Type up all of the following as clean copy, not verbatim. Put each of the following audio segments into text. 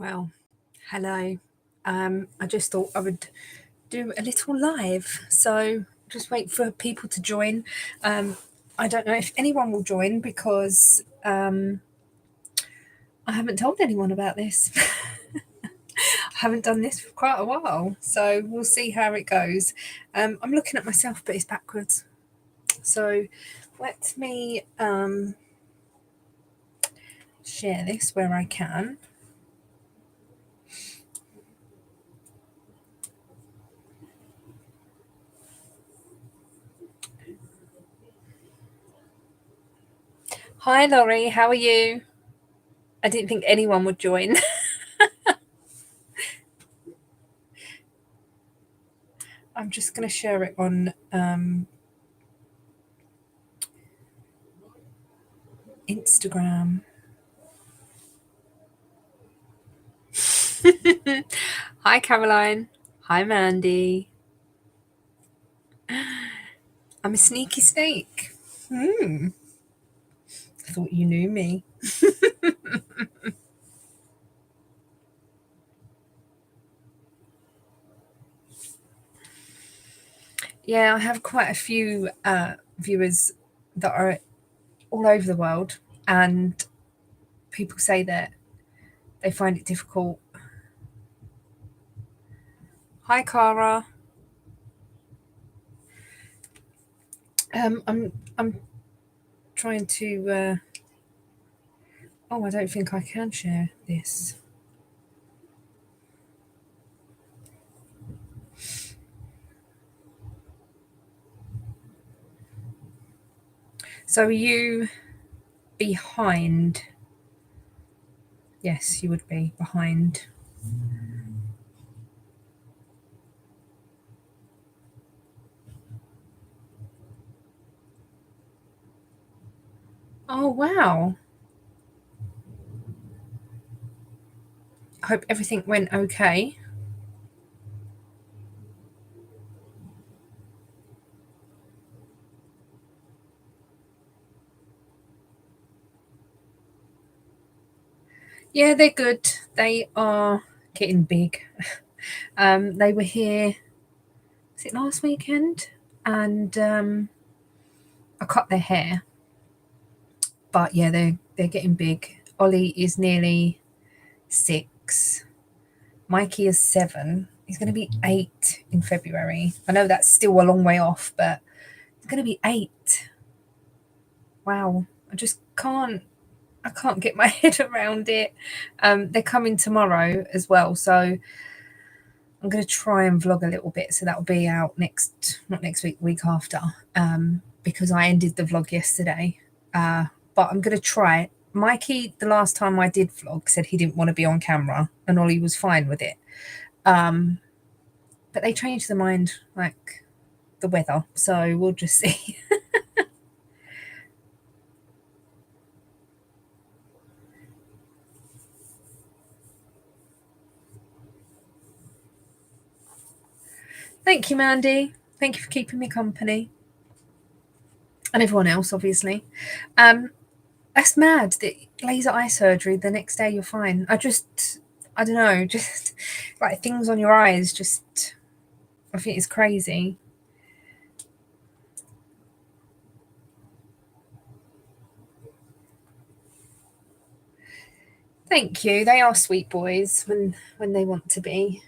Well, hello. I just thought I would do a little live, so just wait for people to join. I don't know if anyone will join because I haven't told anyone about this. I haven't done this for quite a while, so we'll see how it goes. I'm looking at myself, but it's backwards. So let me share this where I can. Hi, Laurie. How are you? I didn't think anyone would join. I'm just going to share it on Instagram. Hi, Caroline. Hi, Mandy. I'm a sneaky snake. I thought you knew me. Yeah, I have quite a few viewers that are all over the world, and people say that they find it difficult. Hi, Cara. I'm trying to. I don't think I can share this. So are you behind? Yes, you would be behind. Oh, wow. I hope everything went okay. Yeah, they're good. They are getting big. They were here, was it last weekend? And I cut their hair. But yeah, they're getting big. Ollie is nearly 6. Mikey is 7. He's going to be 8 in February. I know that's still a long way off, but he's going to be 8. Wow. I can't get my head around it. They're coming tomorrow as well, so I'm going to try and vlog a little bit. So that will be out not next week, week after, because I ended the vlog yesterday. But I'm going to try. Mikey, the last time I did vlog, said he didn't want to be on camera, and Ollie was fine with it. But they changed their mind, like the weather. So we'll just see. Thank you, Mandy. Thank you for keeping me company. And everyone else, obviously. That's mad that laser eye surgery, the next day you're fine. I don't know, just like things on your eyes, I think it's crazy. Thank you. They are sweet boys when they want to be.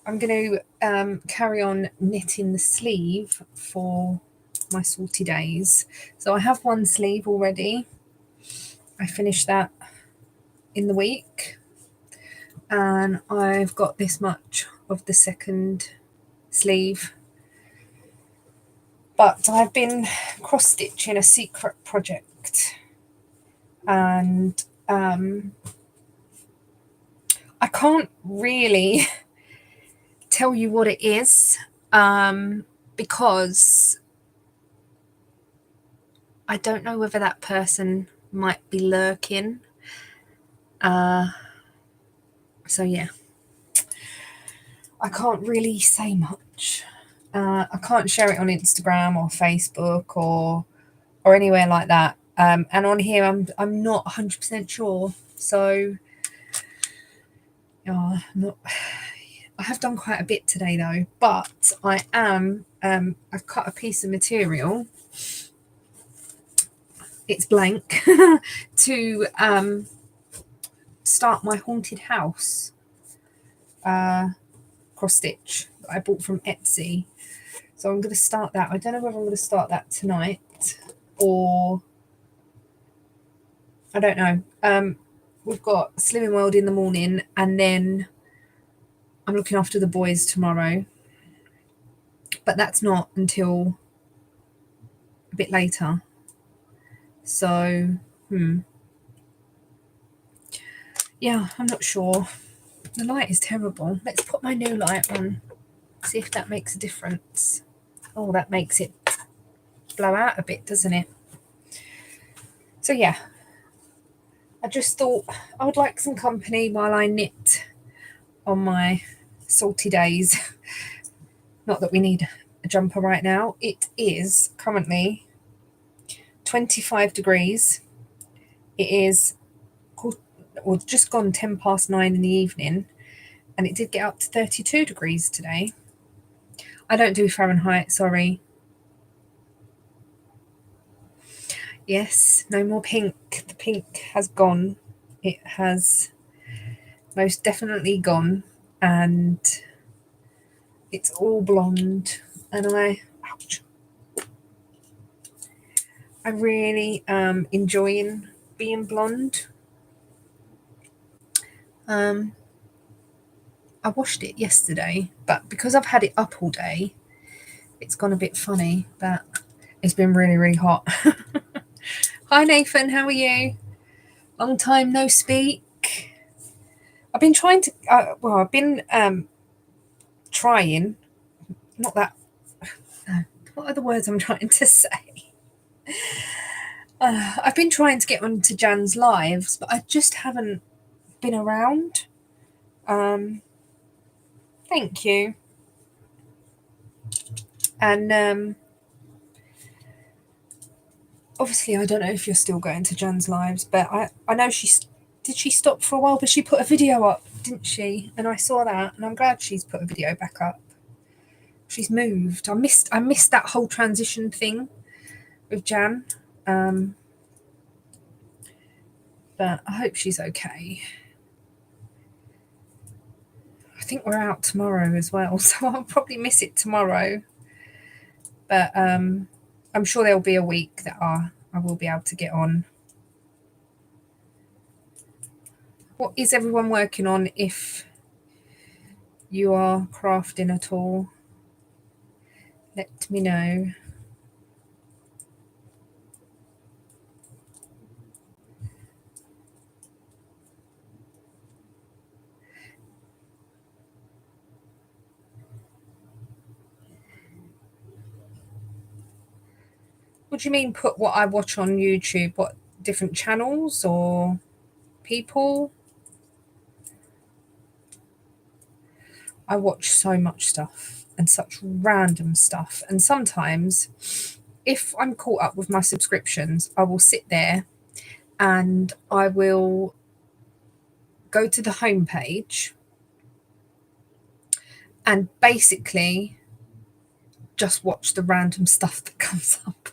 I'm going to carry on knitting the sleeve for my salty days. So I have one sleeve already. I finished that in the week. And I've got this much of the second sleeve. But I've been cross-stitching a secret project. And I can't really tell you what it is because I don't know whether that person might be lurking. So yeah, I can't really say much. I can't share it on Instagram or Facebook or anywhere like that. And on here, I'm not 100% sure. So Oh, not. I have done quite a bit today though, but I am. I've cut a piece of material. It's blank to start my haunted house cross stitch that I bought from Etsy. So I'm going to start that. I don't know whether I'm going to start that tonight or I don't know. We've got Slimming World in the morning, and then I'm looking after the boys tomorrow. But that's not until a bit later. So, yeah, I'm not sure. The light is terrible. Let's put my new light on, see if that makes a difference. Oh, that makes it blow out a bit, doesn't it? So, yeah, I just thought I would like some company while I knit on my salty days. Not that we need a jumper right now. It is currently 25 degrees. It is just gone 10 past 9 in the evening, and it did get up to 32 degrees today. I don't do Fahrenheit, sorry. Yes, no more pink. The pink has gone. It has most definitely gone, and it's all blonde. And I really am enjoying being blonde. I washed it yesterday, but because I've had it up all day, it's gone a bit funny, but it's been really, really hot. Hi, Nathan. How are you? Long time no speak. I've been trying to, I've been trying, not that, what are the words I'm trying to say? I've been trying to get onto Jan's lives, but I just haven't been around. Thank you. And obviously, I don't know if you're still going to Jan's lives, but I know did she stop for a while, but she put a video up, didn't she? And I saw that, and I'm glad she's put a video back up. She's moved. I missed that whole transition thing with Jan. But I hope she's okay. I think we're out tomorrow as well, so I'll probably miss it tomorrow. But I'm sure there'll be a week that I will be able to get on. What is everyone working on if you are crafting at all? Let me know. What do you mean put what I watch on YouTube? What, different channels or people? I watch so much stuff and such random stuff. And sometimes if I'm caught up with my subscriptions, I will sit there and I will go to the homepage and basically just watch the random stuff that comes up.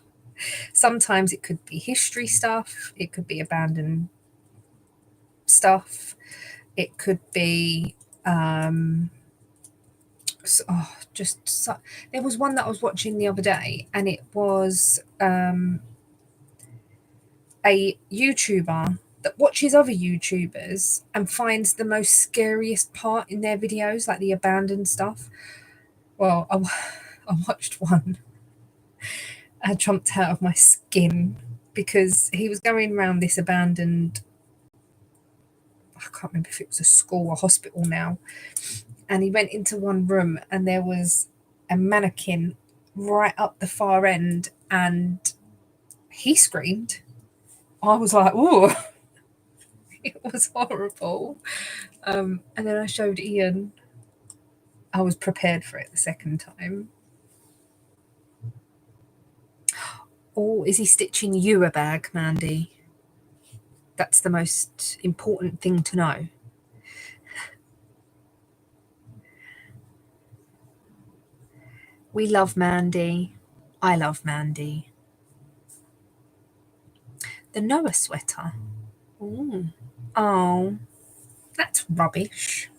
Sometimes it could be history stuff, it could be abandoned stuff, it could be there was one that I was watching the other day, and it was a YouTuber that watches other YouTubers and finds the most scariest part in their videos, like the abandoned stuff. Well, I watched one. I jumped out of my skin because he was going around this abandoned, I can't remember if it was a school or hospital now, and he went into one room and there was a mannequin right up the far end, and he screamed. I was like, "Ooh." It was horrible. And then I showed Ian. I was prepared for it the second time. Oh, is he stitching you a bag, Mandy? That's the most important thing to know. We love Mandy. I love Mandy. The Noah sweater. Ooh. Oh, that's rubbish.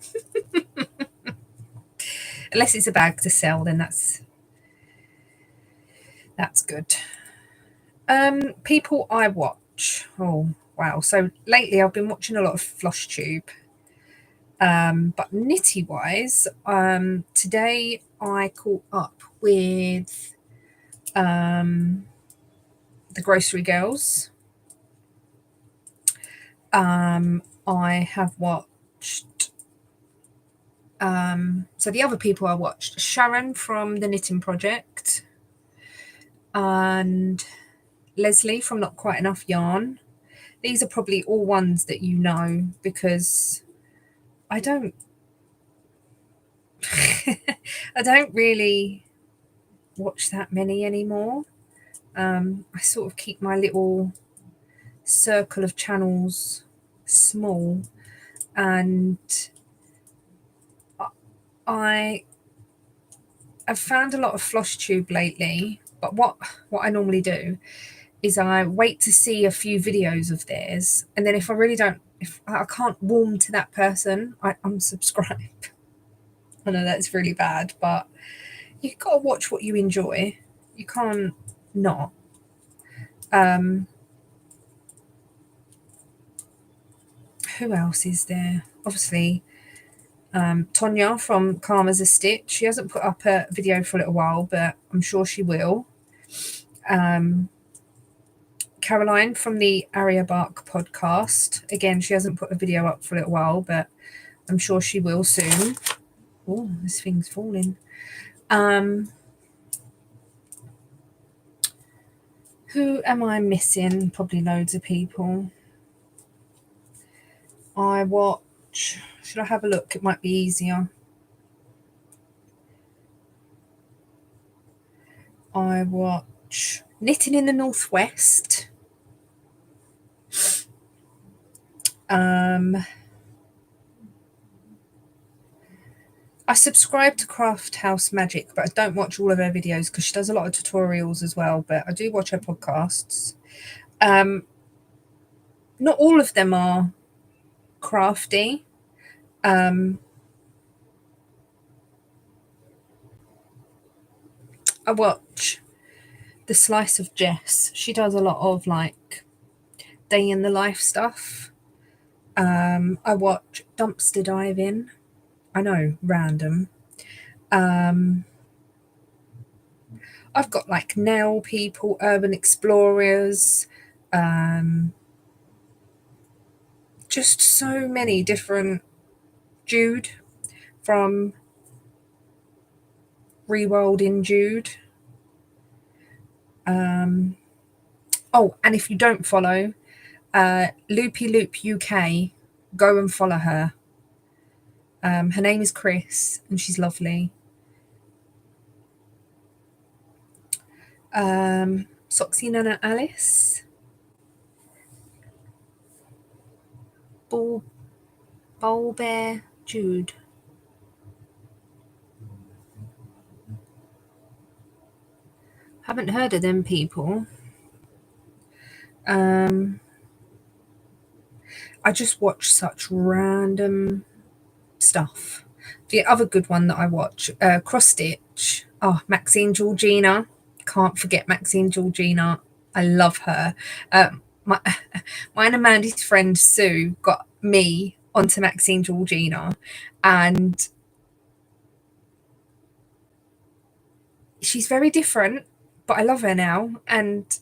Unless it's a bag to sell, then that's good. People I watch. Oh, wow. So lately I've been watching a lot of FlossTube. But nitty wise, today I caught up with the Grocery Girls. I have watched. So the other people I watched, Sharon from the Knitting Project, and Leslie from Not Quite Enough Yarn. These are probably all ones that you know because I don't I don't really watch that many anymore. I sort of keep my little circle of channels small, and I have found a lot of FlossTube lately. But what I normally do is I wait to see a few videos of theirs, and then if I can't warm to that person, I unsubscribe. I know that's really bad, but you've got to watch what you enjoy. You can't not. Who else is there? Obviously, Tonya from Calm as a Stitch. She hasn't put up a video for a little while, but I'm sure she will. Caroline from the Aria Bark podcast. Again, she hasn't put a video up for a little while, but I'm sure she will soon. Oh, this thing's falling. Who am I missing? Probably loads of people. I watch. Should I have a look? It might be easier. I watch Knitting in the Northwest. I subscribe to Craft House Magic, but I don't watch all of her videos because she does a lot of tutorials as well, but I do watch her podcasts. Not all of them are crafty. I watch The Slice of Jess. She does a lot of like day in the life stuff. I watch Dumpster Diving. I know, random. I've got like nail people, urban explorers, just so many different. Jude from Reworld in Jude. Oh, and if you don't follow Loopy Loop UK, go and follow her. Her name is Chris, and she's lovely. Soxy Nana Alice. Ball Bear Jude. Haven't heard of them people. I just watch such random stuff. The other good one that I watch, Cross Stitch. Oh, Maxine Georgina. Can't forget Maxine Georgina. I love her. Mine and Mandy's friend Sue got me onto Maxine Georgina, and she's very different, but I love her now, and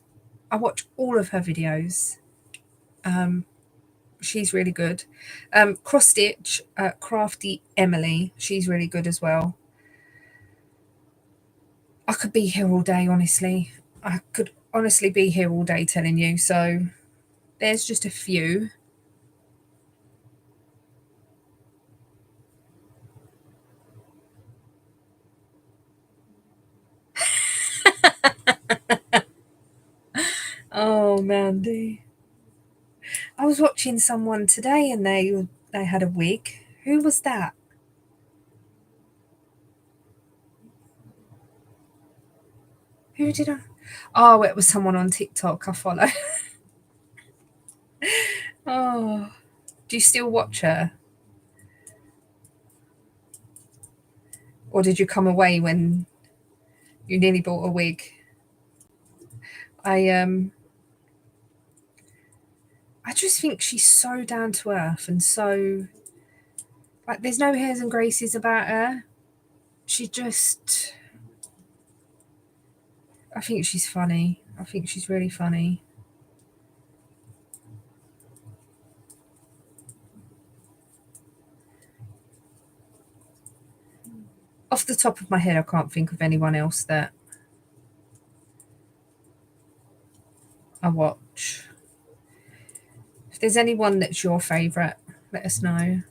I watch all of her videos. She's really good. Cross Stitch, Crafty Emily. She's really good as well. I could be here all day, honestly. I could honestly be here all day telling you. So there's just a few. Oh, Mandy. I was watching someone today and they had a wig. Who was that? Who did I? Oh, it was someone on TikTok I follow. Oh, do you still watch her? Or did you come away when you nearly bought a wig? I I just think she's so down to earth and so like there's no hairs and graces about her. She just I think she's funny. I think she's really funny. Off the top of my head, I can't think of anyone else that I watch. If there's anyone that's your favourite, let us know.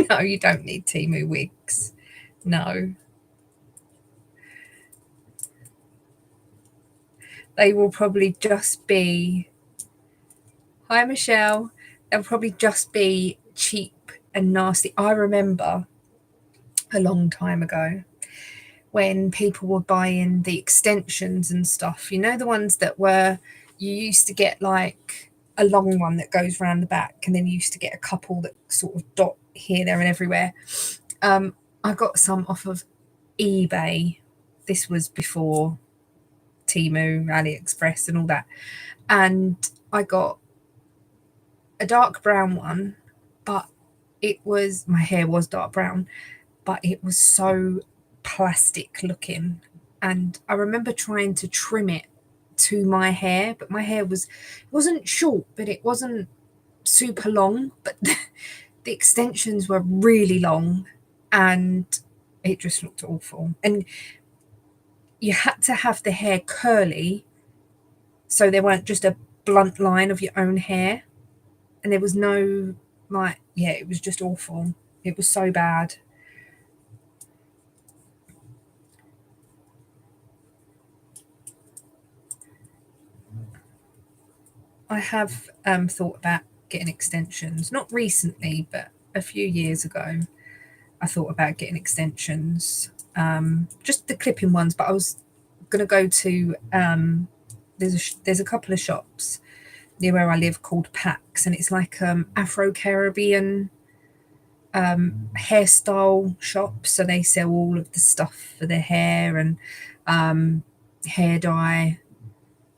No, you don't need Temu wigs. No. They will probably just be, hi Michelle, they'll probably just be cheap and nasty. I remember a long time ago when people were buying the extensions and stuff, you know, the ones that were, you used to get like a long one that goes around the back, and then you used to get a couple that sort of dot here, there, and everywhere. I got some off of eBay. This was before Temu, AliExpress, and all that. And I got a dark brown one, but it was, my hair was dark brown, but it was so plastic looking. And I remember trying to trim it to my hair, but my hair was, it wasn't short, but it wasn't super long. But the extensions were really long and it just looked awful. And you had to have the hair curly so they weren't just a blunt line of your own hair. And there was no, like, yeah, it was just awful. It was so bad. I have thought about getting extensions, not recently, but a few years ago. I thought about getting extensions, just the clipping ones. But I was going to go to there's a couple of shops near where I live called Pax, and it's like Afro Caribbean hairstyle shop. So they sell all of the stuff for their hair and hair dye.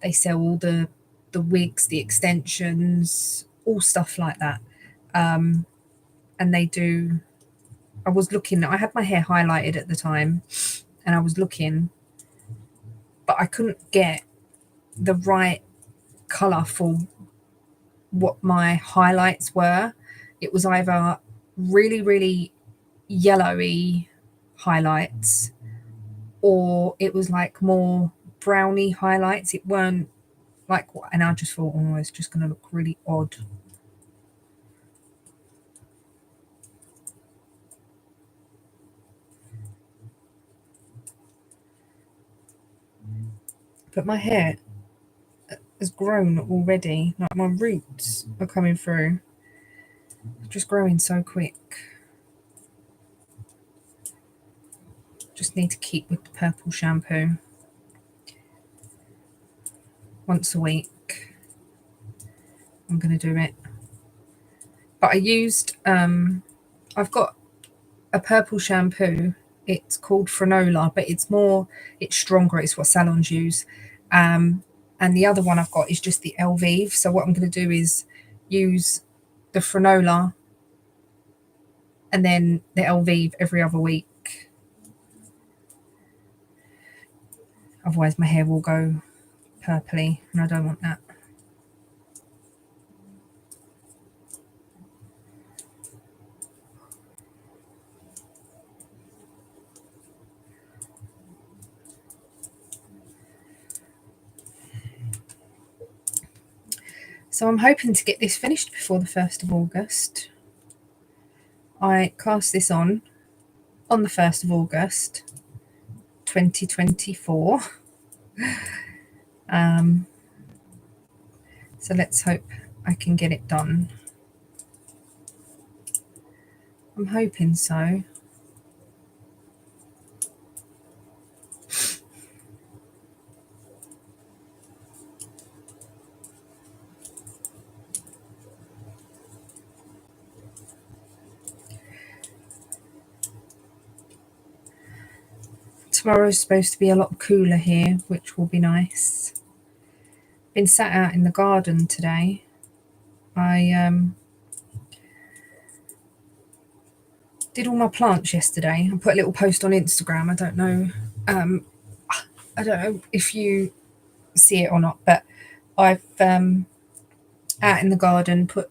They sell all the wigs, the extensions, all stuff like that. And they do. I was looking. I had my hair highlighted at the time, and I was looking, but I couldn't get the right color for what my highlights were. It was either really, really yellowy highlights, or it was like more browny highlights. It weren't like, and I just thought, oh, it's just going to look really odd. But my hair has grown already. Like my roots are coming through, just growing so quick. Just need to keep with the purple shampoo once a week. I'm going to do it. But I used, I've got a purple shampoo. It's called Frenola, but it's stronger. It's what salons use. And the other one I've got is just the Elvive. So what I'm going to do is use the Frenola and then the Elvive every other week. Otherwise my hair will go purpley, and I don't want that. So I'm hoping to get this finished before the 1st of August. I cast this on the 1st of August 2024. So let's hope I can get it done. I'm hoping so. Tomorrow's supposed to be a lot cooler here, which will be nice. Been sat out in the garden today. I did all my plants yesterday. I put a little post on Instagram. I don't know if you see it or not, but I've out in the garden put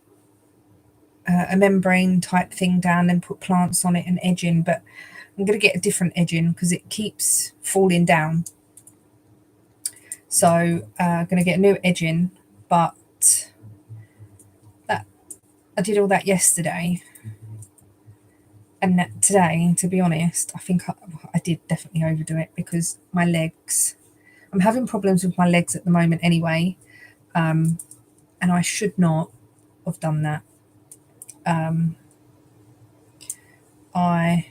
a membrane type thing down and put plants on it and edging, but I'm going to get a different edging because it keeps falling down. So I'm going to get a new edging, but that I did all that yesterday. And today, to be honest, I think I did definitely overdo it because my legs, I'm having problems with my legs at the moment anyway, and I should not have done that. I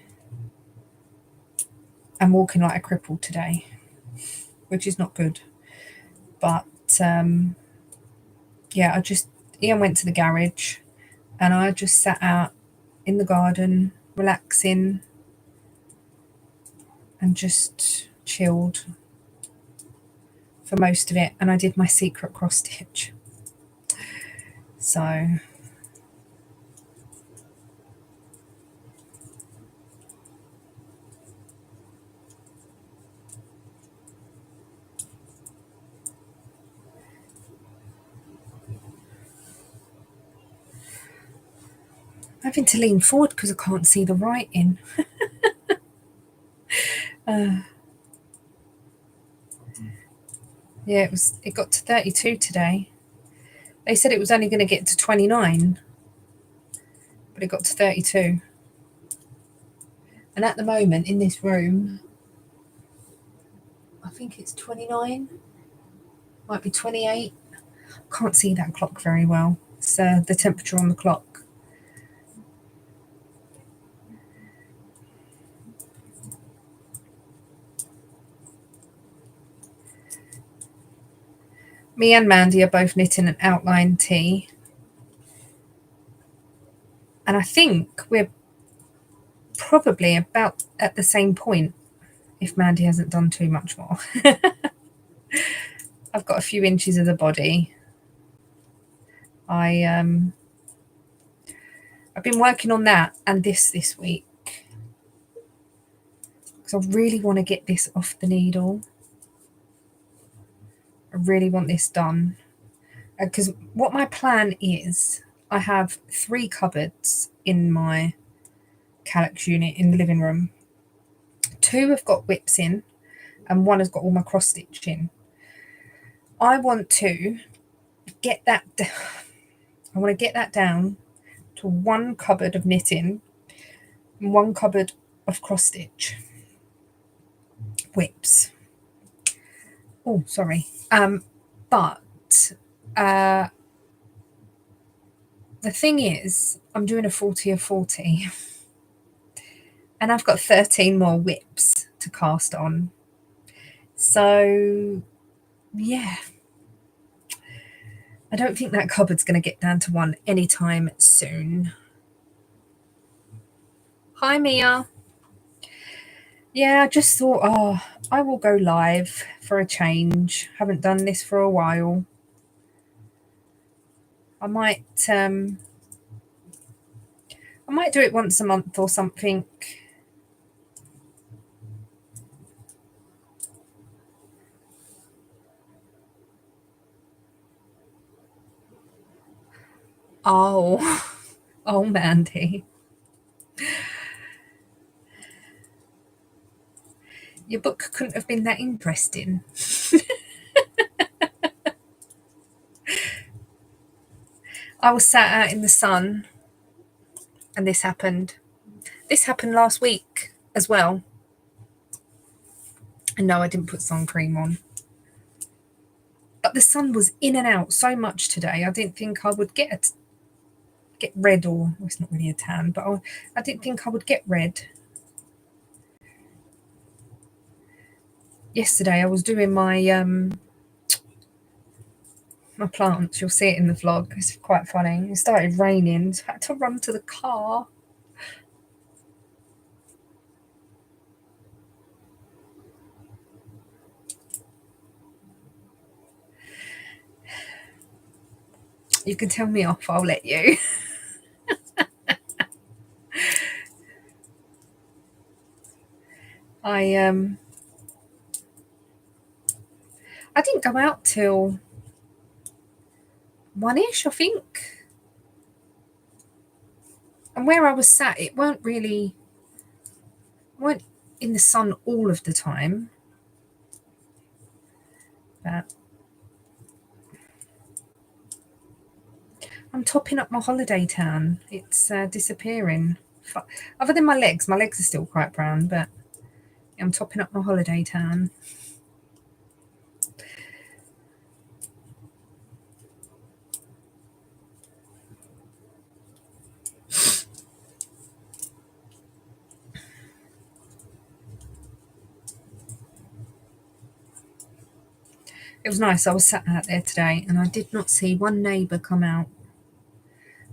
am walking like a cripple today, which is not good. But yeah, Ian went to the garage and I just sat out in the garden, relaxing and just chilled for most of it. And I did my secret cross stitch. So I'm having to lean forward because I can't see the writing. Yeah, it got to 32 today. They said it was only going to get to 29, but it got to 32. And at the moment in this room, I think it's 29, might be 28. Can't see that clock very well. It's the temperature on the clock. Me and Mandy are both knitting an outline tee. And I think we're probably about at the same point if Mandy hasn't done too much more. I've got a few inches of the body. I've been working on that and this week because I really want to get this off the needle. I really want this done because what my plan is, I have 3 cupboards in my Kallax unit in the living room. 2 have got whips in and 1 has got all my cross stitch in. I want to get that down to 1 cupboard of knitting and 1 cupboard of cross stitch whips. Oh, sorry. But the thing is, I'm doing a 40 of 40 and I've got 13 more whips to cast on. So, yeah. I don't think that cupboard's going to get down to 1 anytime soon. Hi, Mia. Yeah, I just thought, I will go live for a change. Haven't done this for a while. I might do it once a month or something. Oh, oh, Mandy. Your book couldn't have been that interesting. I was sat out in the sun and this happened. This happened last week as well. And no, I didn't put sun cream on. But the sun was in and out so much today. I didn't think I would get red, or well, it's not really a tan, but I didn't think I would get red. Yesterday I was doing my my plants. You'll see it in the vlog. It's quite funny. It started raining, so I had to run to the car. You can tell me off, I'll let you. I didn't go out till 1ish, I think. And where I was sat, it weren't in the sun all of the time. But I'm topping up my holiday tan. It's disappearing. Other than my legs are still quite brown, but I'm topping up my holiday tan. It was nice. I was sat out there today and I did not see one neighbour come out.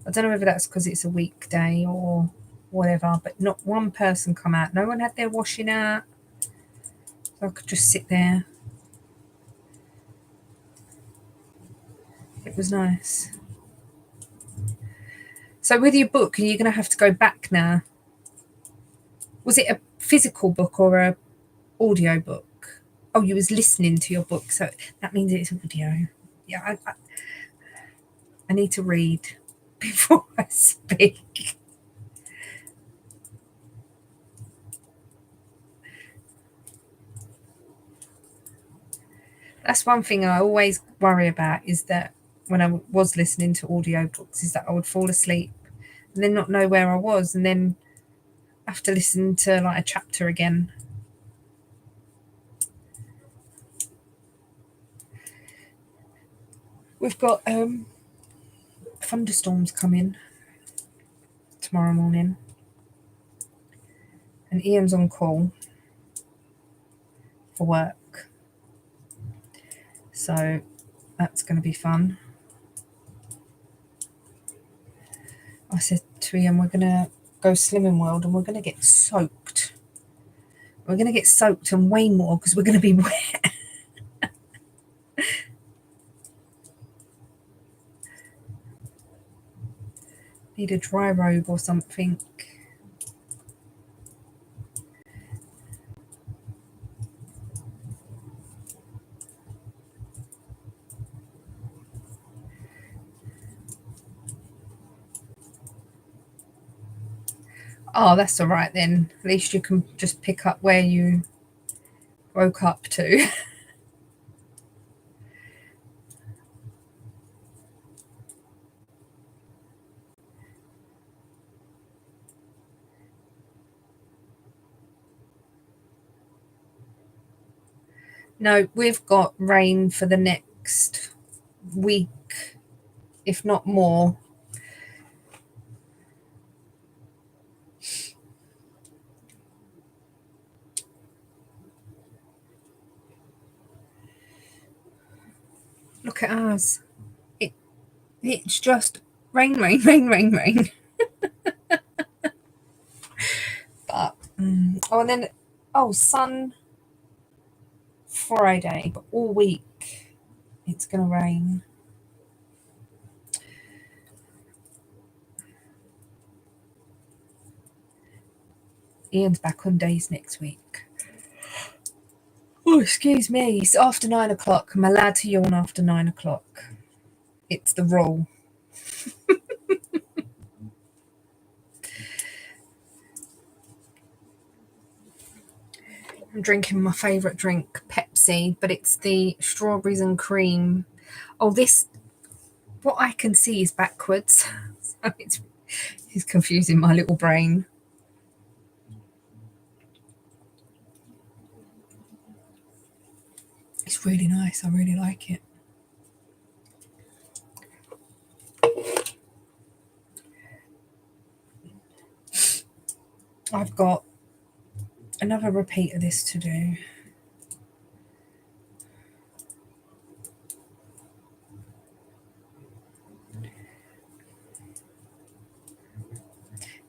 I don't know whether that's because it's a weekday or whatever, but not one person come out. No one had their washing out. So I could just sit there. It was nice. So with your book, are you going to have to go back now? Was it a physical book or a audio book? Oh, you was listening to your book, so that means it's audio. Yeah, I need to read before I speak. That's one thing I always worry about, is that when I was listening to audiobooks, is that I would fall asleep and then not know where I was, and then have to listen to like a chapter again. We've got thunderstorms coming tomorrow morning, and Ian's on call for work, so that's going to be fun. I said to Ian, we're going to go Slimming World and we're going to get soaked. We're going to get soaked and way more because we're going to be wet. Need a dry robe or something. Oh, that's all right then. At least you can just pick up where you woke up to. No, we've got rain for the next week, if not more. Look at ours. It's just rain, rain, rain, rain, rain. But oh, and then sun Friday, but all week it's gonna rain. Ian's back on days next week. Oh, excuse me. It's after 9 o'clock. I'm allowed to yawn after 9 o'clock. It's the rule. I'm drinking my favourite drink, Pepsi, but it's the strawberries and cream. Oh, this, what I can see is backwards. So it's confusing my little brain. It's really nice. I really like it. I've got another repeat of this to do.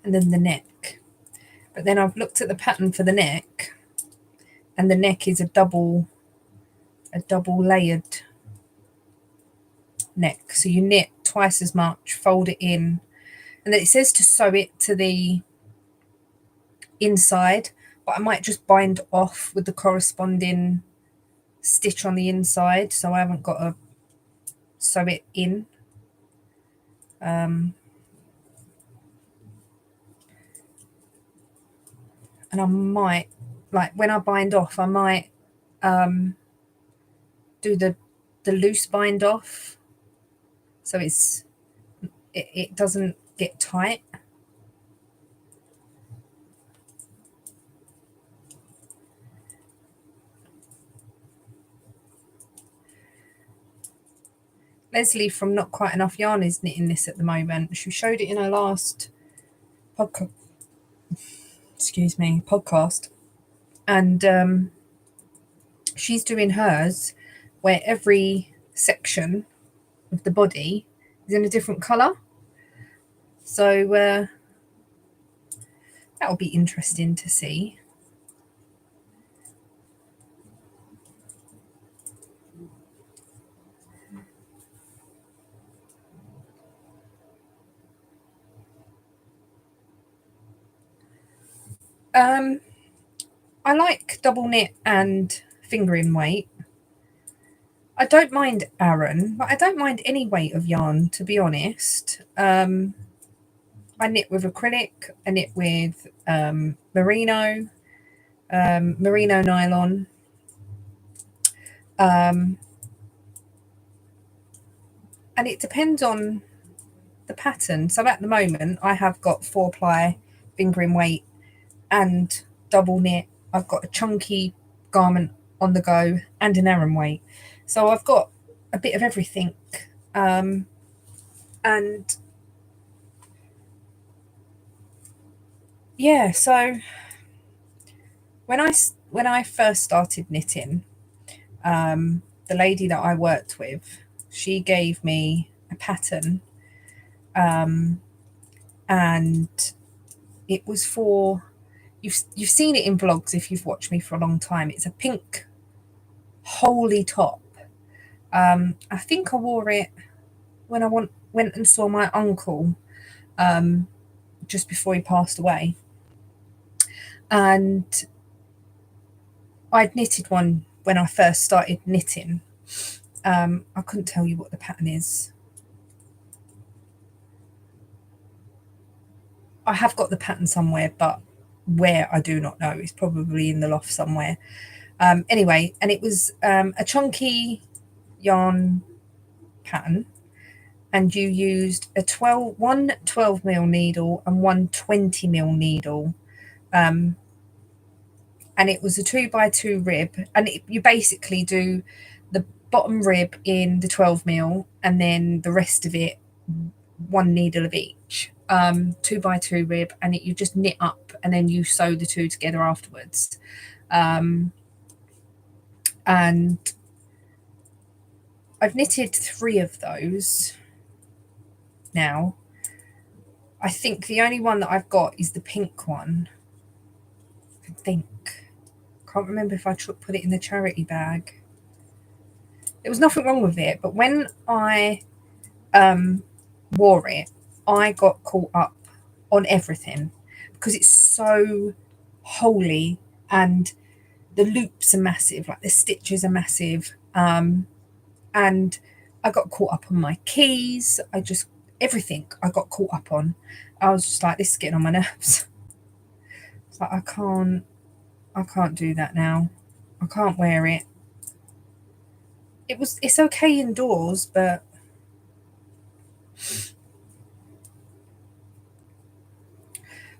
And then the neck. But then I've looked at the pattern for the neck, and the neck is a double layered neck. So you knit twice as much, fold it in, and then it says to sew it to the inside, but I might just bind off with the corresponding stitch on the inside, so I haven't got to sew it in. And I might, like when I bind off, I might do the loose bind off, so it doesn't get tight. Leslie from Not Quite Enough Yarn is knitting this at the moment. She showed it in her last podcast, and she's doing hers where every section of the body is in a different colour. So that'll be interesting to see. I like double knit and fingering weight. I don't mind Aran, but I don't mind any weight of yarn, to be honest. I knit with acrylic, I knit with merino nylon. And it depends on the pattern. So at the moment, I have got 4-ply fingering weight and double knit. I've got a chunky garment on the go and an Aran weight. So I've got a bit of everything. And yeah, so when I first started knitting, the lady that I worked with, she gave me a pattern, and it was for, you've seen it in vlogs if you've watched me for a long time. It's a pink holey top. I think I wore it when I went and saw my uncle just before he passed away, and I'd knitted one when I first started knitting. I couldn't tell you what the pattern is. I have got the pattern somewhere, but where I do not know. It's probably in the loft somewhere. Anyway, and it was a chunky yarn pattern, and you used one 12mm needle and one 20mm needle, and it was a 2x2 rib, and you basically do the bottom rib in the 12mm and then the rest of it one needle of each, 2x2 rib, and you just knit up and then you sew the two together afterwards. And I've knitted 3 of those now. I think the only one that I've got is the pink one. I think. Can't remember if I put it in the charity bag. There was nothing wrong with it, but when I wore it, I got caught up on everything because it's so holey and the loops are massive, like the stitches are massive, and I got caught up on my keys. Everything I got caught up on. I was just like, this is getting on my nerves. It's like I can't do that now. I can't wear it. It's okay indoors, but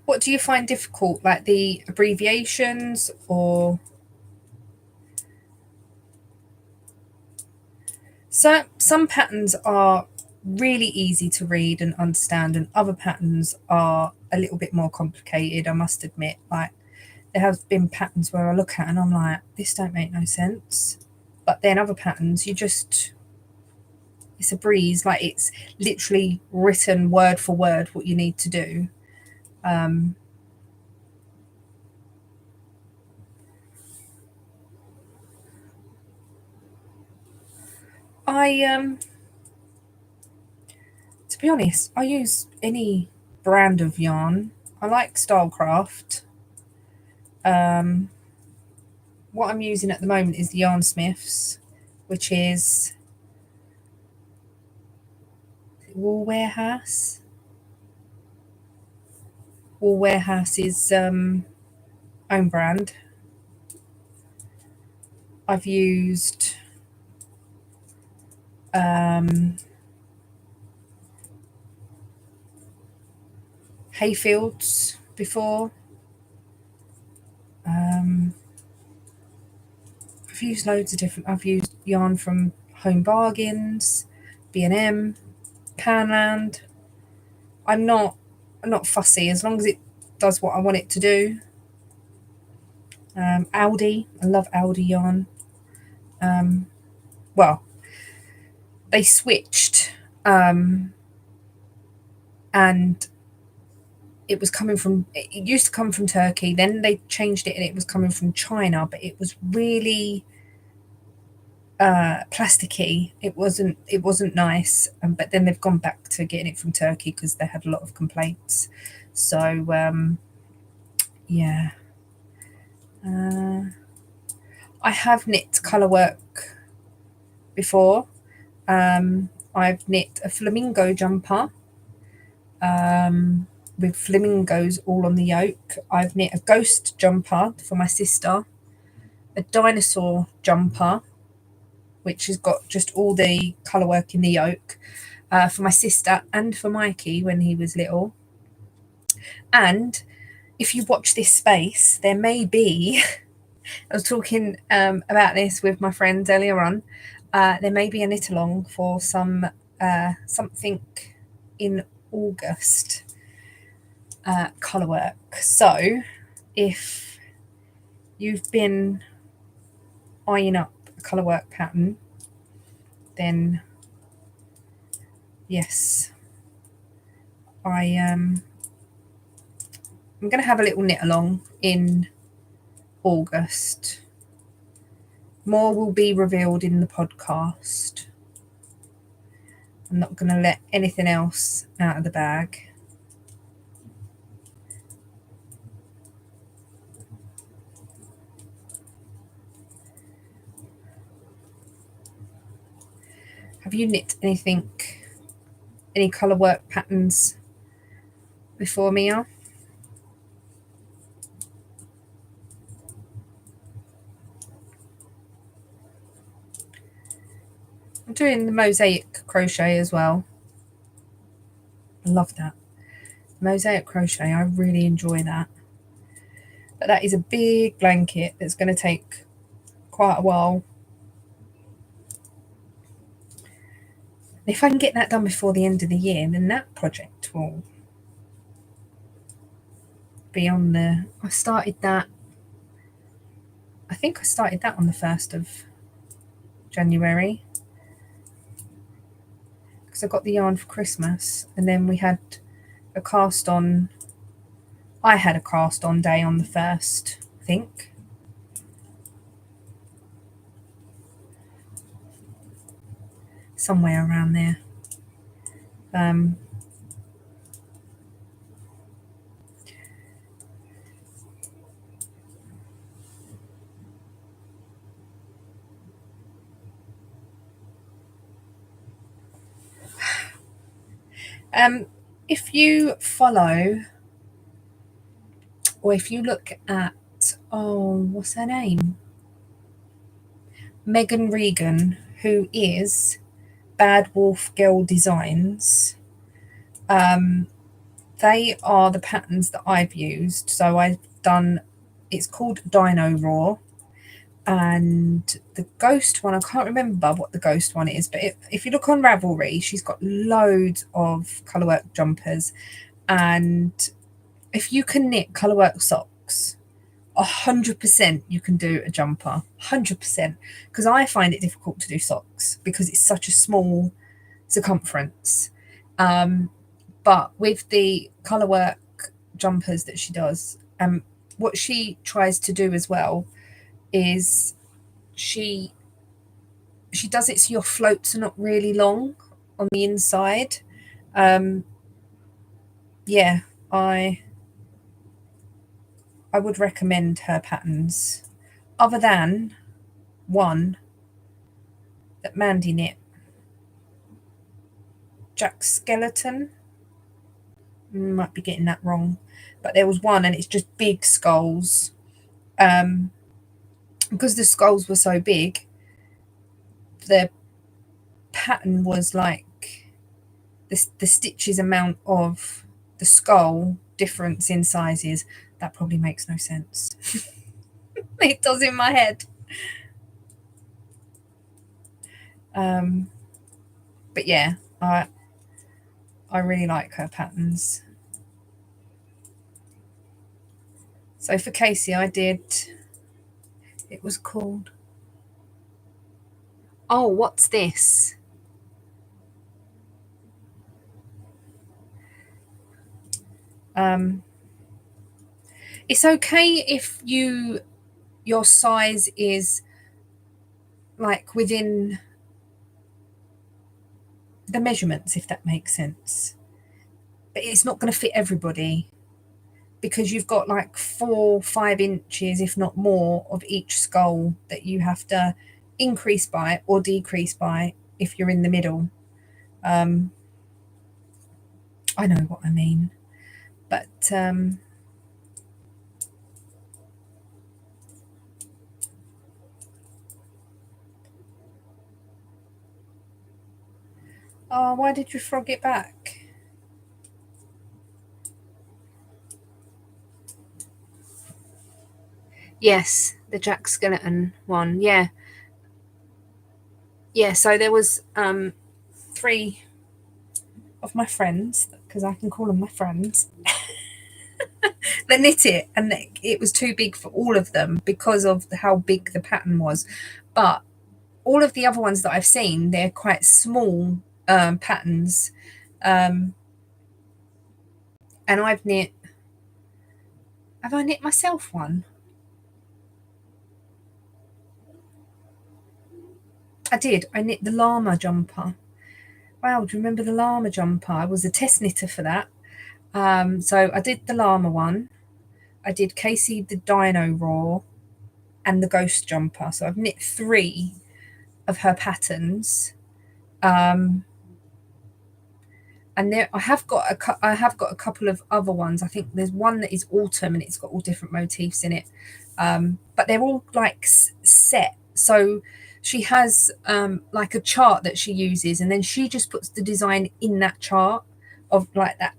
what do you find difficult, like the abbreviations or? So some patterns are really easy to read and understand, and other patterns are a little bit more complicated, I must admit. Like there have been patterns where I look at and I'm like, this don't make no sense. But then other patterns, it's a breeze, like it's literally written word for word what you need to do. I be honest, I use any brand of yarn. I like Stylecraft. What I'm using at the moment is the Yarn Smiths, which is Wool Warehouse. Wool Warehouse's own brand. I've used Hayfields before. I've used loads of different. I've used yarn from Home Bargains, B&M, Poundland. I'm not fussy as long as it does what I want it to do. Aldi, I love Aldi yarn. Well, they switched, and it was coming from. It used to come from Turkey. Then they changed it, and it was coming from China. But it was really plasticky. It wasn't nice. But then they've gone back to getting it from Turkey because they had a lot of complaints. So yeah. I have knit colour work before. I've knit a flamingo jumper with flamingos all on the yoke. I've knit a ghost jumper for my sister, a dinosaur jumper, which has got just all the colour work in the yoke, for my sister and for Mikey when he was little. And if you watch this space, there may be, I was talking about this with my friends earlier on, there may be a knit along for something in August, colour work. So if you've been eyeing up a colour work pattern, then yes, I'm going to have a little knit along in August. More will be revealed in the podcast. I'm not going to let anything else out of the bag. Have you knit anything, any colour work patterns before, Mia? I'm doing the mosaic crochet as well. I love that. Mosaic crochet, I really enjoy that. But that is a big blanket that's going to take quite a while. If I can get that done before the end of the year, then that project will be on the... I started that, I think I started that on the 1st of January. Because I got the yarn for Christmas, and then we had a cast on. I had a cast on day on the 1st, I think. Somewhere around there. If you follow, or if you look at, what's her name? Megan Regan, who is Bad Wolf Girl Designs. They are the patterns that I've used. So I've done, it's called Dino Raw. And the ghost one, I can't remember what the ghost one is, but if you look on Ravelry, she's got loads of colourwork jumpers. And if you can knit colourwork socks, 100% you can do a jumper, 100%. Because I find it difficult to do socks because it's such a small circumference. But with the colourwork jumpers that she does, what she tries to do as well is she does it so your floats are not really long on the inside. Yeah, I would recommend her patterns, other than one that Mandy knit, Jack Skeleton. Might be getting that wrong, but there was one, and it's just big skulls. Because the skulls were so big, the pattern was like the stitches amount of the skull difference in sizes. That probably makes no sense. It does in my head. But yeah, I really like her patterns. So for Casey, I did, it was called, oh, what's this? It's okay if your size is like within the measurements, if that makes sense. But it's not going to fit everybody, because you've got like 4-5 inches, if not more, of each skull that you have to increase by or decrease by if you're in the middle. I know what I mean, but oh, why did you frog it back? Yes, the Jack Skeleton one. Yeah. So there was 3 of my friends, because I can call them my friends, that knit it, and it was too big for all of them because of how big the pattern was. But all of the other ones that I've seen, they're quite small patterns, and have I knit myself one? I did. I knit the llama jumper. Wow, do you remember the llama jumper? I was a test knitter for that. So I did the llama one. I did Casey the Dino Raw and the ghost jumper. So I've knit 3 of her patterns. And there I have got a couple of other ones. I think there's one that is autumn and it's got all different motifs in it. But they're all like set. So she has like a chart that she uses, and then she just puts the design in that chart of like that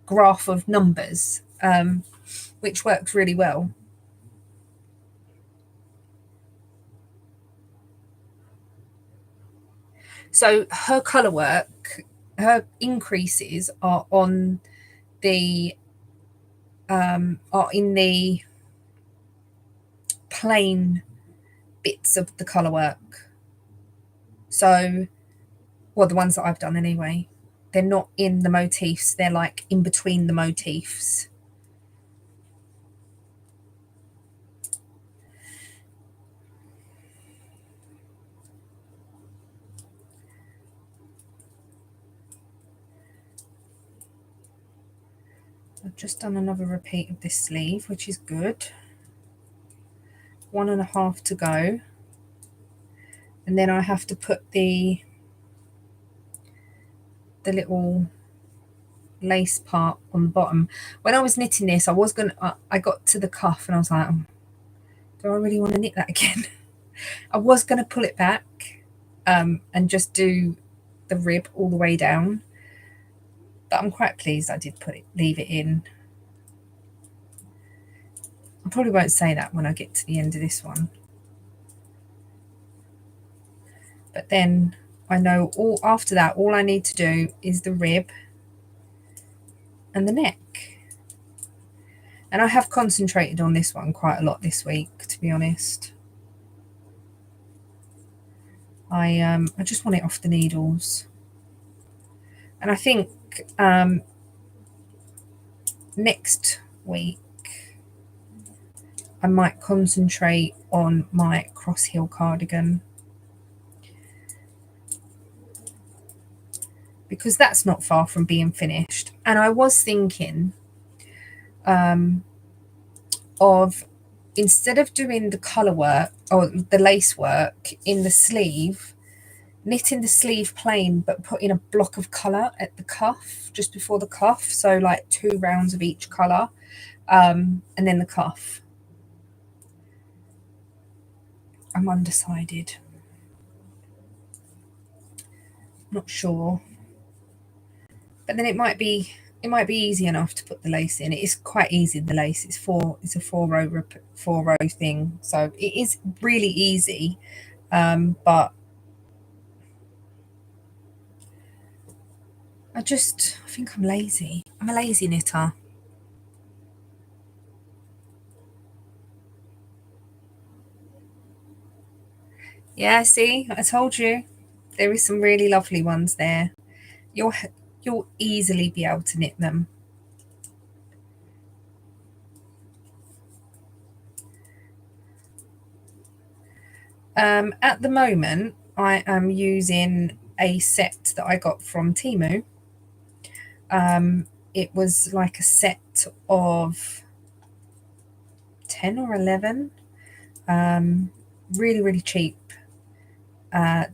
graph of numbers, which works really well. So her colour work, her increases are on the are in the plain bits of the colour work. So, well, the ones that I've done anyway, they're not in the motifs, they're like in between the motifs. I've just done another repeat of this sleeve, which is good. 1.5 to go. And then I have to put the little lace part on the bottom. When I was knitting this, I got to the cuff and I was like, do I really want to knit that again? I was going to pull it back and just do the rib all the way down, but I'm quite pleased I did leave it in. I probably won't say that when I get to the end of this one, but then I know after that all I need to do is the rib and the neck. And I have concentrated on this one quite a lot this week, to be honest. I just want it off the needles, and I think next week I might concentrate on my cross heel cardigan, because that's not far from being finished. And I was thinking of, instead of doing the colour work or the lace work in the sleeve, knitting the sleeve plain but putting a block of colour at the cuff, just before the cuff, so like 2 rounds of each colour, and then the cuff. I'm undecided. Not sure. But then it might be easy enough to put the lace in. It is quite easy, the lace. It's a 4 row thing. So it is really easy. But I think I'm lazy. I'm a lazy knitter. Yeah, see, I told you. There is some really lovely ones there. You'll easily be able to knit them. At the moment, I am using a set that I got from Temu. It was like a set of 10 or 11. Really, really cheap.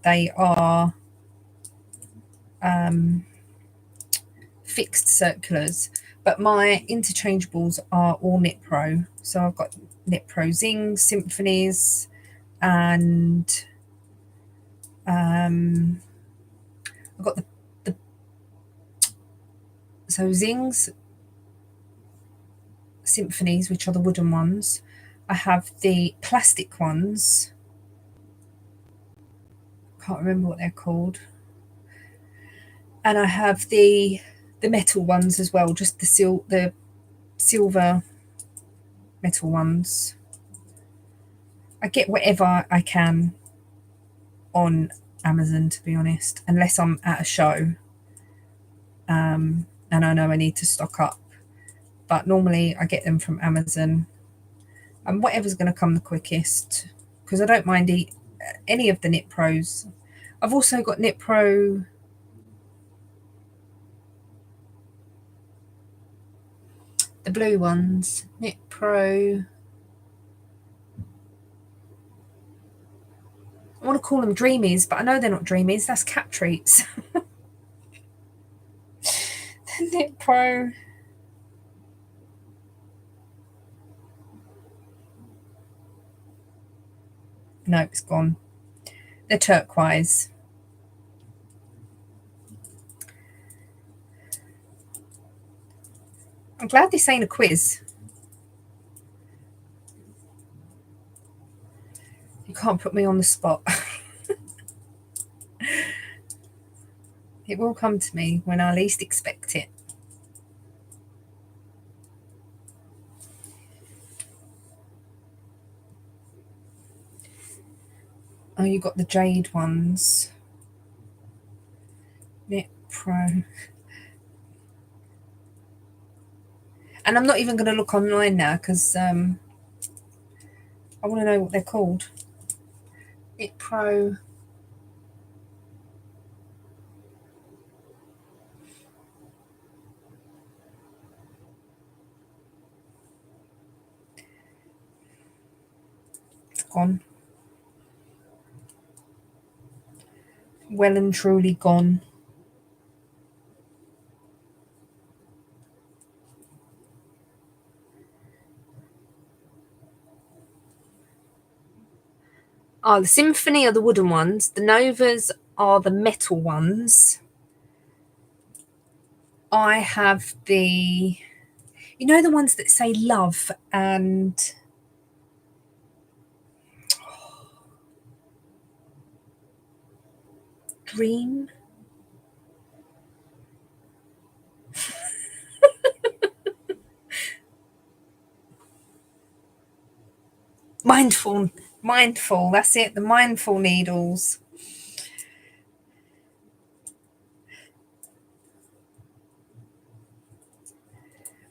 They are fixed circulars, but my interchangeables are all Knit Pro. So I've got Knit Pro Zings, Symphonies, and I've got the Zings, Symphonies, which are the wooden ones. I have the plastic ones. Can't remember what they're called. And I have the metal ones as well, just the silver metal ones. I get whatever I can on Amazon, to be honest, unless I'm at a show and I know I need to stock up. But normally I get them from Amazon, and whatever's going to come the quickest, because I don't mind any of the Knit Pros. I've also got Knit Pro, the blue ones, Knit Pro, I want to call them Dreamies, but I know they're not Dreamies, that's Cat Treats. Knit Pro. No, it's gone. They're turquoise. I'm glad this ain't a quiz. You can't put me on the spot. It will come to me when I least expect it. Oh, you got the jade ones. Knit Pro. And I'm not even going to look online now because I want to know what they're called. Knit Pro. It's gone. Well and truly gone. Oh, the Symphony are the wooden ones. The Novas are the metal ones. I have the, you know, the ones that say love and dream. Mindful, that's it, the mindful needles.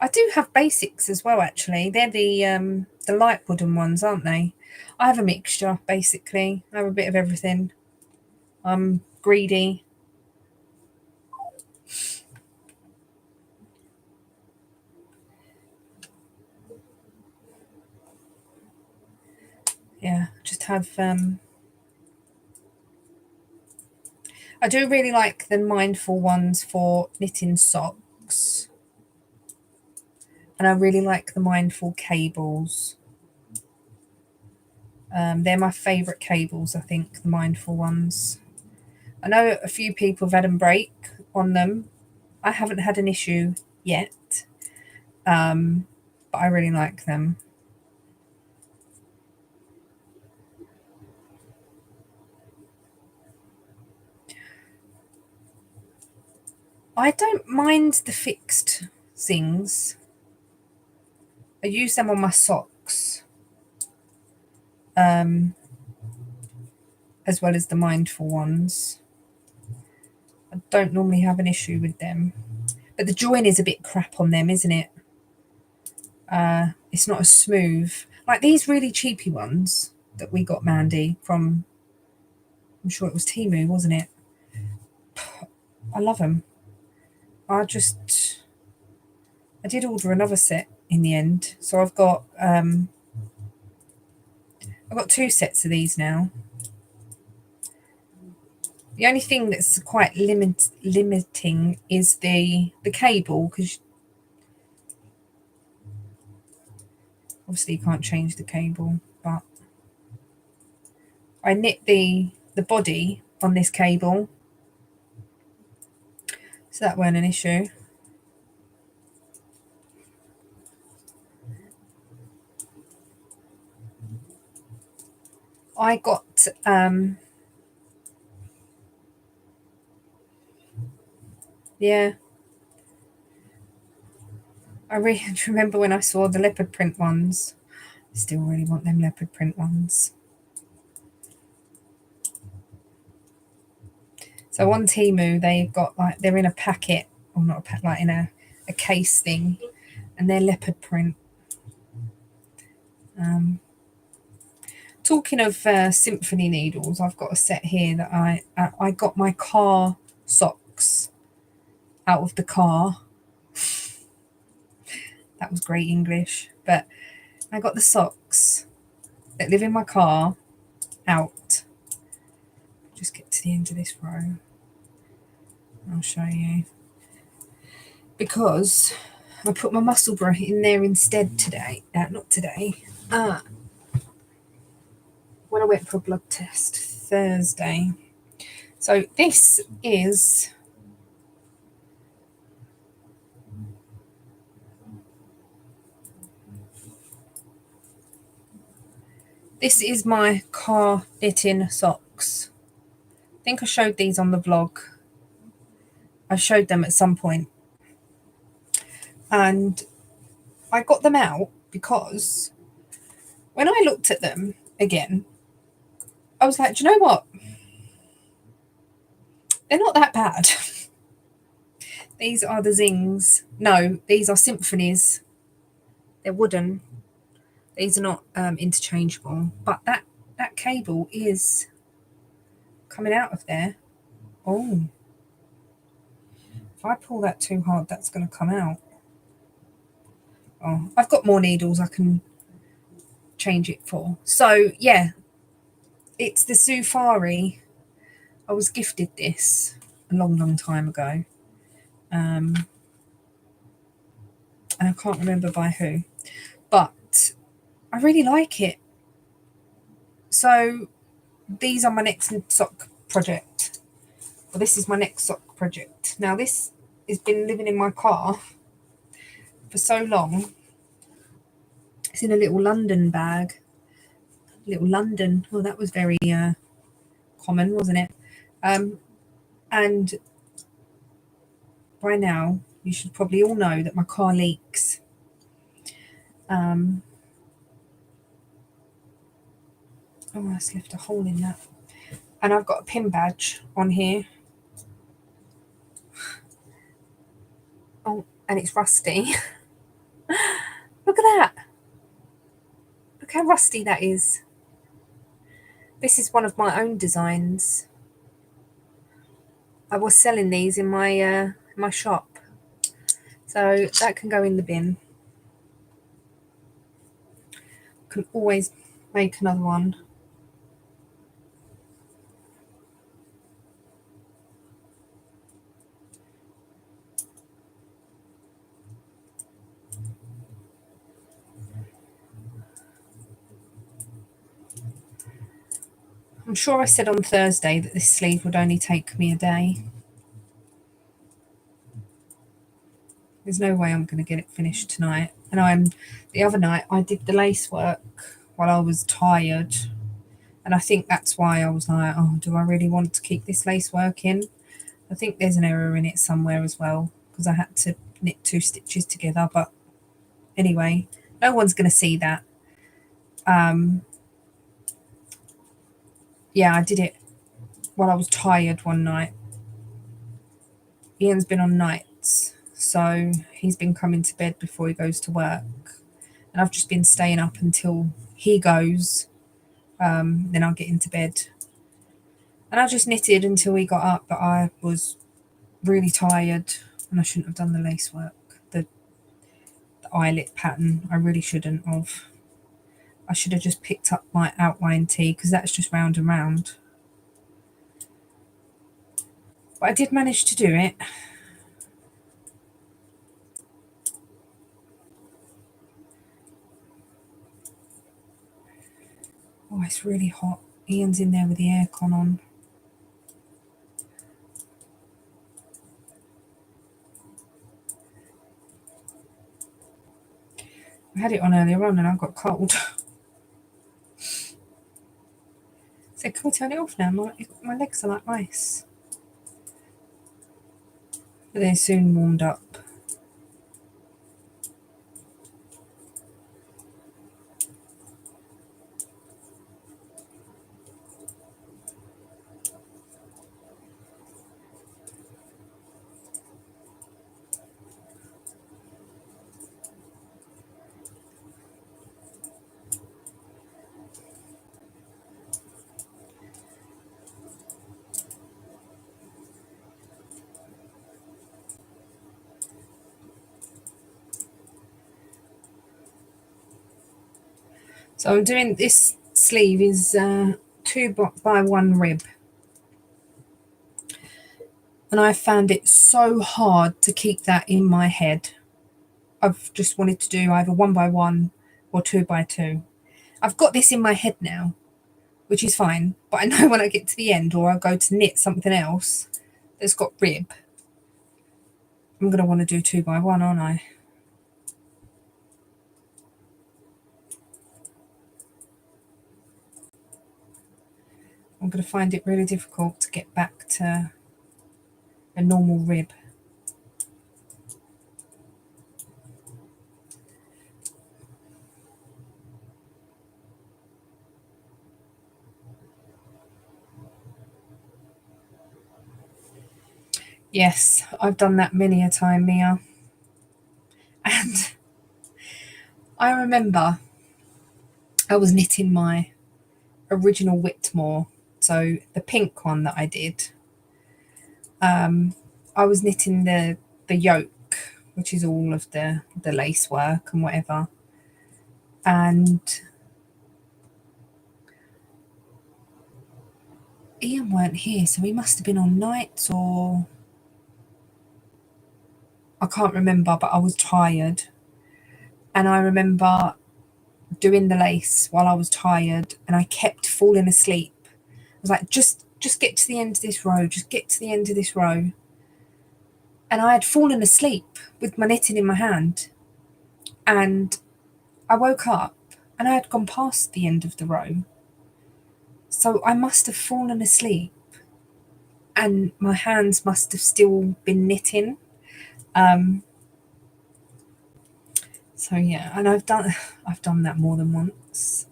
I do have basics as well, actually. They're the light wooden ones, aren't they? I have a mixture, basically. I have a bit of everything. I'm greedy. yeah, just have I do really like the Mindful ones for knitting socks, and I really like the Mindful cables. They're my favourite cables, I think, the Mindful ones. I know a few people have had them break on them. I haven't had an issue yet, but I really like them. I don't mind the fixed things. I use them on my socks, as well as the Mindful ones. I don't normally have an issue with them. But the join is a bit crap on them, isn't it? It's not as smooth. Like these really cheapy ones that we got, Mandy, from, I'm sure it was Temu, wasn't it? I love them. I did order another set in the end. So I've got 2 sets of these now. The only thing that's quite limiting is the cable, because obviously you can't change the cable, but I knit the body on this cable, so that weren't an issue. I got yeah, I really remember when I saw the leopard print ones. I still really want them leopard print ones. So on Temu, they've got like, they're in a packet, or not a packet, like in a case thing, and they're leopard print. Talking of symphony needles, I've got a set here that I got my car socks out of the car. That was great English, but I got the socks that live in my car out. Just get to the end of this row. I'll show you. Because I put my Musselburgh in there instead today. Not today. When I went for a blood test Thursday. So this is my car knitting socks. I think I showed these on the vlog. I showed them at some point. And I got them out because when I looked at them again, I was like, do you know what? They're not that bad. These are the Zings. No, these are Symphonies. They're wooden. These are not interchangeable. But that cable is coming out of there. Oh. If I pull that too hard, that's going to come out. Oh, I've got more needles I can change it for. So, yeah, it's the Sufari. I was gifted this a long, long time ago. And I can't remember by who. But I really like it. So, these are my next sock project. Well, this is my next sock project. Now, this has been living in my car for so long. It's in a little London bag. Little London. Well, that was very common, wasn't it? And by now, you should probably all know that my car leaks. Oh, I just left a hole in that. And I've got a pin badge on here. Oh, and it's rusty. Look at that. Look how rusty that is. This is one of my own designs. I was selling these in my shop. So that can go in the bin. Can always make another one. I'm sure I said on Thursday that this sleeve would only take me a day. There's no way I'm going to get it finished tonight. And the other night I did the lace work while I was tired. And I think that's why I was like, oh, do I really want to keep this lace work in? I think there's an error in it somewhere as well because I had to knit 2 stitches together. But anyway, no one's going to see that. Yeah, I did it while I was tired one night. Ian's been on nights, so he's been coming to bed before he goes to work. And I've just been staying up until he goes. Then I'll get into bed. And I just knitted until he got up, but I was really tired and I shouldn't have done the lace work, the eyelet pattern. I really shouldn't have. I should have just picked up my outline tee because that's just round and round. But I did manage to do it. Oh, it's really hot. Ian's in there with the aircon on. I had it on earlier on and I got cold. So can we turn it off now? My legs are like ice. But they're soon warmed up. So I'm doing this sleeve is 2x1 rib. And I found it so hard to keep that in my head. I've just wanted to do either 1x1 or 2x2. I've got this in my head now, which is fine. But I know when I get to the end or I go to knit something else that's got rib, I'm going to want to do 2x1, aren't I? I'm going to find it really difficult to get back to a normal rib. Yes, I've done that many a time, Mia. And I remember I was knitting my original Whitmore, so the pink one that I did. I was knitting the yoke, which is all of the lace work and whatever. And Ian weren't here, so he must have been on nights or I can't remember, but I was tired. And I remember doing the lace while I was tired and I kept falling asleep. I was like, just get to the end of this row, just get to the end of this row. And I had fallen asleep with my knitting in my hand. And I woke up and I had gone past the end of the row. So I must have fallen asleep and my hands must have still been knitting. So yeah, and I've done that more than once.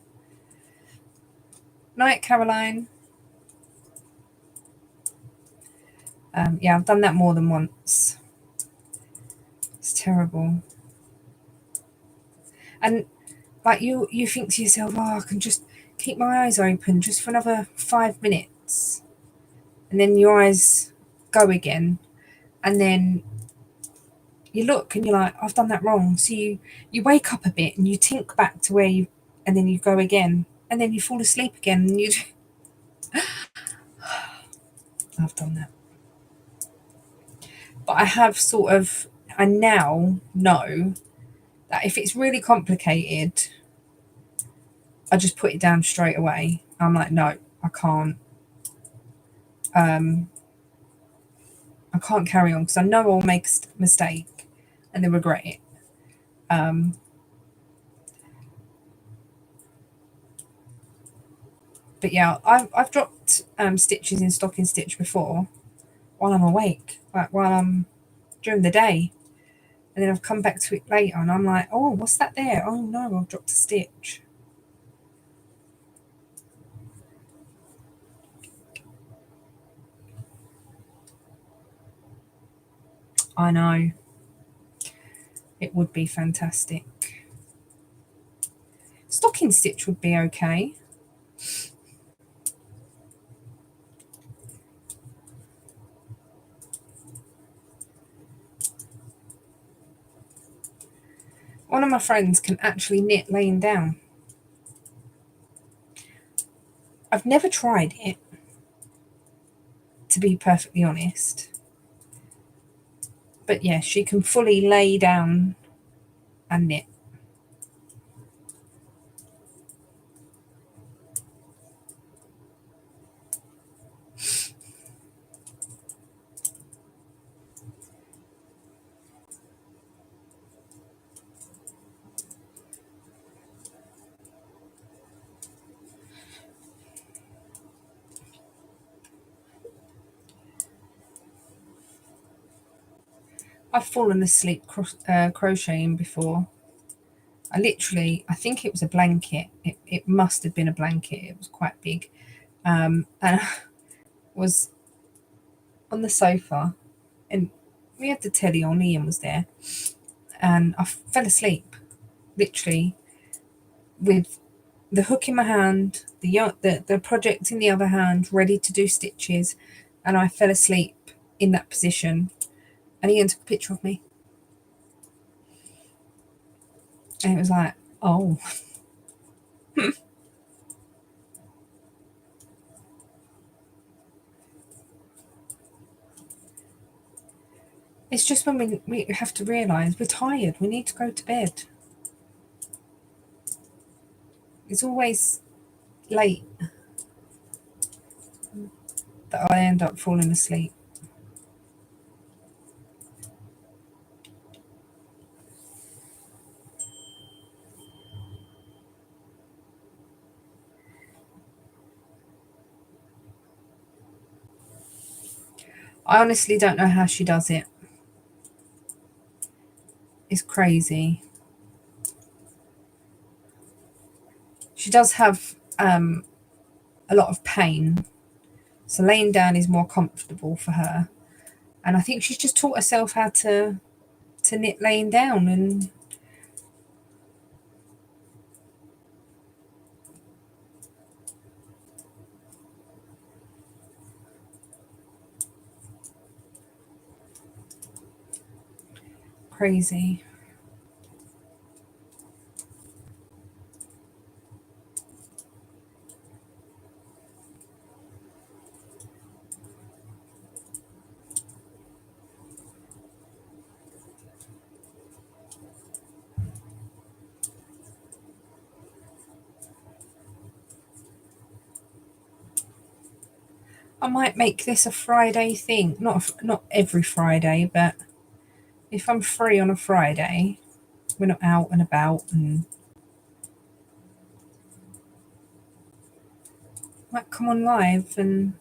Night, Caroline. Yeah, I've done that more than once. It's terrible. And like you think to yourself, oh, I can just keep my eyes open just for another 5 minutes. And then your eyes go again. And then you look and you're like, I've done that wrong. So you wake up a bit and you think back to where you, and then you go again. and then you fall asleep again, and you. I've done that, but I now know that if it's really complicated, I just put it down straight away. I'm like, no, I can't. I can't carry on because I know I'll make a mistake and then regret it. But yeah, I've dropped stitches in stocking stitch before while I'm awake, like while I'm during the day, and then I've come back to it later and I'm like, oh, what's that there? Oh no, I've dropped a stitch. I know. It would be fantastic. Stocking stitch would be okay. One of my friends can actually knit laying down. I've never tried it, to be perfectly honest. But yeah, she can fully lay down and knit. I've fallen asleep crocheting before. I think it was a blanket. It must have been a blanket. It was quite big. And I was on the sofa and we had the telly on, Ian was there, and I fell asleep, literally, with the hook in my hand, the project in the other hand, ready to do stitches, and I fell asleep in that position. And Ian took a picture of me. And it was like, oh. It's just when we have to realise we're tired, we need to go to bed. It's always late that I end up falling asleep. I honestly don't know how she does it. It's crazy. She does have a lot of pain, so laying down is more comfortable for her. And I think she's just taught herself how to knit laying down, and crazy. I might make this a Friday thing. Not every Friday, but if I'm free on a Friday, we're not out and about, and might come on live and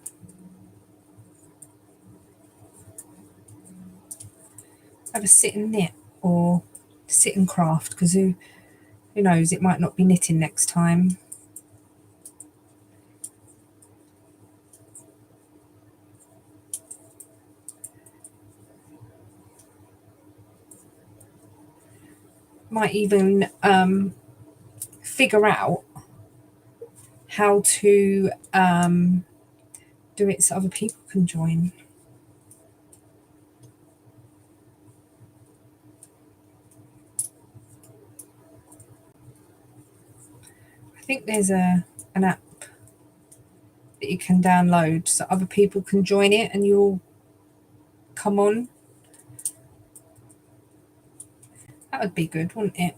have a sit and knit or sit and craft, because who knows, it might not be knitting next time. Might even figure out how to do it so other people can join. I think there's an app that you can download so other people can join it and you'll come on. That would be good, wouldn't it?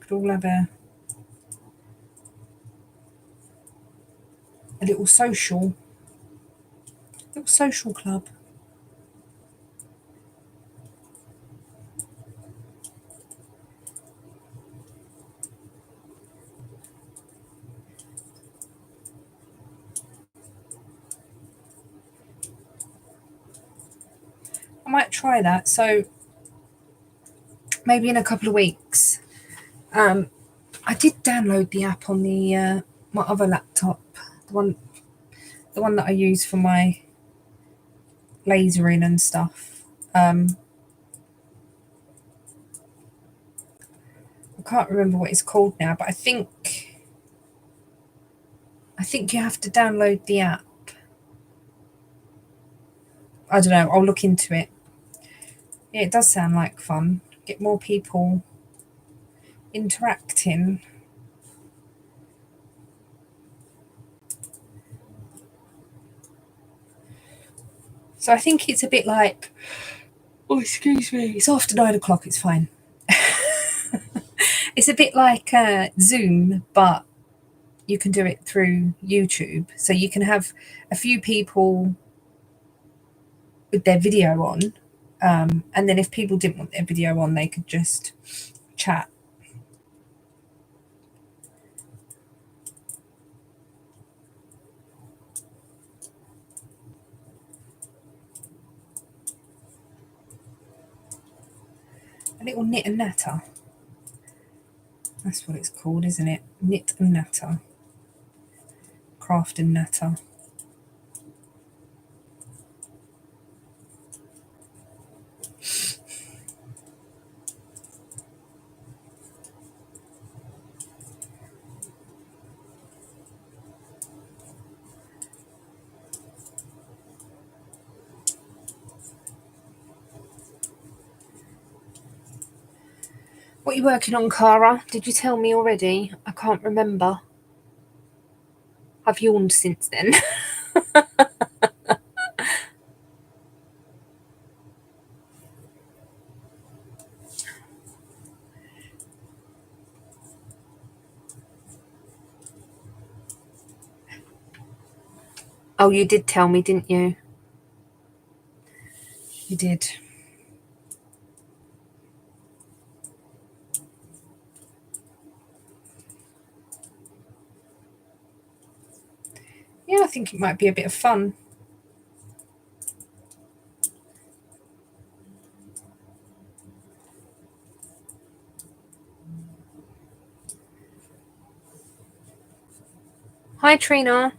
Could all have a little social club. I might try that. So maybe in a couple of weeks. I did download the app on the my other laptop, the one that I use for my lasering and stuff. I can't remember what it's called now, but I think you have to download the app. I don't know. I'll look into it. Yeah, it does sound like fun. Get more people interacting. So I think it's a bit like, oh, excuse me, it's after 9 o'clock, it's fine. It's a bit like Zoom, but you can do it through YouTube. So you can have a few people with their video on. And then if people didn't want their video on, they could just chat. A little knit and natter. That's what it's called, isn't it? Knit and natter. Craft and natter. What are you working on, Cara? Did you tell me already? I can't remember. I've yawned since then. Oh, you did tell me, didn't you? You did. Yeah, I think it might be a bit of fun. Hi, Trina.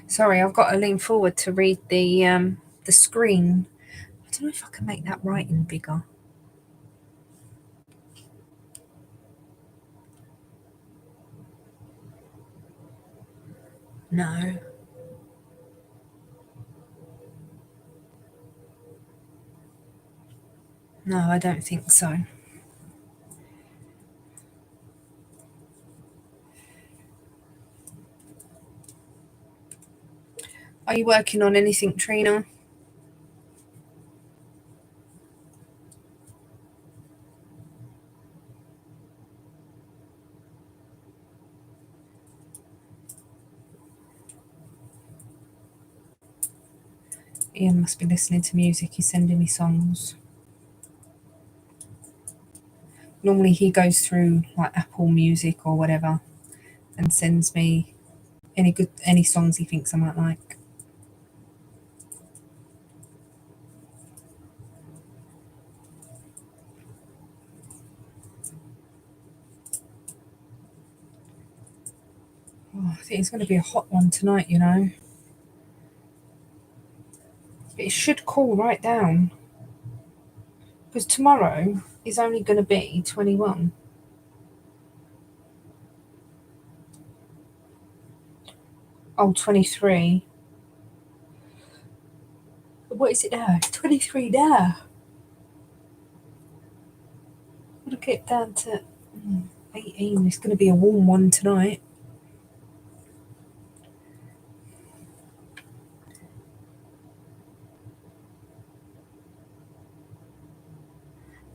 Sorry, I've got to lean forward to read the screen. I don't know if I can make that writing bigger. No. No, I don't think so. Are you working on anything, Trina? Ian must be listening to music. He's sending me songs. Normally he goes through like Apple Music or whatever and sends me any songs he thinks I might like. Oh, I think it's going to be a hot one tonight, you know. But it should cool right down. Because tomorrow is only going to be 21. Oh, 23. What is it now? 23 now. We'll get down to 18. It's going to be a warm one tonight.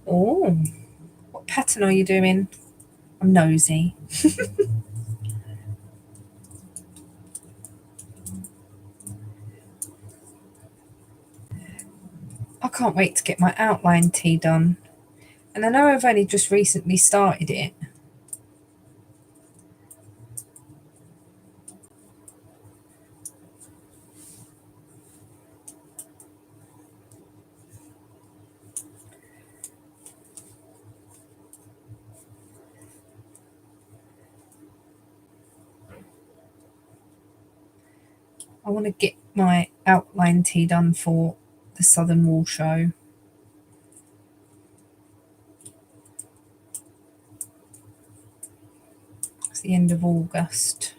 Oh, what pattern are you doing? I'm nosy. I can't wait to get my outline tee done. And I know I've only just recently started it. I want to get my outline tee done for the Southern Wall Show. It's the end of August.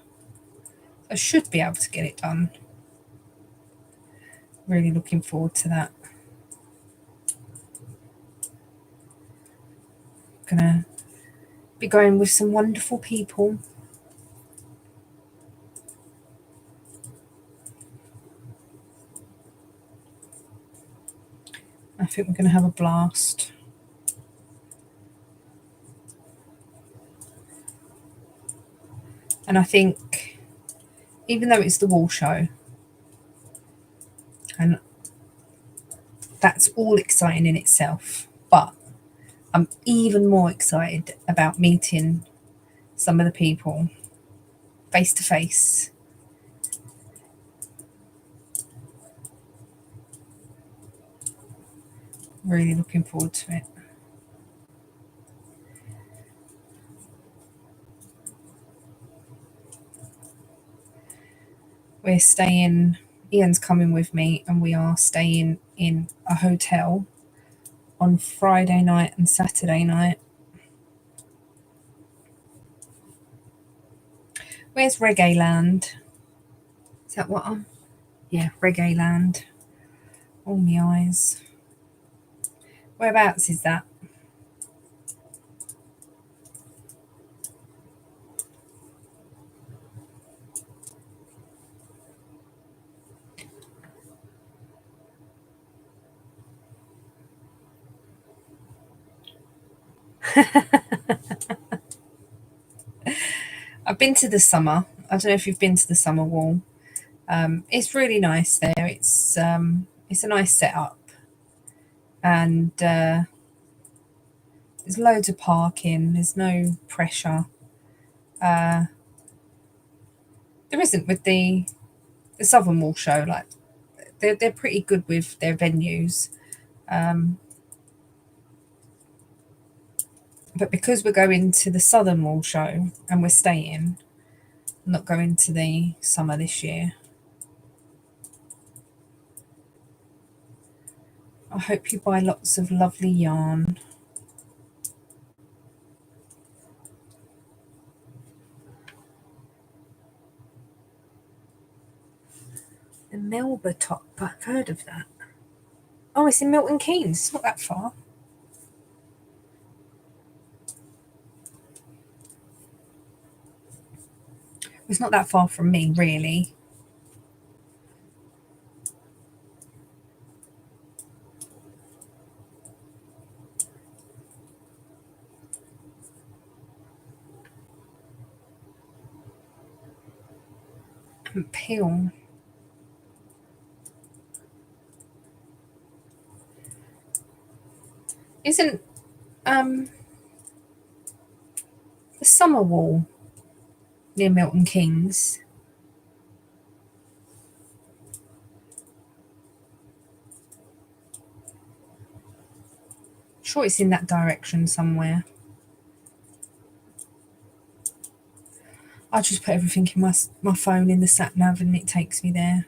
I should be able to get it done. Really looking forward to that. Gonna be going with some wonderful people. I think we're going to have a blast. And I think, even though it's the Wall Show, and that's all exciting in itself, but I'm even more excited about meeting some of the people face to face. Really looking forward to it. We're staying, Ian's coming with me, and we are staying in a hotel on Friday night and Saturday night. Where's Reggae Land? Is that what I'm? Yeah, Reggae Land. All my eyes. Whereabouts is that? I've been to the summer. I don't know if you've been to the Summer Wall. It's really nice there. It's a nice setup, and there's loads of parking. There's no pressure. There isn't with the Southern Wall Show. Like they're pretty good with their venues, but because we're going to the Southern Wall Show and we're staying, not going to the summer this year. I hope you buy lots of lovely yarn. The Melba top, I've heard of that. Oh, it's in Milton Keynes. It's not that far. It's not that far from me, really. Peel. Isn't the Summer Wall near Milton Keynes? Sure, it's in that direction somewhere. I just put everything in my phone in the sat nav and it takes me there.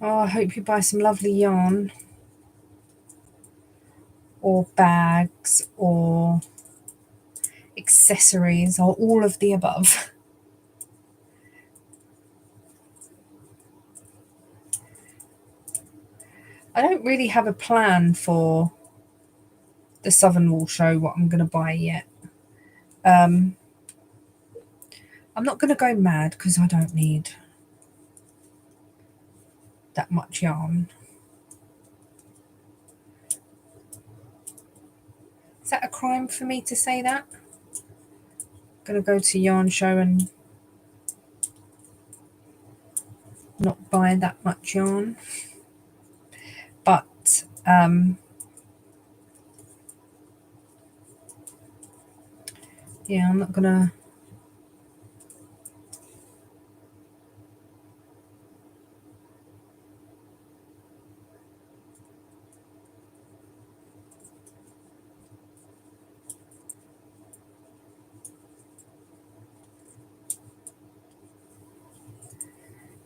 Oh, I hope you buy some lovely yarn or bags or accessories or all of the above. I don't really have a plan for the Southern Wool Show, what I'm going to buy yet. I'm not going to go mad because I don't need that much yarn. Is that a crime for me to say that? I'm going to go to yarn show and not buy that much yarn. But yeah, I'm not going to.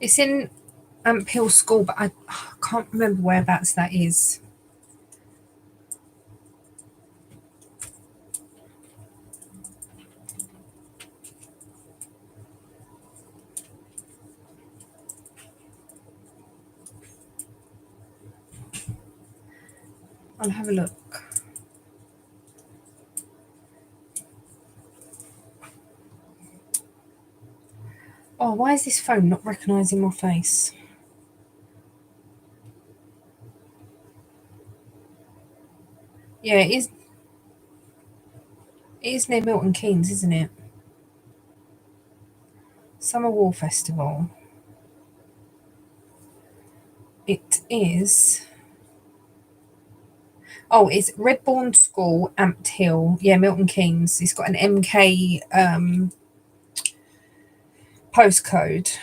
It's in Hill School, but I can't remember whereabouts that is. I'll have a look. Oh, why is this phone not recognising my face? Yeah, it is. It is near Milton Keynes, isn't it? Summer Wool Festival. It is. Oh, it's Redbourne School, Amped Hill. Yeah, Milton Keynes. It's got an MK postcode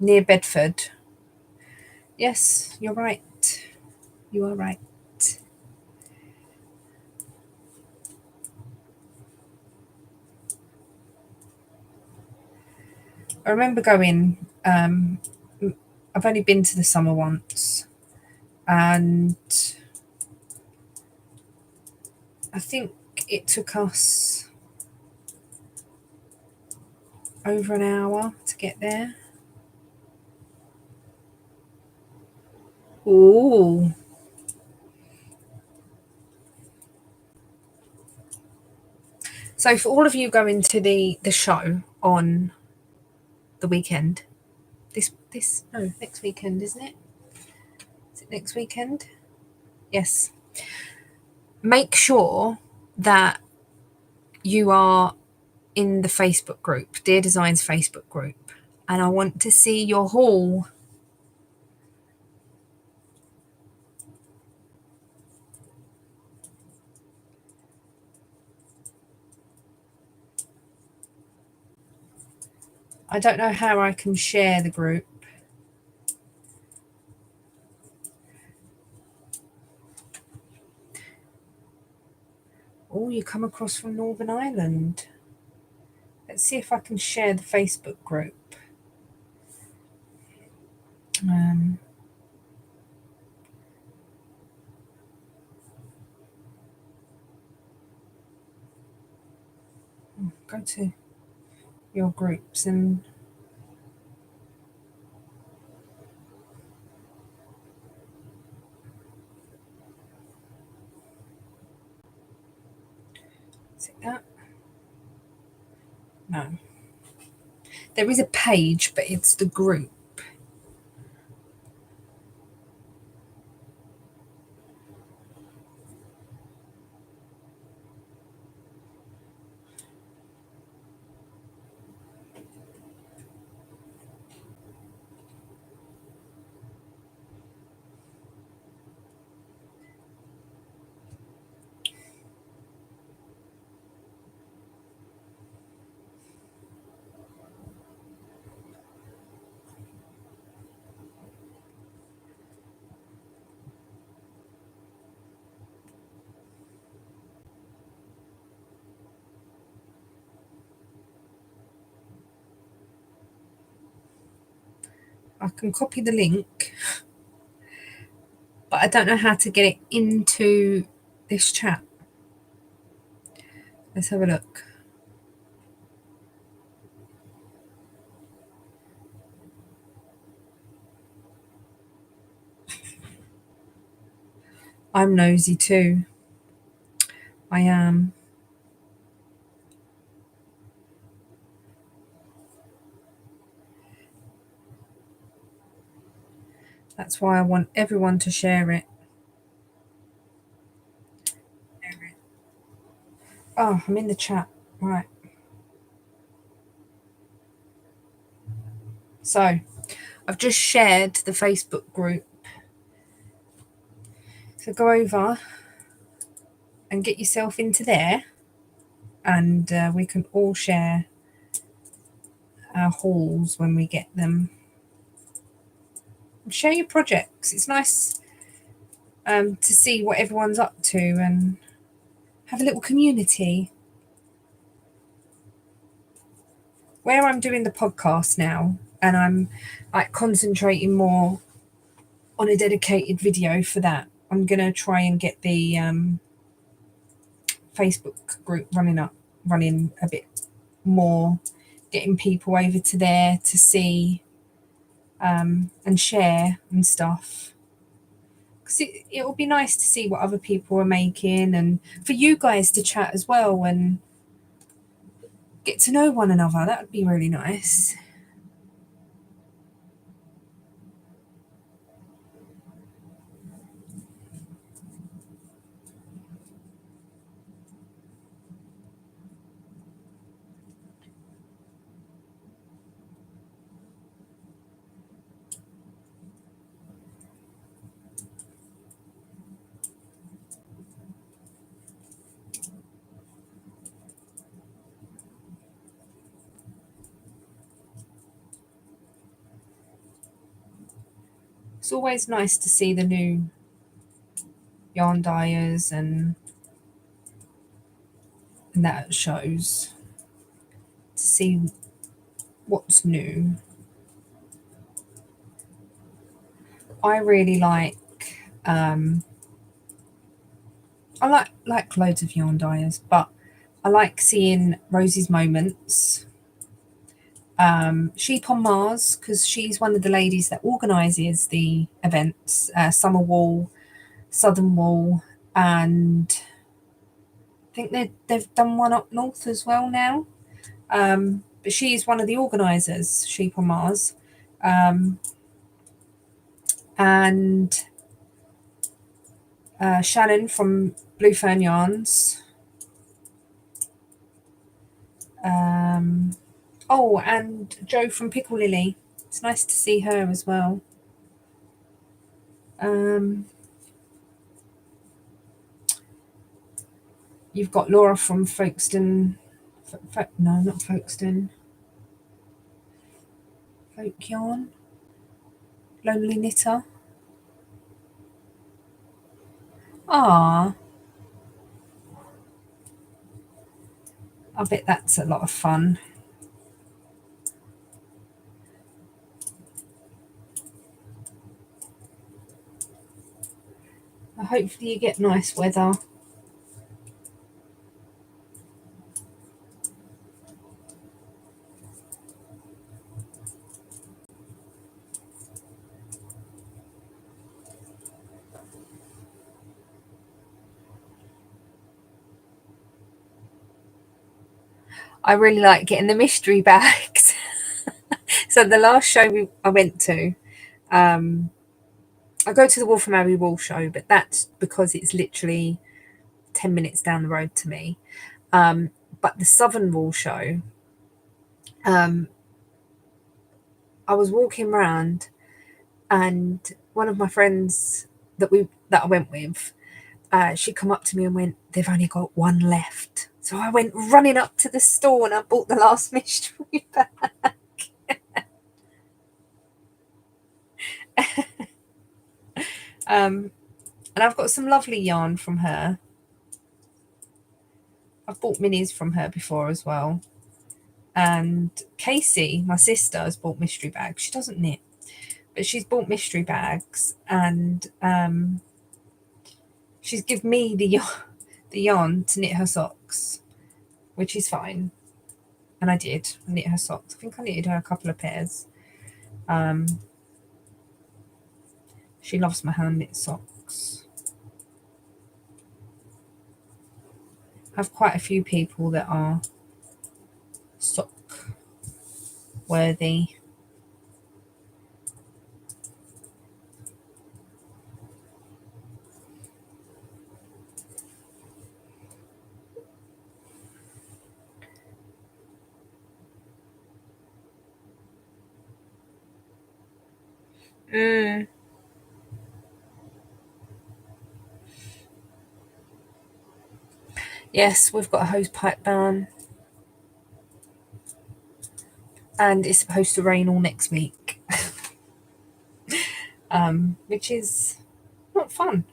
near Bedford. Yes, you're right. You are right. I remember going. I've only been to the summer once, and I think it took us over an hour to get there. Ooh. So for all of you going to the show on the weekend, next weekend, isn't it? Is it next weekend? Yes. Make sure that you are in the Facebook group, Dear Designs Facebook group, and I want to see your haul. I don't know how I can share the group. Oh, you come across from Northern Ireland. Let's see if I can share the Facebook group. Go to your groups and is it that? No. There is a page, but it's the group. I can copy the link, but I don't know how to get it into this chat. Let's have a look. I'm nosy too. I am. That's why I want everyone to share it. Oh, I'm in the chat. Right. So, I've just shared the Facebook group. So go over and get yourself into there, and we can all share our hauls when we get them. Share your projects. It's nice to see what everyone's up to and have a little community. Where I'm doing the podcast now, and I'm like concentrating more on a dedicated video for that, I'm gonna try and get the Facebook group running a bit more, getting people over to there to see and share and stuff. Because it'll be nice to see what other people are making, and for you guys to chat as well and get to know one another. That would be really nice. It's always nice to see the new yarn dyers and that shows, to see what's new. I really like I like loads of yarn dyers, but I like seeing Rosie's Moments, Sheep on Mars, because she's one of the ladies that organises the events, Summer Wool, Southern Wool, and I think they've done one up north as well now. But she's one of the organisers, Sheep on Mars. And Shannon from Blue Fern Yarns. Oh, and Jo from Pickle Lily. It's nice to see her as well. You've got Laura from Folkestone. No, not Folkestone. Folk Yarn. Lonely Knitter. Ah, I bet that's a lot of fun. Hopefully you get nice weather. I really like getting the mystery bags. So the last show I went to, I go to the Wolfram Abbey Wool show, but that's because it's literally 10 minutes down the road to me. But the Southern Wool show, I was walking around, and one of my friends that I went with, she come up to me and went, "They've only got one left." So I went running up to the store and I bought the last mystery bag. And I've got some lovely yarn from her. I've bought minis from her before as well. And Casey, my sister, has bought mystery bags. She doesn't knit. But she's bought mystery bags, and she's given me the yarn to knit her socks, which is fine. And I did. I knit her socks. I think I knitted her a couple of pairs. She loves my hand knit socks. I have quite a few people that are sock worthy. Yes, we've got a hose pipe ban. And it's supposed to rain all next week. Which is not fun.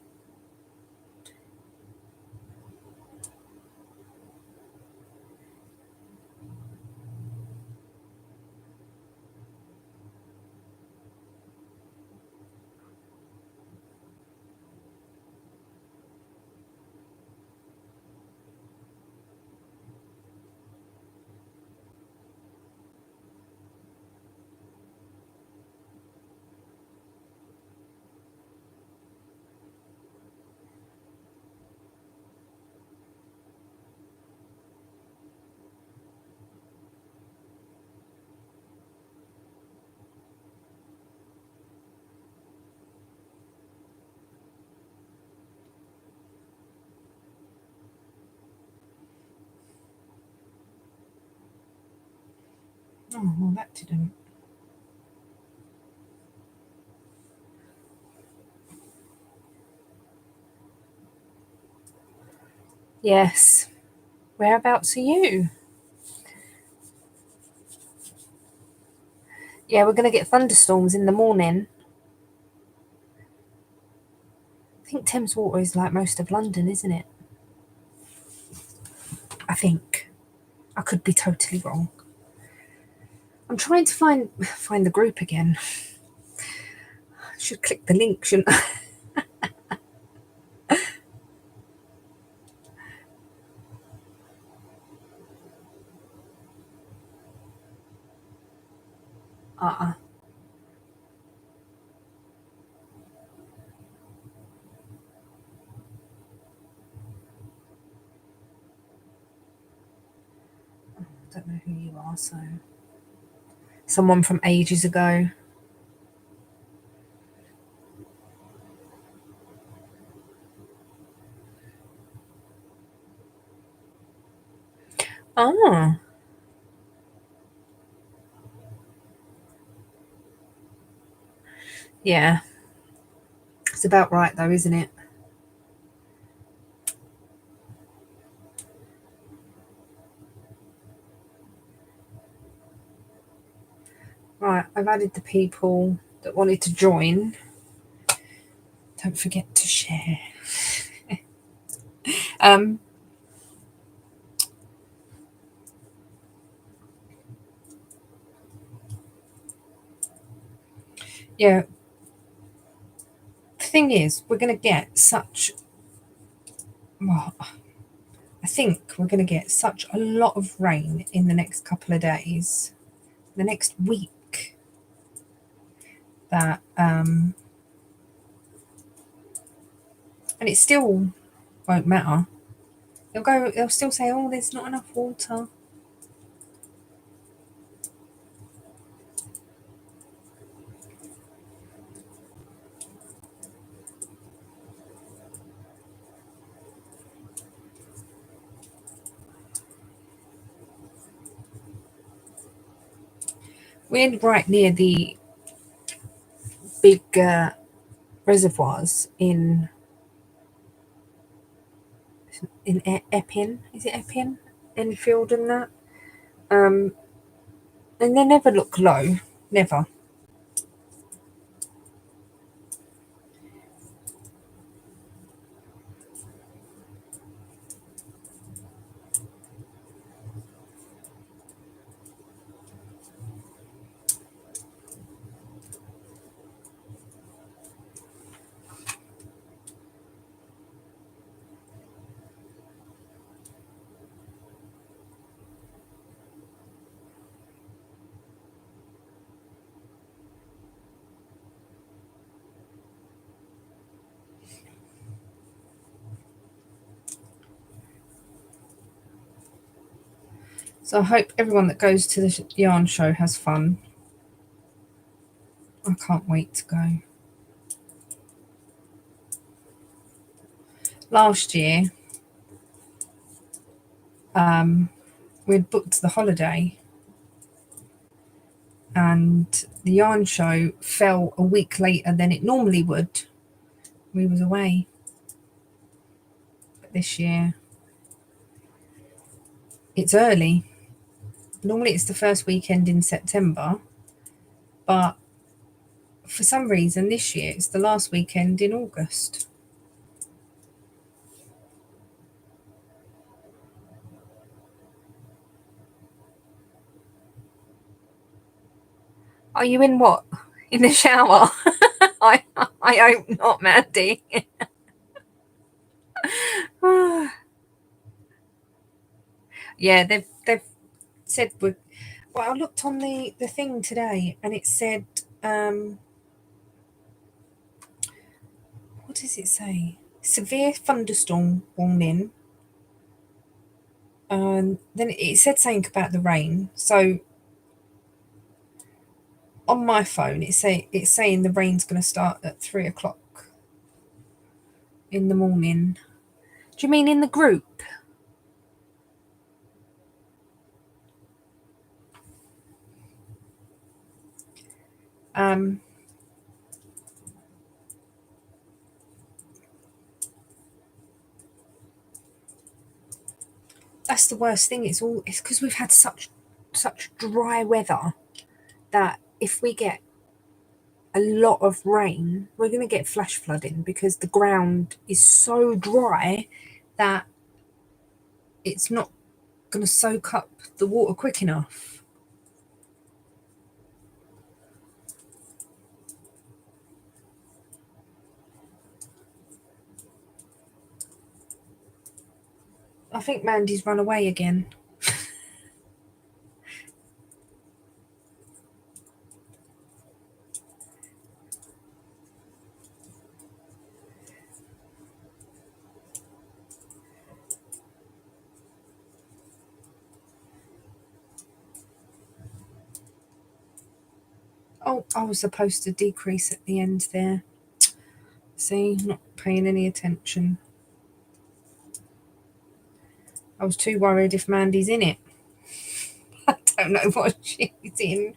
Oh, well, that didn't. Yes. Whereabouts are you? Yeah, we're going to get thunderstorms in the morning. I think Thames Water is like most of London, isn't it? I think. I could be totally wrong. I'm trying to find the group again. I should click the link, shouldn't I? Uh-uh. I don't know who you are, so... Someone from ages ago. Ah. Yeah. It's about right, though, isn't it? Right, I've added the people that wanted to join. Don't forget to share. Yeah. The thing is, we're going to get such... Well, I think we're going to get such a lot of rain in the next couple of days, the next week, that... and it still won't matter. They'll still say, oh, there's not enough water. We're right near the big reservoirs in Epping. Is it Epping? Enfield and that. And they never look low. Never. So I hope everyone that goes to the yarn show has fun. I can't wait to go. Last year, we'd booked the holiday and the yarn show fell a week later than it normally would. We was away. But this year, it's early. Normally it's the first weekend in September, but for some reason this year it's the last weekend in August. Are you in what? In the shower? I hope not, Mandy. Yeah, they've said well, I looked on the thing today and it said what does it say? Severe thunderstorm warning. Then it said something about the rain. So on my phone, it's saying the rain's going to start at 3:00 in the morning. Do you mean in the group? That's the worst thing. It's because we've had such dry weather that if we get a lot of rain, we're going to get flash flooding because the ground is so dry that it's not going to soak up the water quick enough. I think Mandy's run away again. Oh, I was supposed to decrease at the end there. See, not paying any attention. I was too worried if Mandy's in it. I don't know what she's in.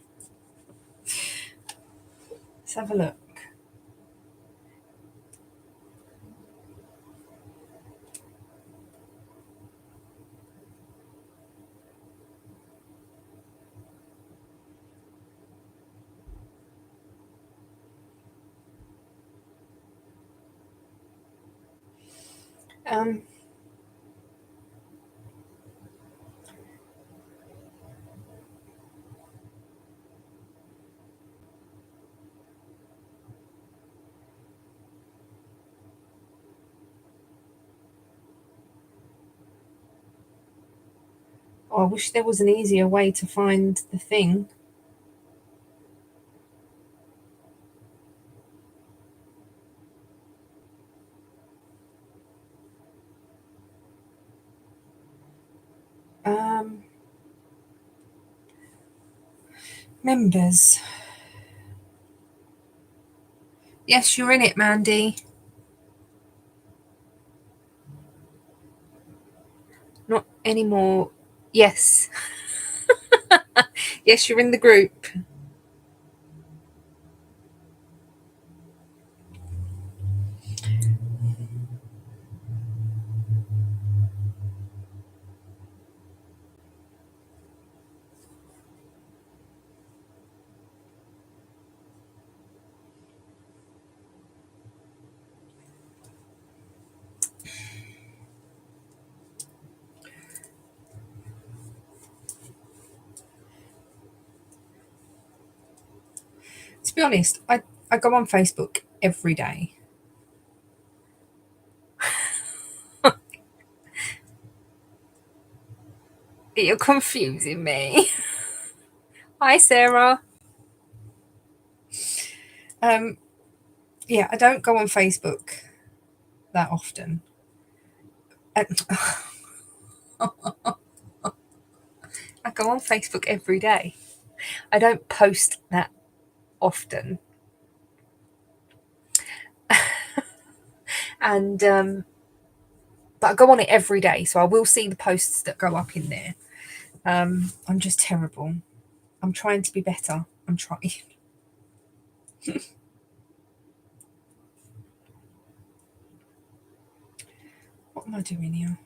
Let's have a look. I wish there was an easier way to find the thing. Members. Yes, you're in it, Mandy. Not anymore. Yes. Yes, you're in the group. To be honest, I go on Facebook every day. You're confusing me. Hi, Sarah. Yeah, I don't go on Facebook that often. I go on Facebook every day. I don't post that often. And but I go on it every day, so I will see the posts that go up in there. I'm just terrible. I'm trying to be better. I'm trying. What am I doing here?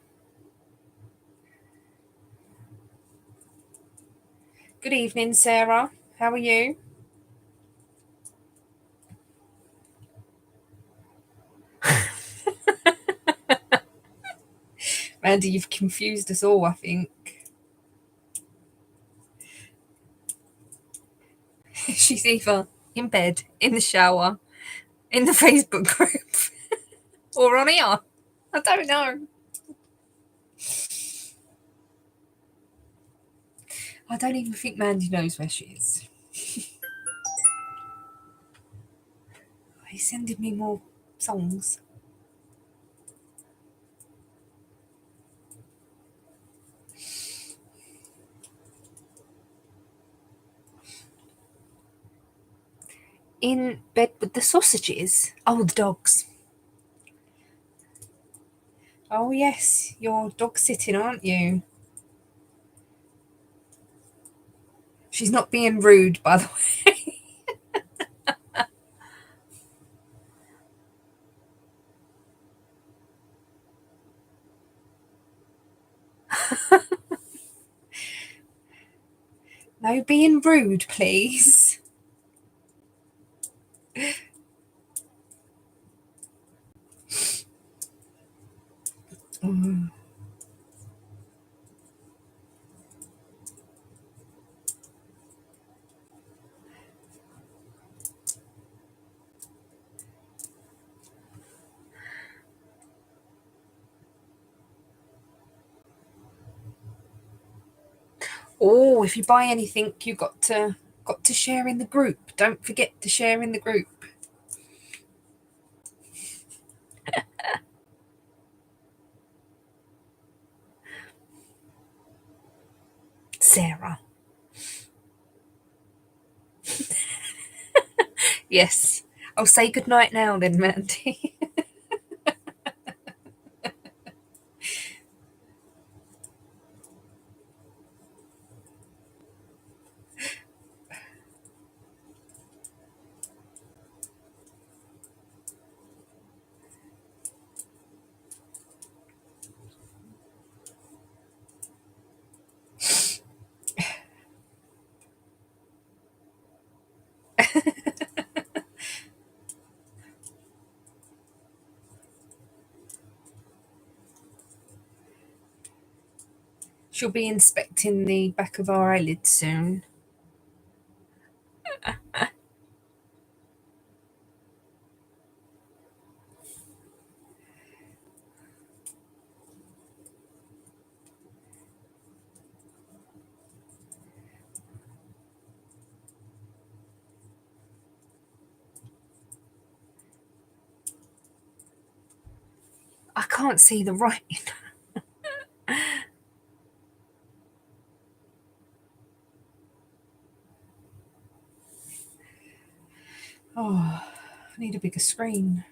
Good evening, Sarah. How are you? Mandy, you've confused us all, I think. She's either in bed, in the shower, in the Facebook group, or on here. I don't know. I don't even think Mandy knows where she is. He's sending me more songs. In bed with the sausages? Oh, the dogs. Oh, yes, you're dog sitting, aren't you? She's not being rude, by the way. No being rude, please. Mm. Oh, if you buy anything, you got to share in the group. Don't forget to share in the group. Sarah. Yes. I'll say goodnight now then, Mandy. She'll be inspecting the back of our eyelids soon. I can't see the writing. Oh, I need a bigger screen.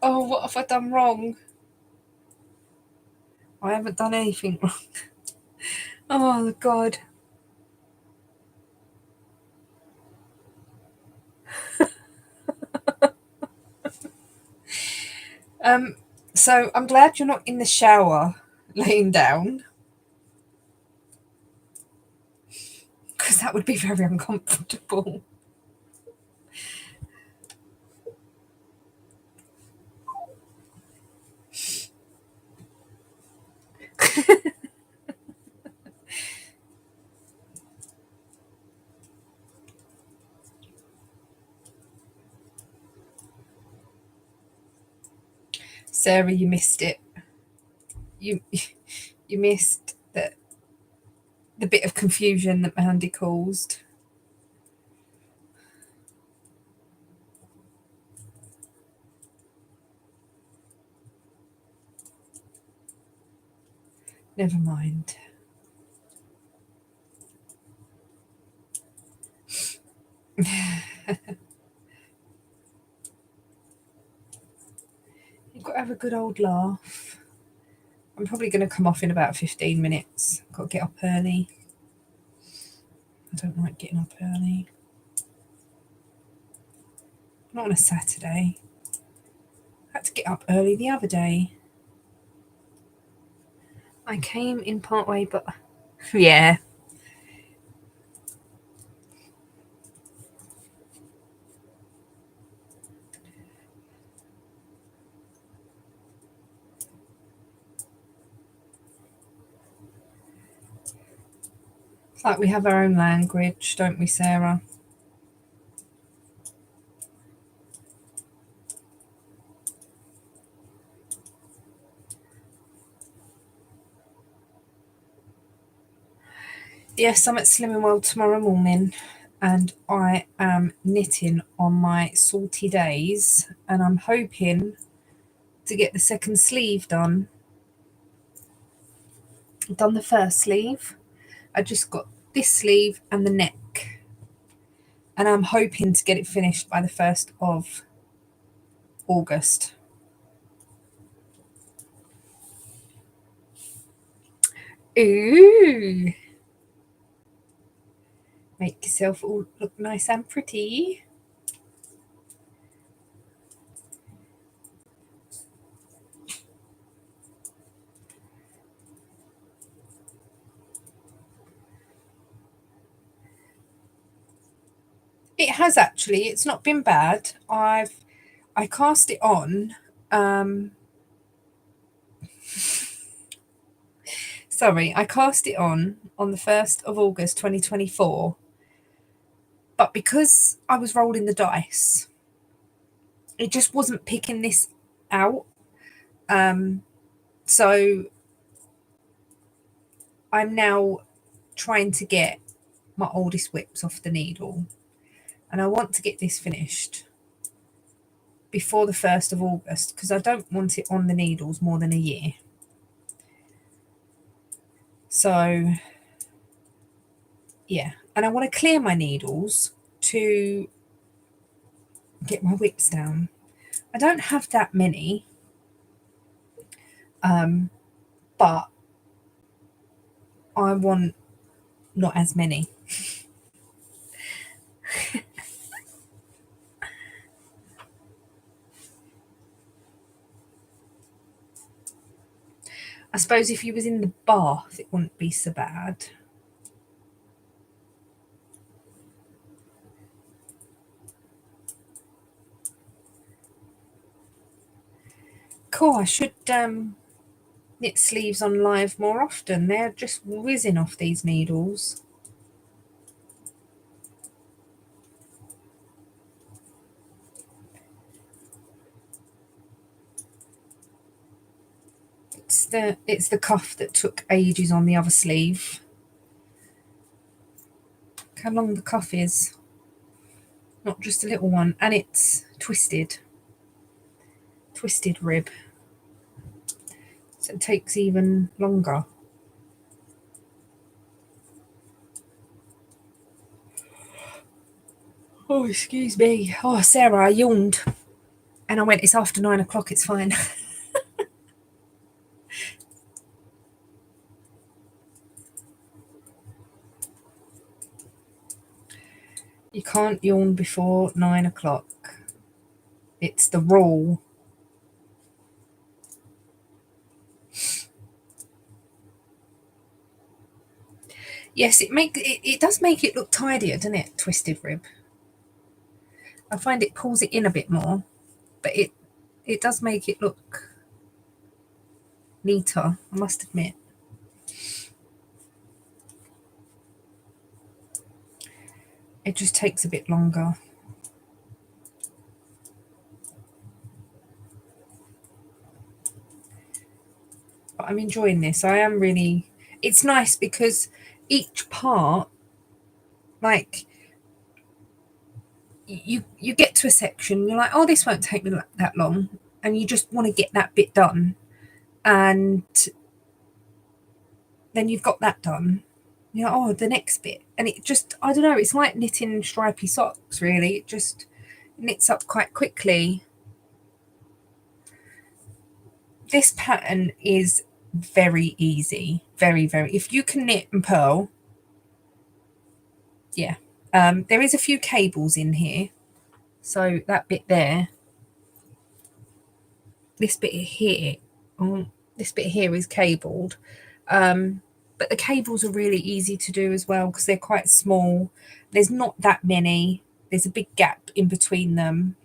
Oh, what have I done wrong? I haven't done anything wrong. Oh, God. So I'm glad you're not in the shower laying down, because that would be very uncomfortable. Sarah, you missed it. You missed the bit of confusion that Mandy caused. Never mind. You've got to have a good old laugh. I'm probably going to come off in about 15 minutes. Got to get up early. I don't like getting up early. Not on a Saturday. I had to get up early the other day. I came in part way, but yeah. It's like we have our own language, don't we, Sarah? Yes, I'm at Slimming World tomorrow morning, and I am knitting on my salty days, and I'm hoping to get the second sleeve done. I've done the first sleeve. I just got this sleeve and the neck, and I'm hoping to get it finished by the 1st of August. Ooh! Make yourself all look nice and pretty. It has actually. It's not been bad. I cast it on. Sorry, I cast it on the 1st of August 2024. But because I was rolling the dice, it just wasn't picking this out. So I'm now trying to get my oldest whips off the needle, and I want to get this finished before the 1st of August because I don't want it on the needles more than a year. So yeah, and I want to clear my needles to get my whips down. I don't have that many, but I want not as many. I suppose if you was in the bath, it wouldn't be so bad. Cool, I should knit sleeves on live more often. They're just whizzing off these needles. It's the cuff that took ages on the other sleeve. Look how long the cuff is. Not just a little one, and it's twisted rib, so it takes even longer. Oh, excuse me. Oh, Sarah, I yawned, and I went, it's after 9 o'clock, it's fine. You can't yawn before 9 o'clock. It's the rule. Yes, it does make it look tidier, doesn't it? Twisted rib. I find it pulls it in a bit more, but it does make it look neater, I must admit. It just takes a bit longer. I'm enjoying this. I am really, it's nice because each part, like, you get to a section, you're like, oh, this won't take me that long, and you just want to get that bit done, and then you've got that done. You're like, oh, the next bit, and it just, I don't know, it's like knitting stripy socks, really. It just knits up quite quickly. This pattern is very easy, very. If you can knit and purl, yeah. There is a few cables in here, so that bit there, this bit here, this bit here is cabled, but the cables are really easy to do as well because they're quite small. There's not that many. There's a big gap in between them,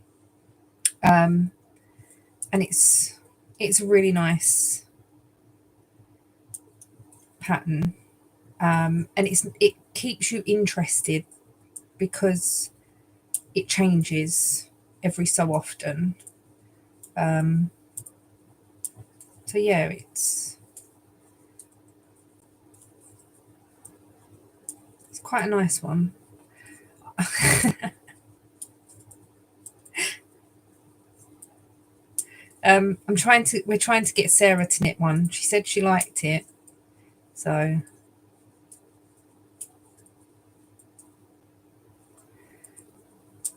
and it's a really nice pattern, and it keeps you interested because it changes every so often. So yeah, it's quite a nice one. We're trying to get Sarah to knit one. She said she liked it, so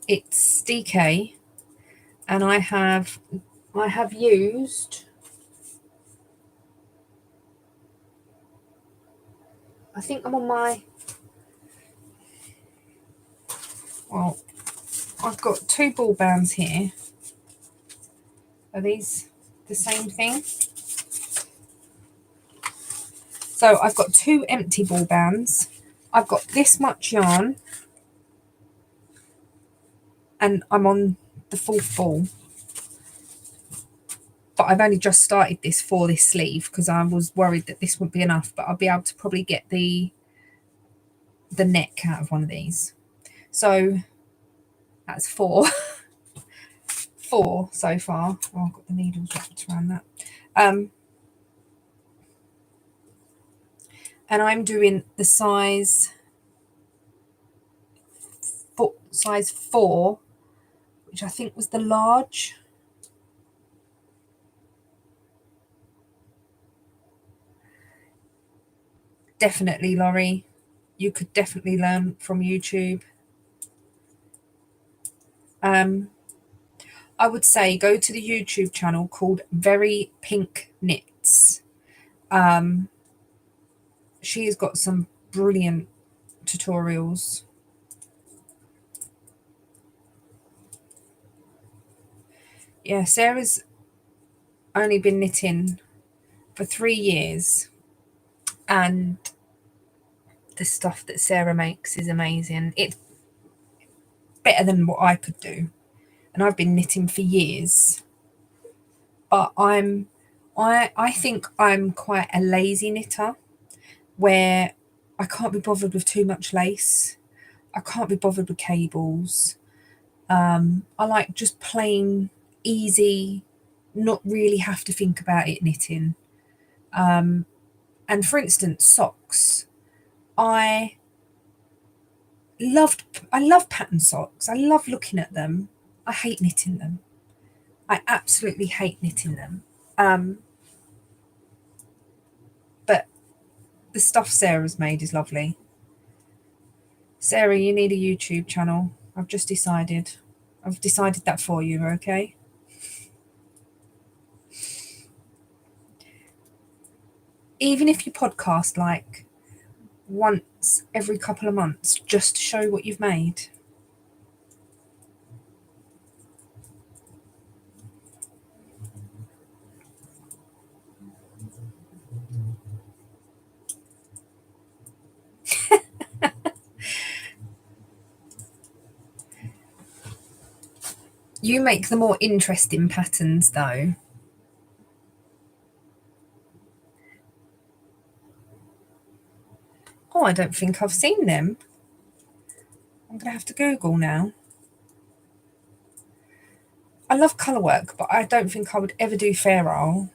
it's DK, and I have used, I think I'm on my, well, I've got 2 ball bands here. Are these the same thing? So I've got 2 empty ball bands. I've got this much yarn, and I'm on the 4th ball. But I've only just started this for this sleeve because I was worried that this wouldn't be enough, but I'll be able to probably get the neck out of one of these. So that's 4. 4 so far. Oh, I've got the needles wrapped around that. And I'm doing the size 4, which I think was the large. Definitely, Laurie. You could definitely learn from YouTube. I would say go to the YouTube channel called Very Pink Knits. She's got some brilliant tutorials. Yeah, Sarah's only been knitting for 3 years, and the stuff that Sarah makes is amazing. It's better than what I could do, and I've been knitting for years. But I think I'm quite a lazy knitter, where I can't be bothered with too much lace. I can't be bothered with cables. I like just plain, easy, not really have to think about it knitting. And for instance, socks. I love pattern socks. I love looking at them. I hate knitting them. I absolutely hate knitting them. But the stuff Sarah's made is lovely. Sarah, you need a YouTube channel. I've just decided. I've decided that for you, okay? Even if you podcast like once every couple of months, just to show what you've made. You make the more interesting patterns, though. Oh, I don't think I've seen them. I'm going to have to Google now. I love colour work, but I don't think I would ever do Fair Isle.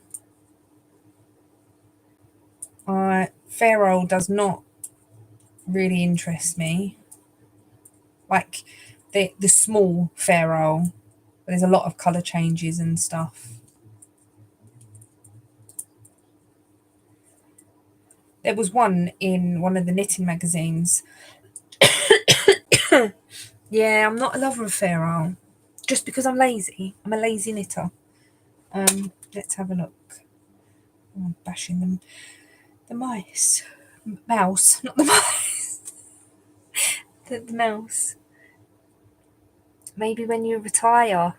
Pharaoh does not really interest me. Like the small Pharaoh, there's a lot of colour changes and stuff. There was one in one of the knitting magazines. Yeah, I'm not a lover of Pharaoh. Just because I'm lazy. I'm a lazy knitter. Let's have a look. Oh, I'm bashing them. The mice. Mouse, not the mice. The mouse. Maybe when you retire,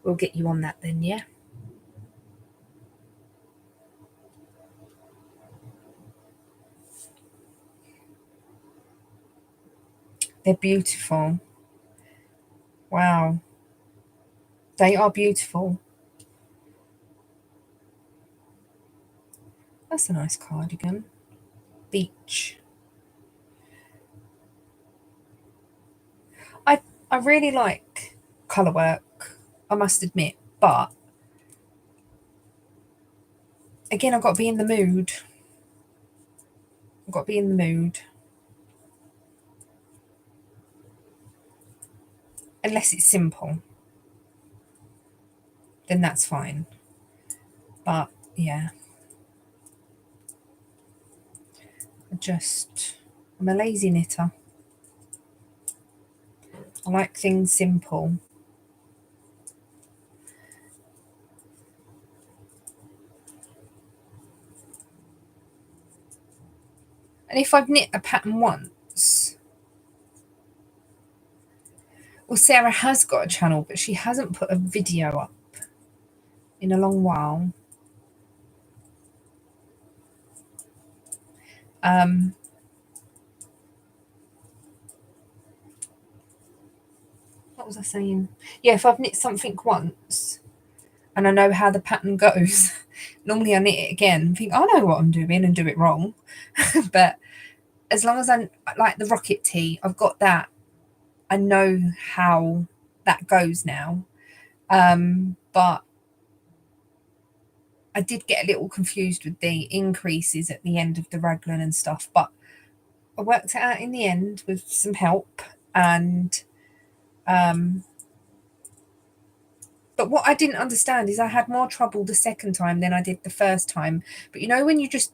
we'll get you on that then, yeah? They're beautiful. Wow. They are beautiful. That's a nice cardigan. Beach. I really like colour work, I must admit, but again, I've got to be in the mood. I've got to be in the mood. Unless it's simple, then that's fine. But yeah, I'm a lazy knitter. I like things simple. And if I've knit a pattern once, well, Sarah has got a channel, but she hasn't put a video up in a long while. What was I saying? Yeah, if I've knit something once and I know how the pattern goes, normally I knit it again and think, I know what I'm doing and do it wrong. But as long as I like the rocket tee, I've got that. I know how that goes now. But I did get a little confused with the increases at the end of the raglan and stuff, but I worked it out in the end with some help. And but what I didn't understand is I had more trouble the second time than I did the first time. But you know, when you just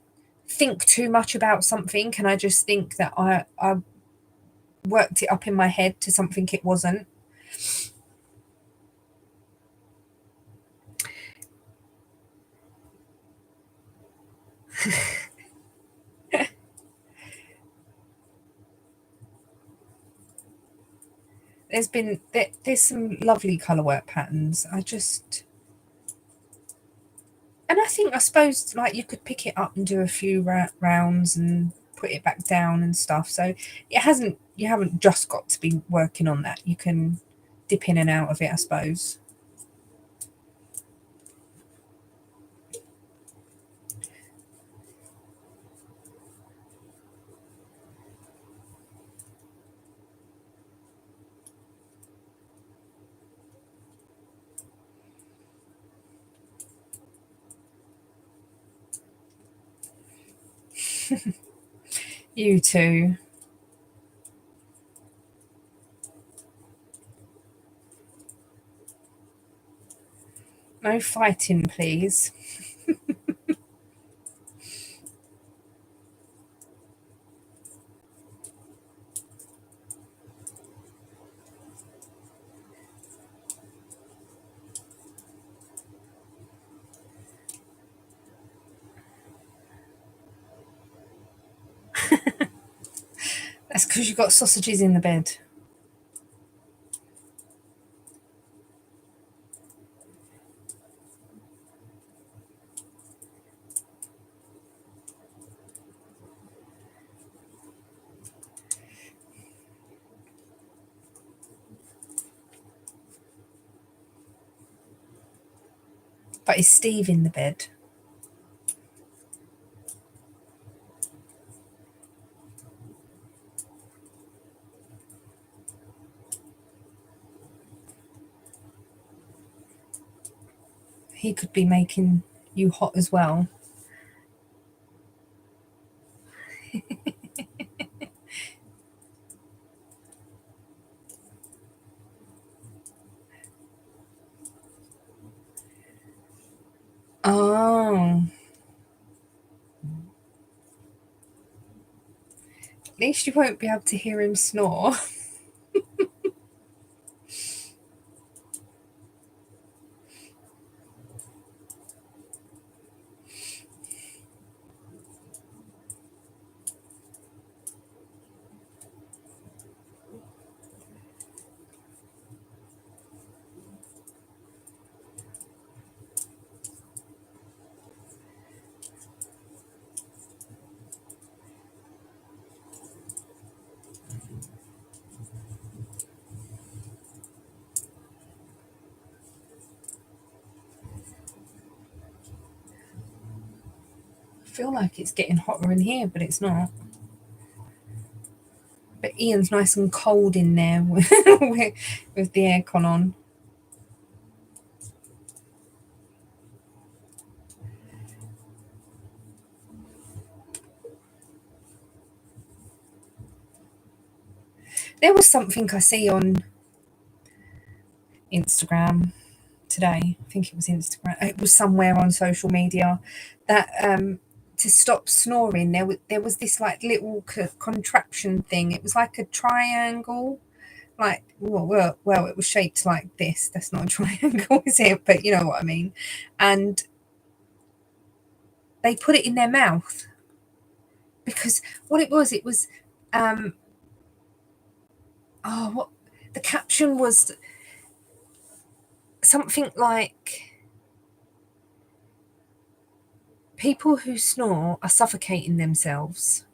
think too much about something, and I just think that I worked it up in my head to something it wasn't. There's some lovely colour work patterns. And I suppose like you could pick it up and do a few rounds and put it back down and stuff. So you haven't just got to be working on that. You can dip in and out of it, I suppose. You too. No fighting, please. That's because you've got sausages in the bed. But is Steve in the bed? He could be making you hot as well. At least you won't be able to hear him snore. I feel like it's getting hotter in here, but it's not. But Ian's nice and cold in there with the aircon on. There was something I see on Instagram today. I think it was Instagram. It was somewhere on social media that to stop snoring, there was this like little contraption thing. It was like a triangle, like well, it was shaped like this. That's not a triangle, is it? But you know what I mean. And they put it in their mouth because what it was what the caption was something like people who snore are suffocating themselves,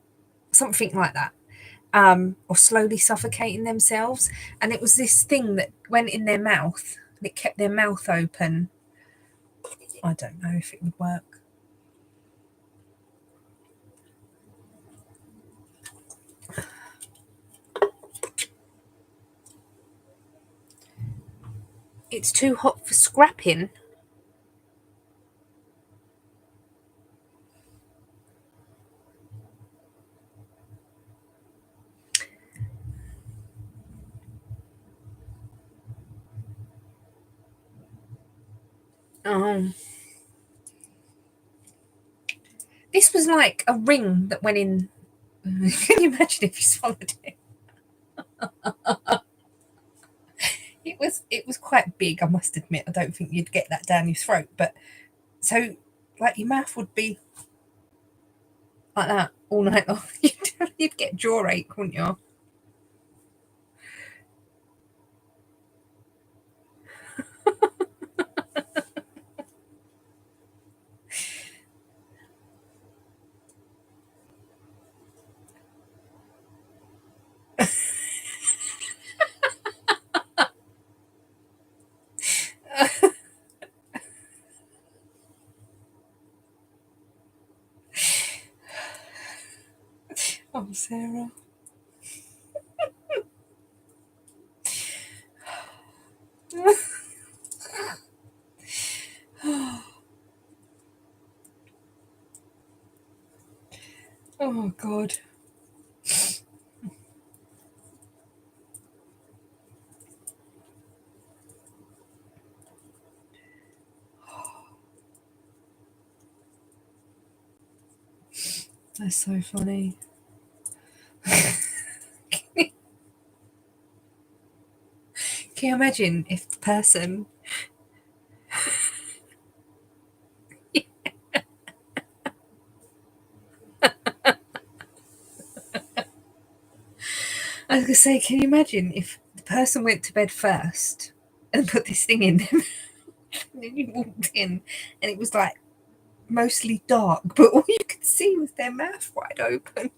something like that, or slowly suffocating themselves. And it was this thing that went in their mouth and it kept their mouth open. I don't know if it would work. It's too hot for scrapping. Oh, this was like a ring that went in. Can you imagine if you swallowed it? It was quite big, I must admit. I don't think you'd get that down your throat, but so like your mouth would be like that all night long. You'd get jaw ache, wouldn't you? Oh, Sarah. Oh, God. That's so funny. Can you imagine if the person I was gonna say, can you imagine if the person went to bed first and put this thing in them and then you walked in and it was like mostly dark, but all you could see was their mouth wide open.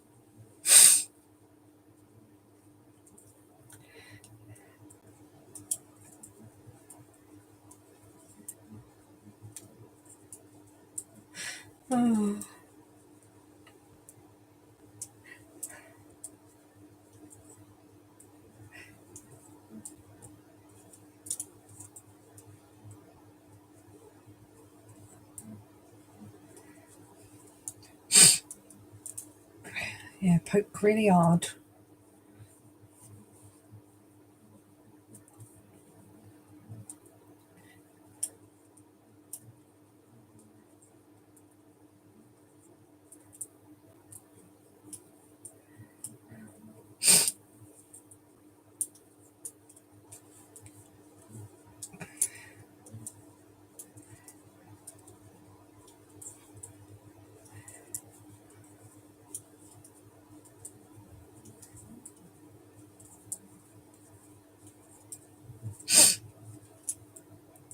Oh, yeah, poke really hard.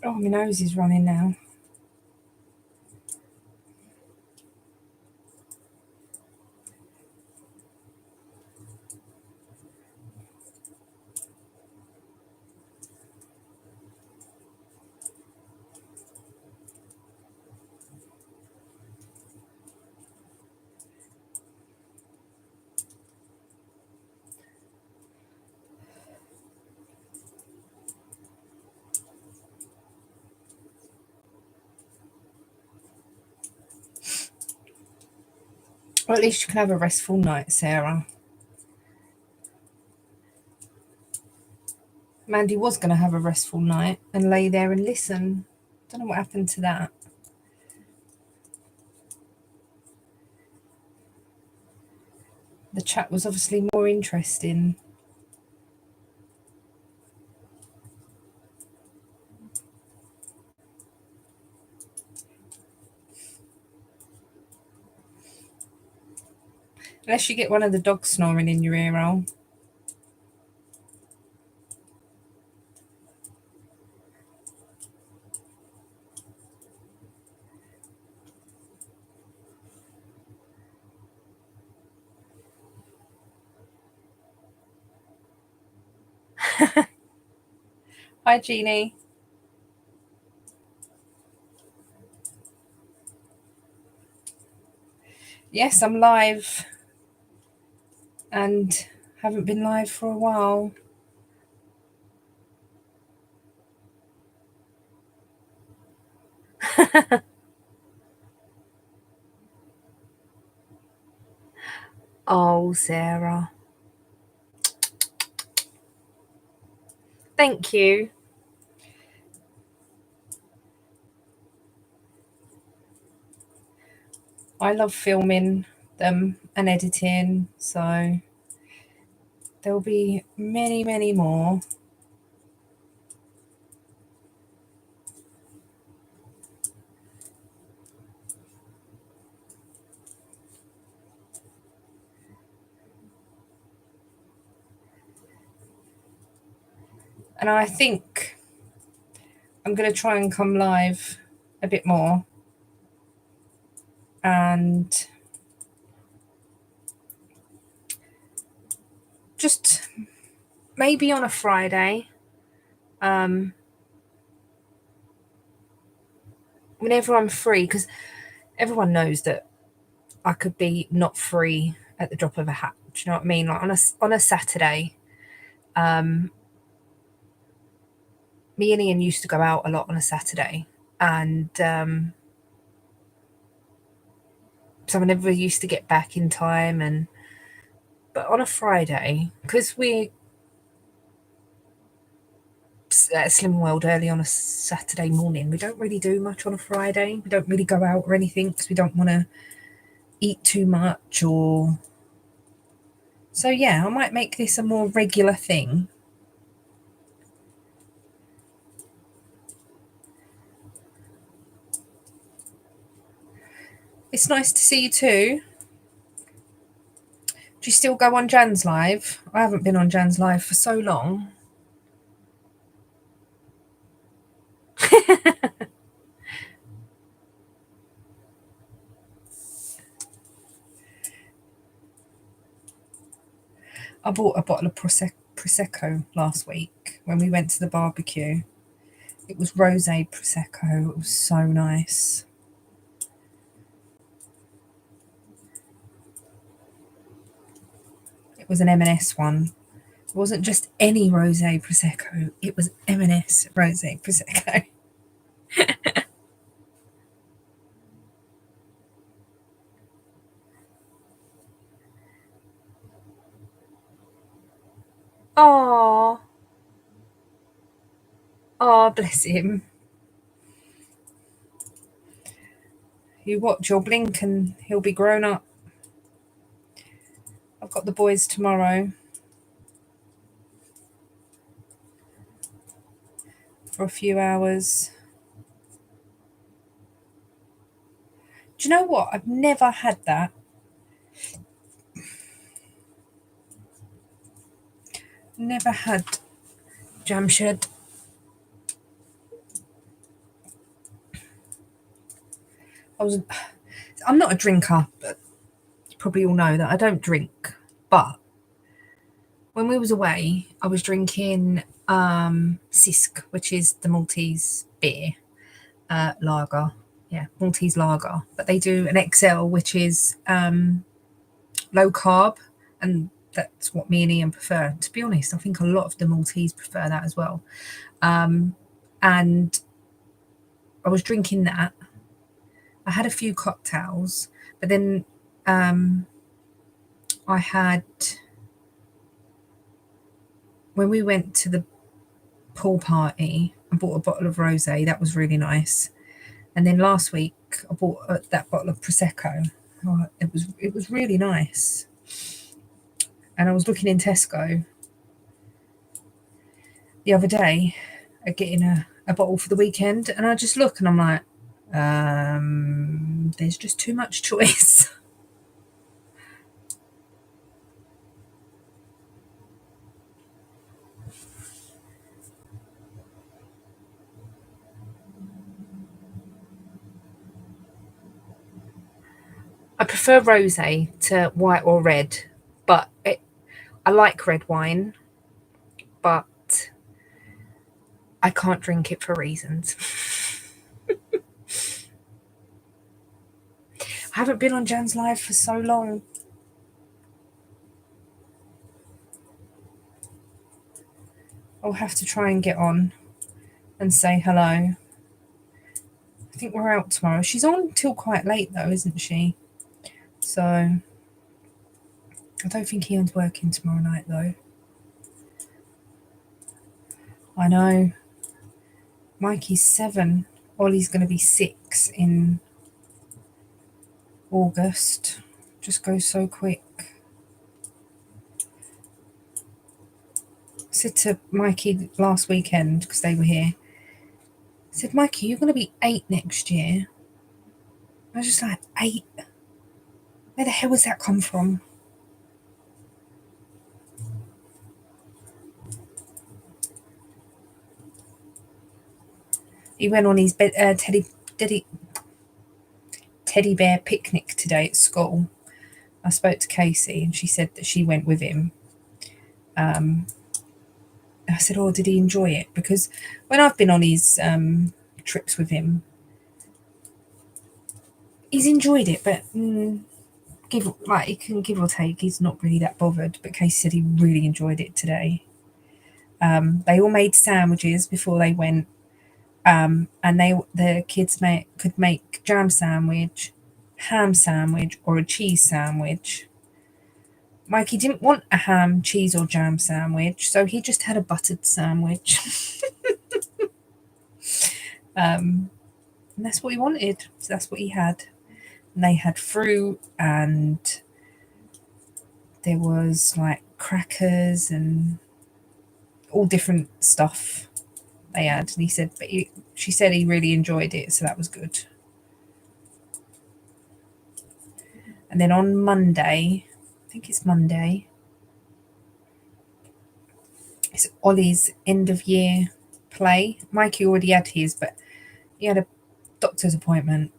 Oh, my nose is running now. Well, at least you can have a restful night, Sarah. Mandy was going to have a restful night and lay there and listen. Don't know what happened to that. The chat was obviously more interesting. Unless you get one of the dogs snoring in your ear hole. Hi, Jeannie. Yes, I'm live and haven't been live for a while. Oh, Sarah. Thank you. I love filming them and editing, so there'll be many, many more. And I think I'm going to try and come live a bit more. And just maybe on a Friday, whenever I'm free, because everyone knows that I could be not free at the drop of a hat. Do you know what I mean? Like on a Saturday, me and Ian used to go out a lot on a Saturday, and so I never used to get back in time. But on a Friday, because we're at Slim World early on a Saturday morning, we don't really do much on a Friday. We don't really go out or anything because we don't want to eat too much or. So yeah, I might make this a more regular thing. It's nice to see you too. Do you still go on Jan's Live? I haven't been on Jan's Live for so long. I bought a bottle of Prosecco last week when we went to the barbecue. It was rosé Prosecco. It was so nice. It was an M&S one. It wasn't just any rosé Prosecco. It was M&S rosé Prosecco. Oh, oh, bless him. You watch your blink and he'll be grown up. I've got the boys tomorrow for a few hours. Do you know what? I've never had that. Never had Jamshed. I'm not a drinker, but you probably all know that I don't drink. But when we was away, I was drinking Sisk, which is the Maltese beer lager. Yeah, Maltese lager. But they do an XL, which is low carb, and that's what me and Ian prefer. To be honest, I think a lot of the Maltese prefer that as well. And I was drinking that. I had a few cocktails, but then I had, when we went to the pool party, I bought a bottle of rosé. That was really nice. And then last week I bought that bottle of prosecco. Oh, it was really nice. And I was looking in Tesco the other day at getting a bottle for the weekend, and I just look and I'm like, there's just too much choice. I prefer rosé to white or red, but I like red wine, but I can't drink it for reasons. I haven't been on Jan's live for so long. I'll have to try and get on and say hello. I think we're out tomorrow. She's on till quite late though, isn't she? So I don't think Ian's working tomorrow night though. I know. Mikey's 7. Ollie's going to be 6 in August. Just goes so quick. I said to Mikey last weekend, because they were here, I said, Mikey, you're going to be 8 next year. I was just like, 8? Where the hell has that come from? He went on his teddy bear picnic today at school. I spoke to Casey and she said that she went with him. I said, oh, did he enjoy it? Because when I've been on his trips with him, he's enjoyed it, but he can give or take. He's not really that bothered. But Casey said he really enjoyed it today. They all made sandwiches before they went, and the kids could make jam sandwich, ham sandwich, or a cheese sandwich. Mikey didn't want a ham, cheese, or jam sandwich, so he just had a buttered sandwich. And that's what he wanted, so that's what he had. And they had fruit, and there was like crackers and all different stuff they had. And he said, she said he really enjoyed it, so that was good. And then on Monday, I think it's Monday, it's Ollie's end of year play. Mikey already had his, but he had a doctor's appointment.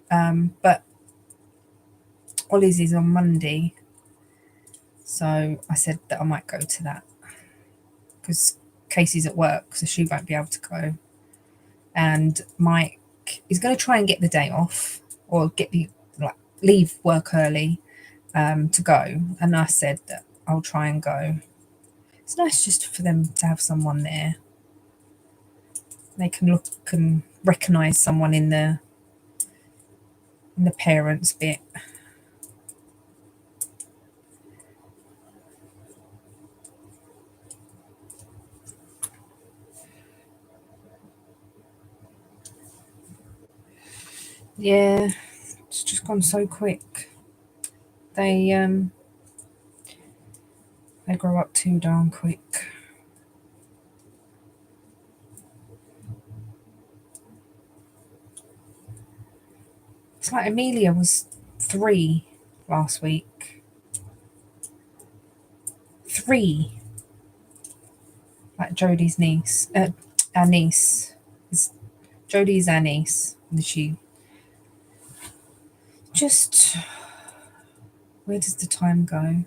But Ollie's is on Monday, so I said that I might go to that because Casey's at work, so she won't be able to go. And Mike is going to try and get the day off or leave work early to go. And I said that I'll try and go. It's nice just for them to have someone there. They can look and recognise someone in the parents bit. Yeah, it's just gone so quick. They grow up too darn quick. It's like Amelia was 3 last week. 3. Like Jodie's niece. Our niece. Jodie's our niece. And just, where does the time go?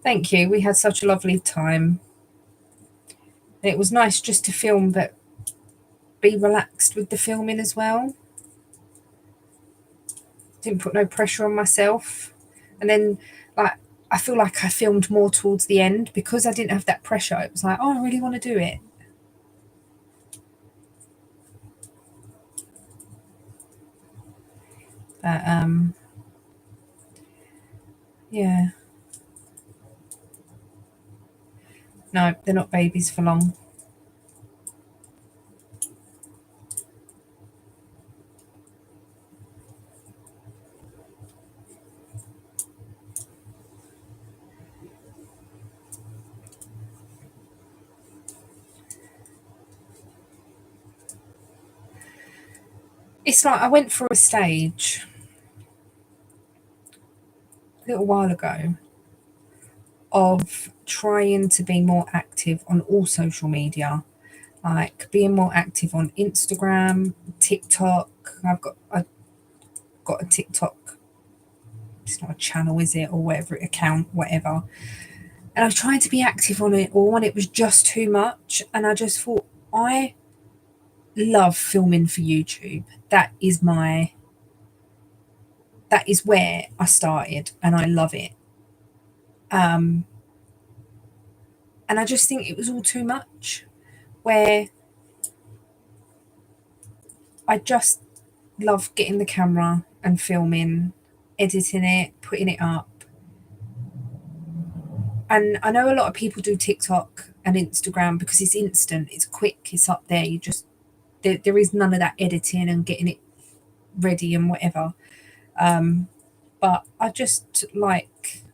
Thank you. We had such a lovely time. And it was nice just to film, but be relaxed with the filming as well. Didn't put no pressure on myself. And then, like, I feel like I filmed more towards the end because I didn't have that pressure. It was like, oh, I really want to do it. But yeah. No, they're not babies for long. It's like I went through a stage a little while ago of trying to be more active on all social media, like being more active on Instagram, TikTok. I've got a TikTok. It's not a channel, is it, or whatever account, whatever. And I tried to be active on it all, and it was just too much. And I just thought, I love filming for YouTube. That is where I started, and I love it. Um, and I just think it was all too much. Where I just love getting the camera and filming, editing it, putting it up. And I know a lot of people do TikTok and Instagram because it's instant, it's quick, it's up there. There is none of that editing and getting it ready and whatever. But I just like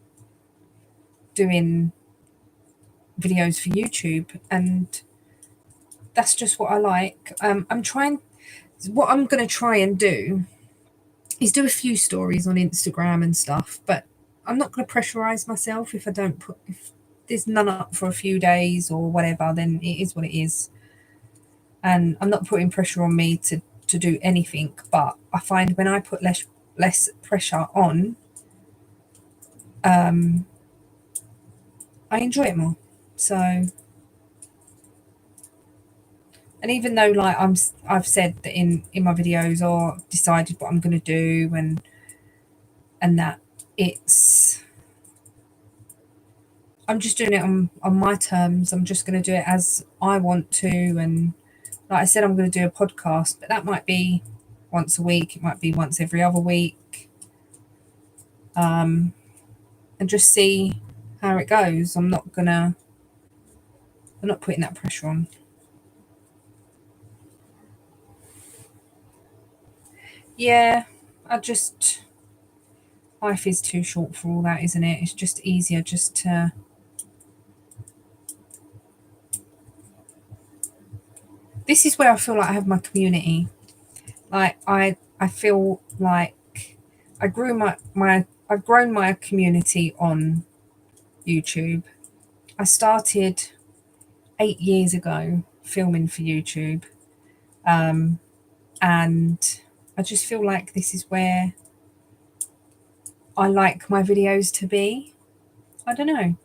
doing videos for YouTube, and that's just what I like. What I'm going to try and do is do a few stories on Instagram and stuff, but I'm not going to pressurize myself if there's none up for a few days or whatever, then it is what it is. And I'm not putting pressure on me to do anything, but I find when I put less pressure on, I enjoy it more. So, and even though like I've said that in my videos or decided what I'm going to do and that it's I'm just doing it on my terms. I'm just going to do it as I want to. And like I said, I'm going to do a podcast, but that might be once a week. It might be once every other week. And just see how it goes. I'm not putting that pressure on. Yeah, life is too short for all that, isn't it? It's just easier just to. This is where I feel like I have my community. Like I feel like I've grown my community on YouTube. I started 8 years ago filming for YouTube, and I just feel like this is where I like my videos to be. I don't know.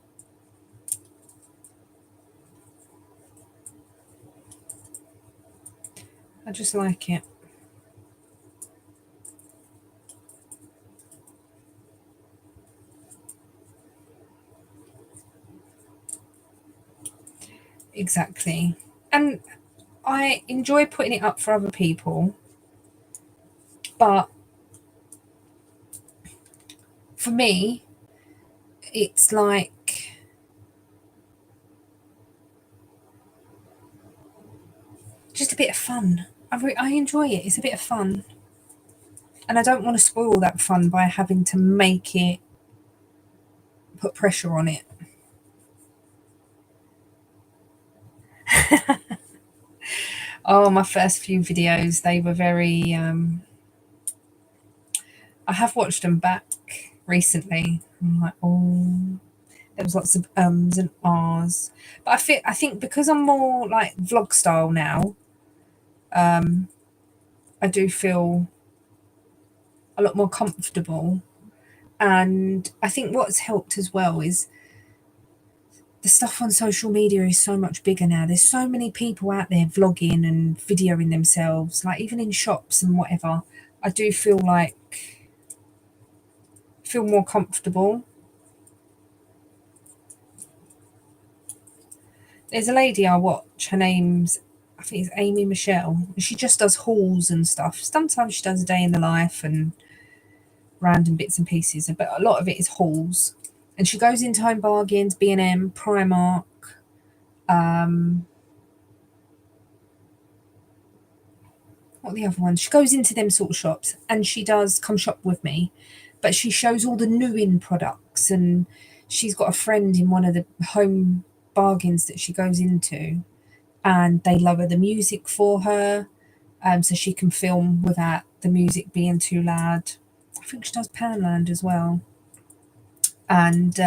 I just like it. Exactly. And I enjoy putting it up for other people, but for me, it's like just a bit of fun. I enjoy it. It's a bit of fun. And I don't want to spoil that fun by having to make it put pressure on it. Oh, my first few videos, they were very. I have watched them back recently. I'm like, oh, there was lots of ums and ahs. But I think because I'm more like vlog style now, I do feel a lot more comfortable. And I think what's helped as well is the stuff on social media is so much bigger now. There's so many people out there vlogging and videoing themselves, like even in shops and whatever. I do feel more comfortable. There's a lady I watch, her name's, I think it's Amy Michelle. She just does hauls and stuff. Sometimes she does a day in the life and random bits and pieces, but a lot of it is hauls. And she goes into Home Bargains, B&M, Primark, um, what are the other ones? She goes into them sort of shops and she does come shop with me, but she shows all the new in products, and she's got a friend in one of the Home Bargains that she goes into, and they lower the music for her, so she can film without the music being too loud. I think she does Poundland as well, and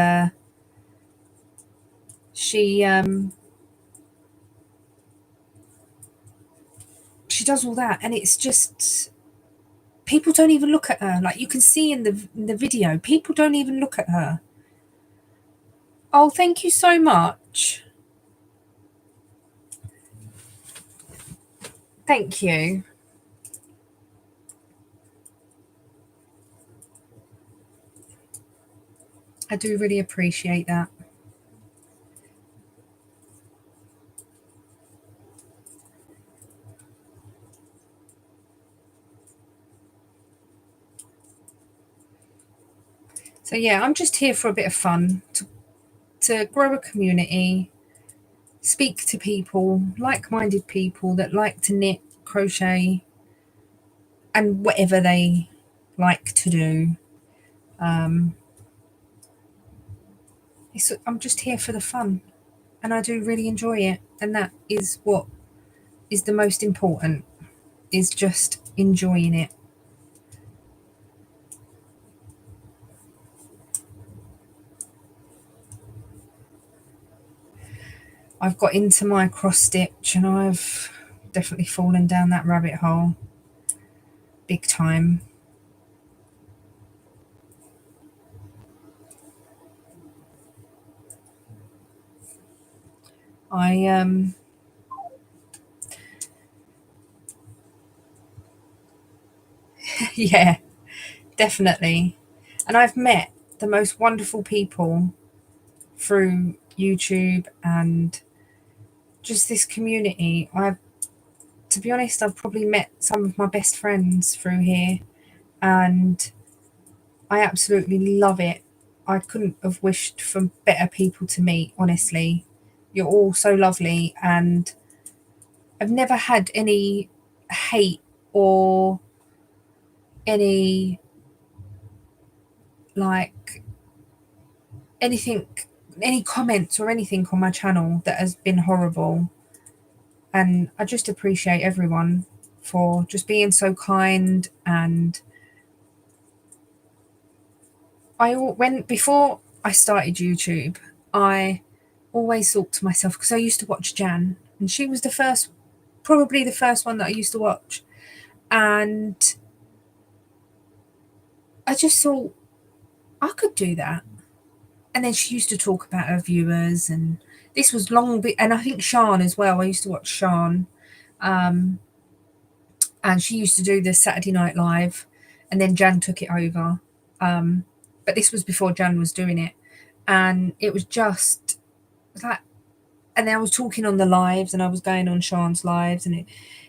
she she does all that, and it's just people don't even look at her. Like you can see in the video, people don't even look at her. Oh, thank you so much. Thank you. I do really appreciate that. So yeah, I'm just here for a bit of fun, to grow a community, speak to people, like-minded people that like to knit, crochet, and whatever they like to do. I'm just here for the fun, and I do really enjoy it, and that is what is the most important, is just enjoying it. I've got into my cross stitch and I've definitely fallen down that rabbit hole big time. I yeah, definitely. And I've met the most wonderful people through YouTube and just this community. I've To be honest, I've probably met some of my best friends through here, and I absolutely love it. I couldn't have wished for better people to meet, honestly. You're all so lovely, and I've never had any hate or any, like, anything, any comments or anything on my channel that has been horrible. And I just appreciate everyone for just being so kind. And when before I started YouTube, I always thought to myself, because I used to watch Jan, and she was probably the first one that I used to watch, and I just thought I could do that. And then she used to talk about her viewers, and this was and I think Sean as well. I used to watch Sean, and she used to do the Saturday Night Live, and then Jan took it over. But this was before Jan was doing it, and it was just like, and I was talking on the lives, and I was going on Sean's lives, and it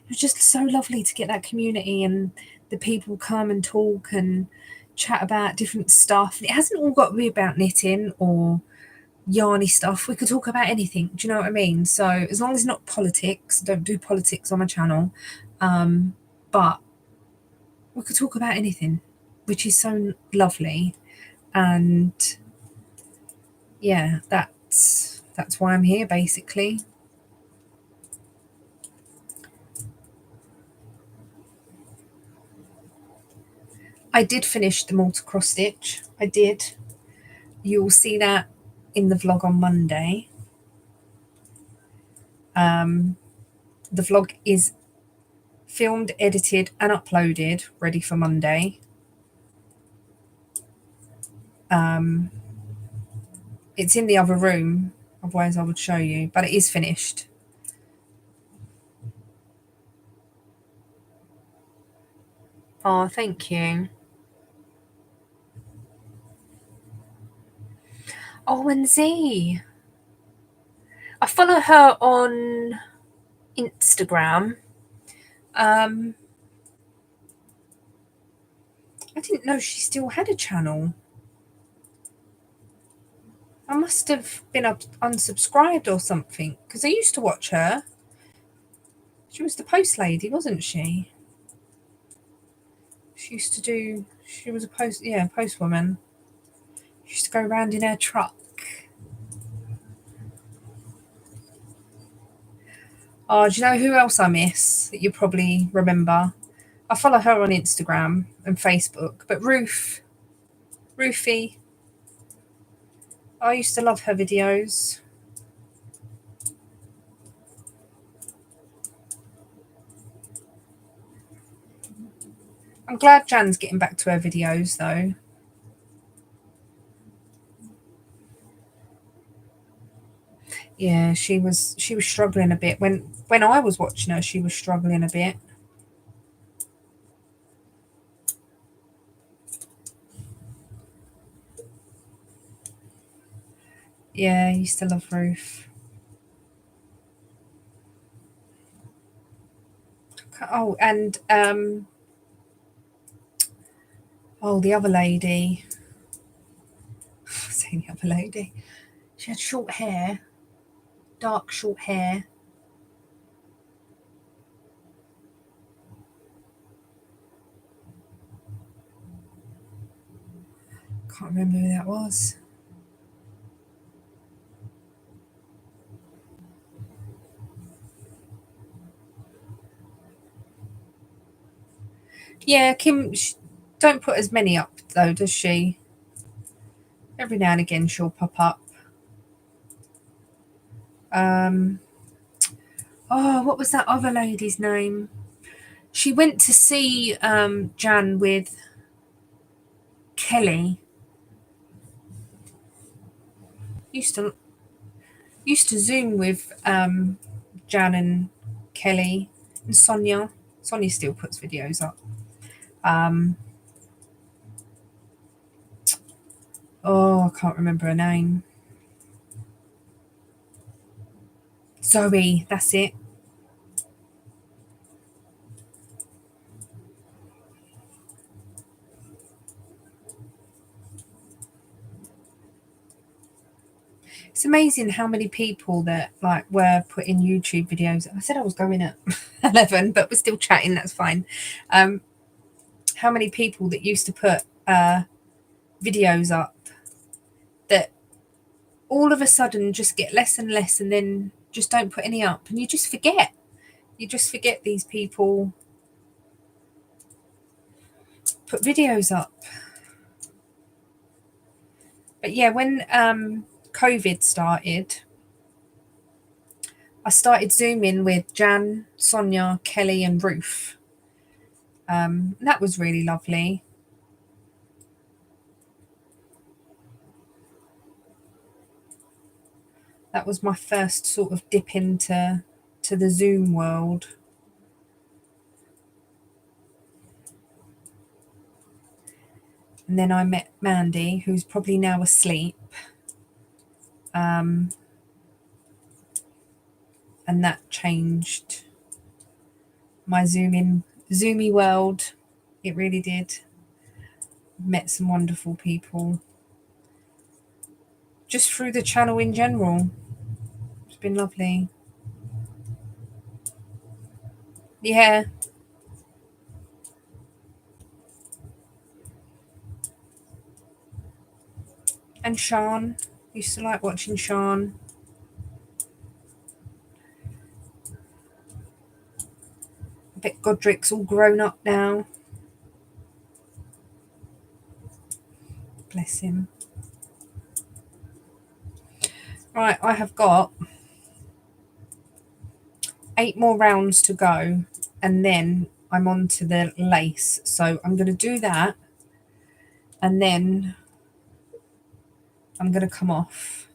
was just so lovely to get that community and the people come and talk and chat about different stuff. It hasn't all got to be about knitting or yarny stuff. We could talk about anything. Do you know what I mean? So as long as it's not politics, don't do politics on my channel. But we could talk about anything, which is so lovely. And yeah, that's why I'm here, basically. I did finish the Malta cross stitch. I did. You'll see that in the vlog on Monday. The vlog is filmed, edited, and uploaded, ready for Monday. It's in the other room, otherwise I would show you, but it is finished. Oh, thank you. Oh, and Z. I follow her on Instagram. I didn't know she still had a channel. I must have been unsubscribed or something, because I used to watch her. She was the post lady, wasn't she? She used to do. She was a postwoman. She used to go around in her truck. Oh, do you know who else I miss that you probably remember? I follow her on Instagram and Facebook, but Ruthie. I used to love her videos. I'm glad Jan's getting back to her videos though. Yeah, she was struggling a bit. When I was watching her, she was struggling a bit. Yeah, I used to love Ruth. Oh, and the other lady. Saying the other lady. She had short hair, dark short hair. Can't remember who that was. Yeah, Kim. Don't put as many up though, does she? Every now and again she'll pop up. What was that other lady's name? She went to see Jan with Kelly. Used to Zoom with Jan and Kelly and Sonia. Sonia still puts videos up. I can't remember her name. Zoe, that's it. It's amazing how many people that were putting YouTube videos. I said I was going at 11, but we're still chatting. That's fine. How many people that used to put videos up that all of a sudden just get less and less, and then just don't put any up, and you just forget. You just forget these people put videos up. But yeah, when COVID started, I started Zooming with Jan, Sonia, Kelly, and Ruth. That was really lovely. That was my first sort of dip into the Zoom world. And then I met Mandy, who's probably now asleep. And that changed my Zoomy world. It really did. Met some wonderful people. Just through the channel in general. It's been lovely. Yeah. And Sean. Used to like watching Sean. I bet Godric's all grown up now. Bless him. Right, I have got 8 more rounds to go, and then I'm on to the lace. So I'm going to do that, and then I'm going to come off,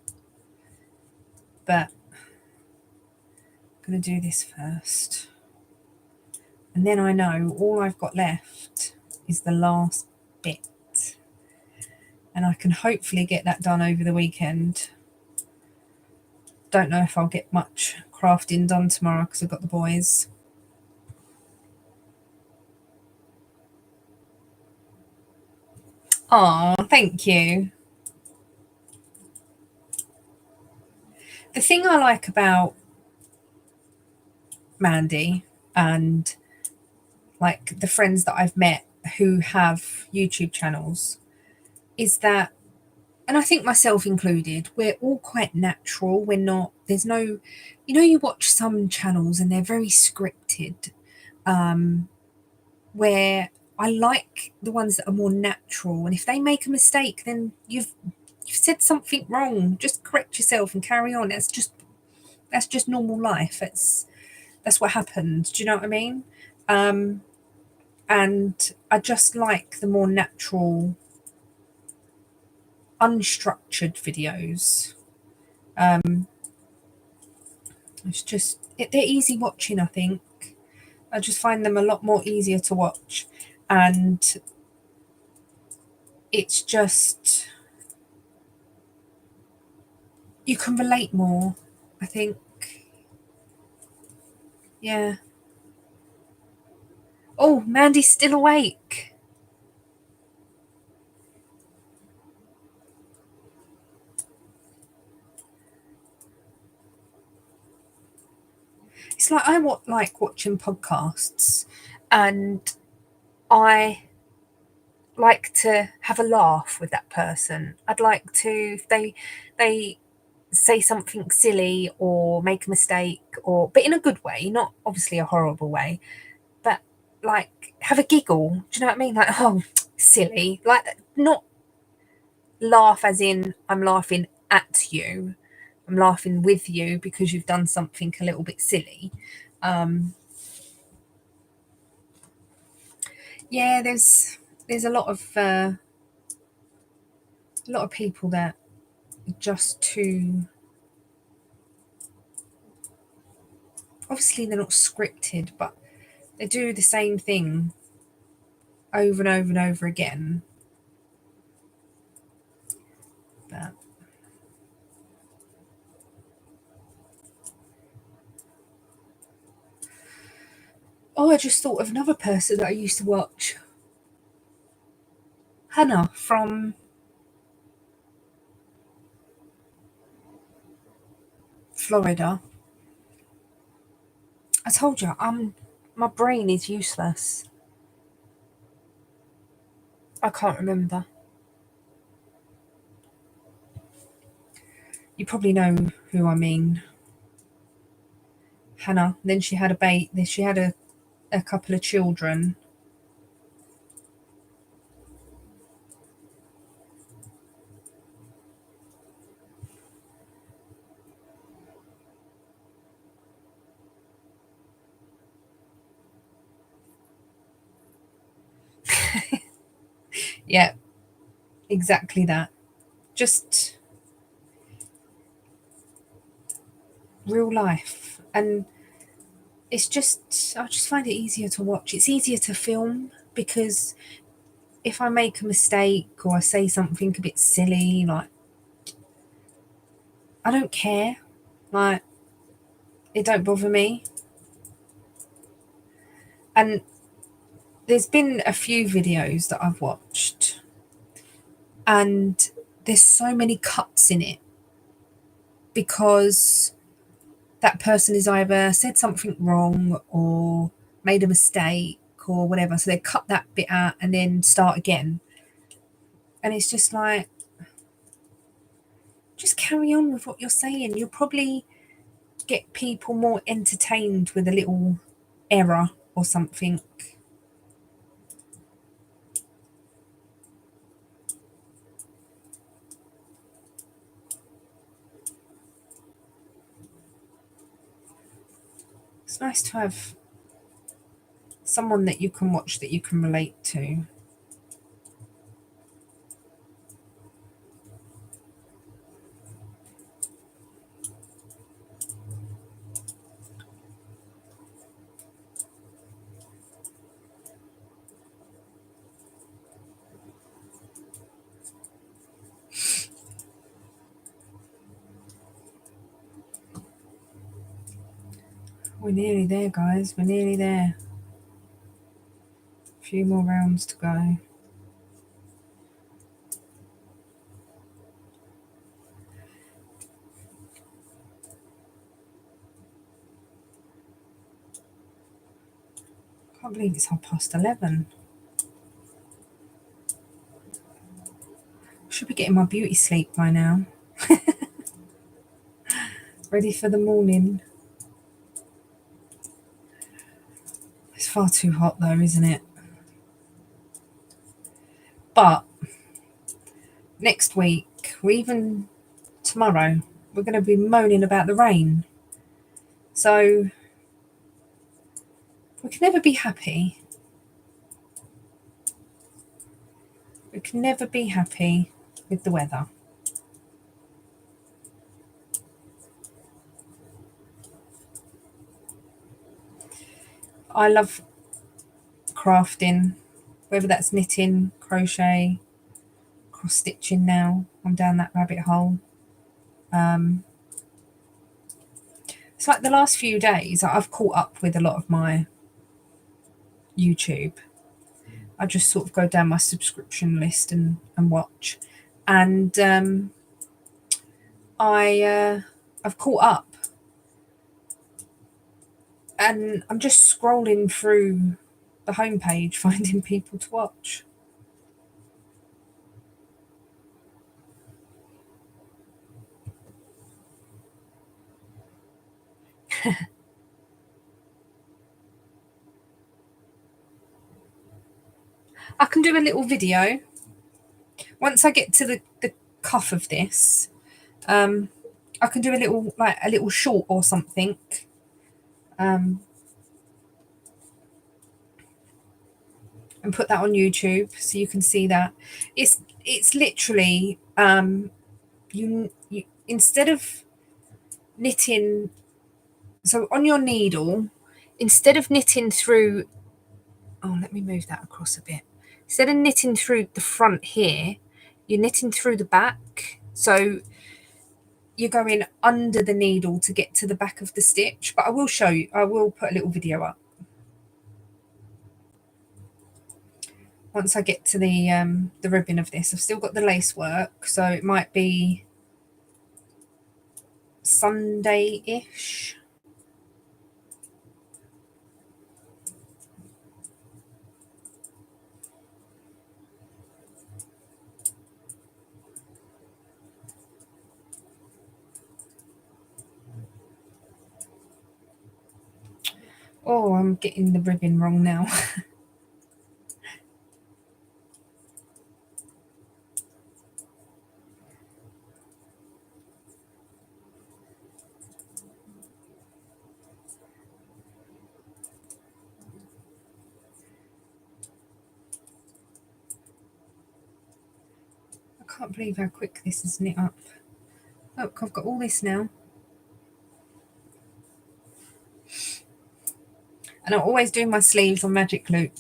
but I'm going to do this first. And then I know all I've got left is the last bit. And I can hopefully get that done over the weekend. Don't know if I'll get much crafting done tomorrow because I've got the boys. Oh, thank you. The thing I like about Mandy and like the friends that I've met who have YouTube channels is that, and I think myself included, we're all quite natural. We're not, there's no, you watch some channels and they're very scripted, where I like the ones that are more natural. And if they make a mistake, then you've said something wrong. Just correct yourself and carry on. That's just normal life. That's what happens. Do you know what I mean? And I just like the more natural, unstructured videos. It's just they're easy watching. I think I just find them a lot more easier to watch, and it's just you can relate more. I think, yeah. Oh, Mandy's still awake. It's like I like watching podcasts, and I like to have a laugh with that person. I'd like to, if they say something silly or make a mistake, but in a good way, not obviously a horrible way, but like have a giggle. Do you know what I mean? Like, oh, silly. Like, not laugh as in I'm laughing at you. I'm laughing with you because you've done something a little bit silly. Yeah, there's a lot of people that are just too, obviously they're not scripted, but they do the same thing over and over and over again. But oh, I just thought of another person that I used to watch. Hannah from Florida. I told you, my brain is useless. I can't remember. You probably know who I mean. Hannah. Then she had a couple of children. Yeah, exactly that. Just real life. And it's just, I just find it easier to watch. It's easier to film because if I make a mistake or I say something a bit silly, like, I don't care. Like, it don't bother me. And there's been a few videos that I've watched, and there's so many cuts in it because that person has either said something wrong or made a mistake or whatever. So they cut that bit out and then start again. And it's just like, just carry on with what you're saying. You'll probably get people more entertained with a little error or something. It's nice to have someone that you can watch that you can relate to. We're nearly there, guys. We're nearly there. A few more rounds to go. Can't believe it's 11:30. Should be getting my beauty sleep by now. Ready for the morning. It's far too hot though, isn't it? But next week, or even tomorrow, we're going to be moaning about the rain. So we can never be happy. We can never be happy with the weather. I love crafting, whether that's knitting, crochet, cross stitching now. I'm down that rabbit hole. It's like the last few days I've caught up with a lot of my YouTube. I just sort of go down my subscription list and watch. And I've caught up. And I'm just scrolling through the homepage finding people to watch. I can do a little video. Once I get to the cuff of this, I can do a little short or something. And put that on YouTube so you can see that. It's literally you instead of knitting, so on your needle, instead of knitting through, oh, let me move that across a bit. Instead of knitting through the front here, you're knitting through the back. So you're going under the needle to get to the back of the stitch. But I will show you, I will put a little video up once I get to the ribbon of this. I've still got the lace work, so it might be Sunday-ish. Oh, I'm getting the ribbon wrong now. I can't believe how quick this is knit up. Look, I've got all this now. And I'm always doing my sleeves on Magic Loop.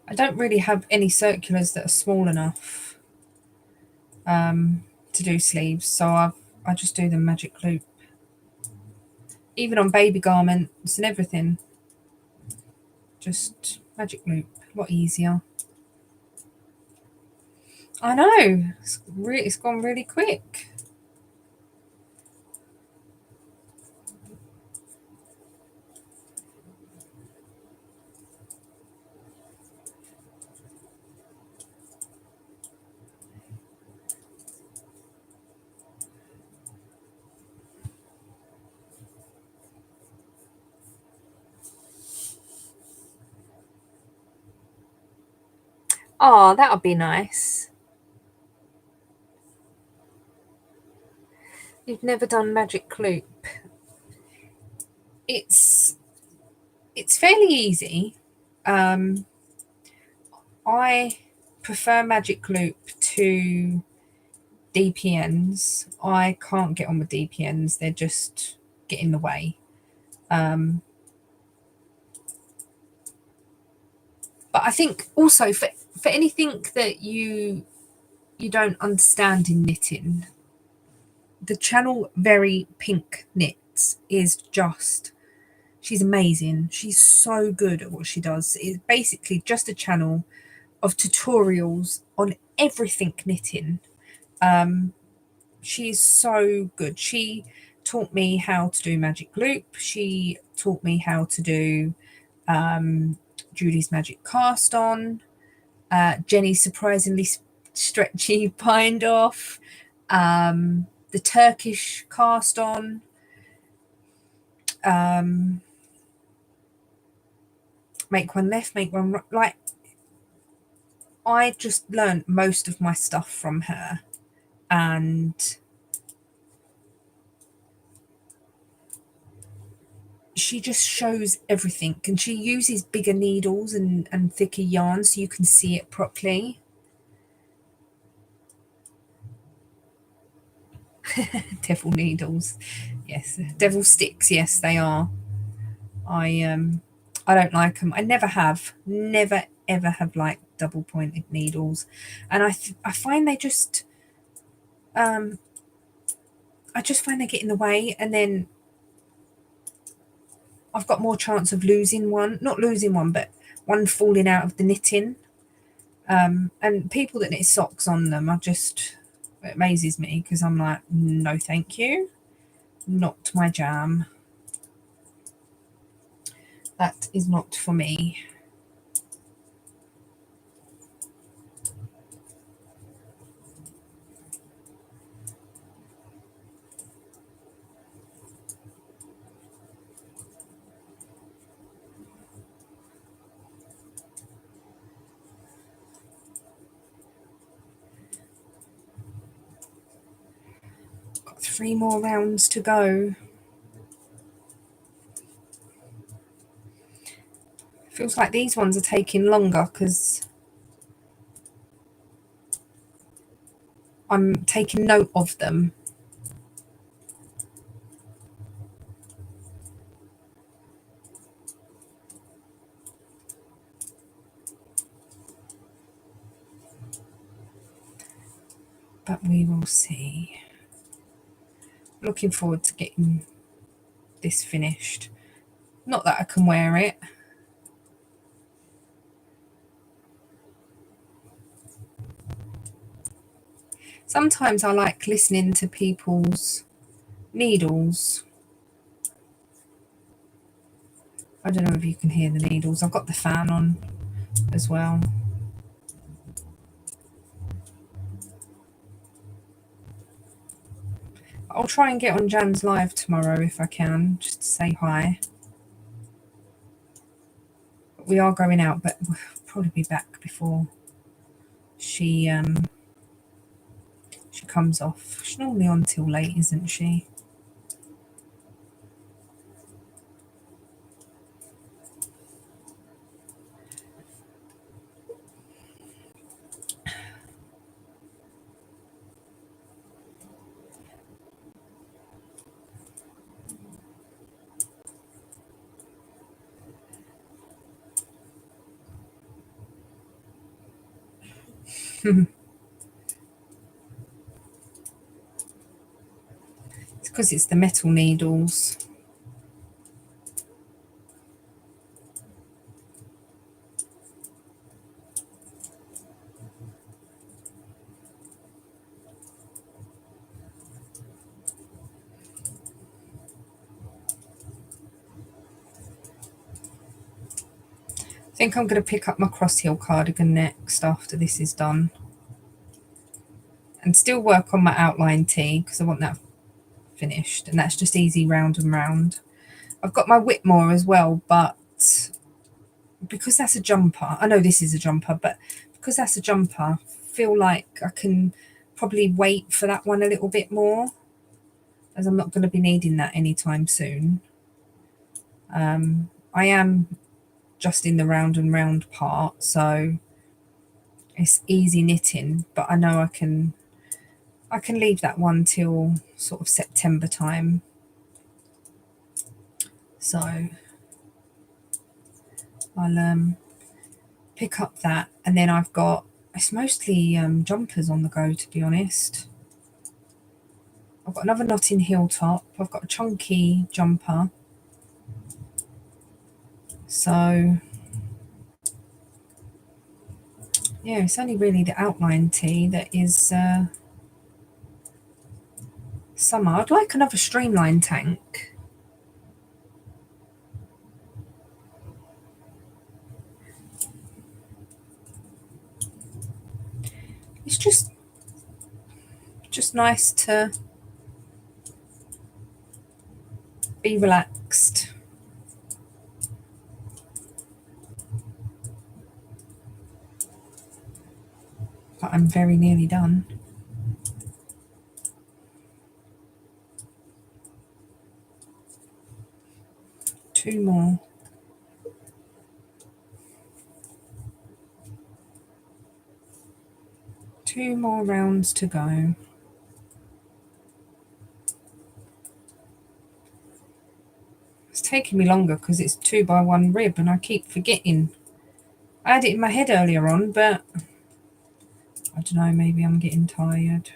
I don't really have any circulars that are small enough to do sleeves, so I just do the Magic Loop. Even on baby garments and everything, just Magic Loop, a lot easier. I know, it's gone really quick. Oh, that would be nice. You've never done Magic Loop. It's fairly easy. I prefer Magic Loop to DPNs. I can't get on with DPNs. They just get in the way. But I think also for anything that you don't understand in knitting, the channel Very Pink Knits is just, she's amazing. She's so good at what she does. It's basically just a channel of tutorials on everything knitting. She's so good. She taught me how to do magic loop. She taught me how to do Judy's magic cast on, Jenny's surprisingly stretchy bind off, the Turkish cast on, make one left, make one right. Like, I just learned most of my stuff from her, and she just shows everything, and she uses bigger needles and thicker yarn so you can see it properly. Devil needles, yes. Devil sticks, yes, they are. I don't like them. I never have, never ever have liked double pointed needles, and I find they just I just find they get in the way, and then I've got more chance of losing one, not losing one, but one falling out of the knitting. And people that knit socks on them, it amazes me, because I'm like, no thank you, not my jam. That is not for me. Got 3 more rounds to go. Feels like these ones are taking longer because I'm taking note of them. But we will see. Looking forward to getting this finished. Not that I can wear it. Sometimes I like listening to people's needles. I don't know if you can hear the needles. I've got the fan on as well. I'll try and get on Jan's live tomorrow if I can, just to say hi. We are going out, but we'll probably be back before she comes off. She's normally on till late, isn't she? It's because it's the metal needles. I think I'm going to pick up my cross heel cardigan next after this is done, and still work on my outline tee because I want that finished, and that's just easy round and round. I've got my Whitmore as well, but because that's a jumper, I know this is a jumper, but because that's a jumper, I feel like I can probably wait for that one a little bit more, as I'm not going to be needing that anytime soon. I am just in the round and round part, so it's easy knitting, but I know I can leave that one till sort of September time. So I'll pick up that, and then I've got, it's mostly jumpers on the go, to be honest. I've got another Notting Hill top. I've got a chunky jumper. So yeah, it's only really the outline tee that is summer. I'd like another streamline tank. It's just nice to be relaxed. But I'm very nearly done. Two more. Two more rounds to go. It's taking me longer because it's 2x1 rib and I keep forgetting. I had it in my head earlier on, but I don't know, maybe I'm getting tired.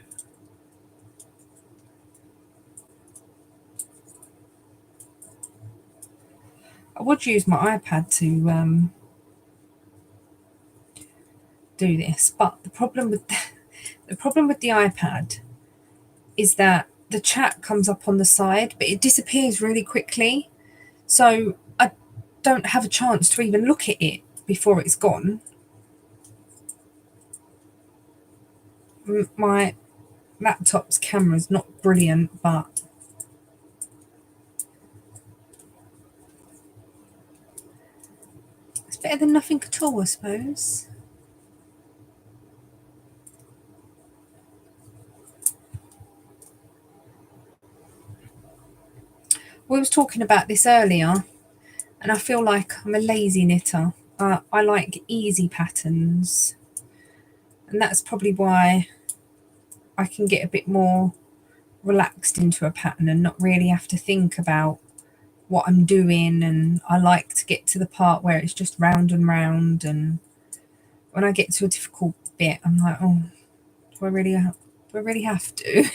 I would use my iPad to do this, but the problem with the iPad is that the chat comes up on the side, but it disappears really quickly. So I don't have a chance to even look at it before it's gone. My laptop's camera is not brilliant, but it's better than nothing at all, I suppose. We was talking about this earlier, and I feel like I'm a lazy knitter. I like easy patterns, and that's probably why I can get a bit more relaxed into a pattern and not really have to think about what I'm doing. And I like to get to the part where it's just round and round, and when I get to a difficult bit, I'm like, oh, do I really have to?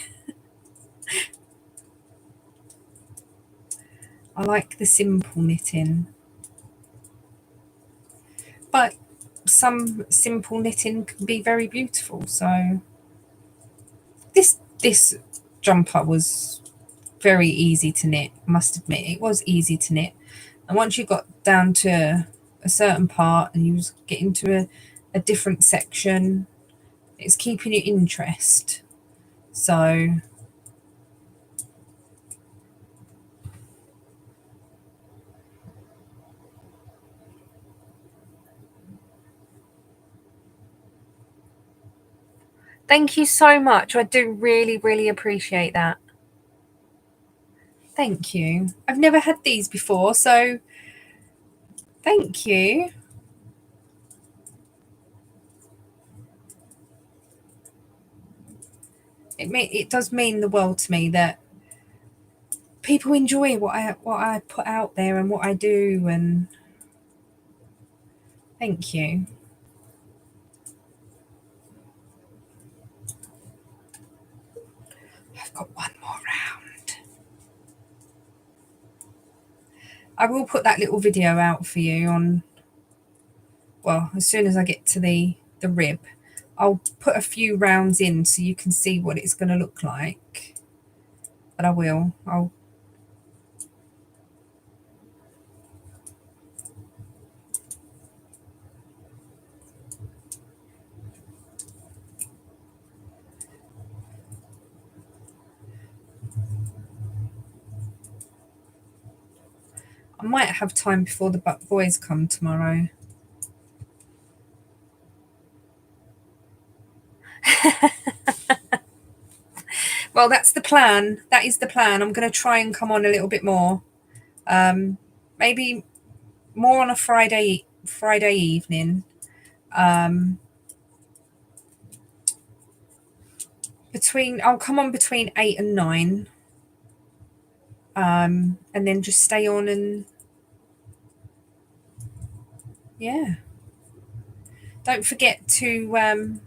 I like the simple knitting, but some simple knitting can be very beautiful. So this jumper was very easy to knit, I must admit. It was easy to knit, and once you got down to a certain part and you was getting to a different section, it's keeping your interest. So thank you so much. I do really, really appreciate that. Thank you. I've never had these before, so thank you. It does mean the world to me that people enjoy what I put out there and what I do, and thank you. I've got one more round. I will put that little video out for you on, well, as soon as I get to the rib. I'll put a few rounds in so you can see what it's going to look like. But I'll I might have time before the boys come tomorrow. Well, that's the plan. That is the plan. I'm going to try and come on a little bit more. Maybe more on a Friday evening. I'll come on between 8 and 9. And then just stay on and yeah. Don't forget to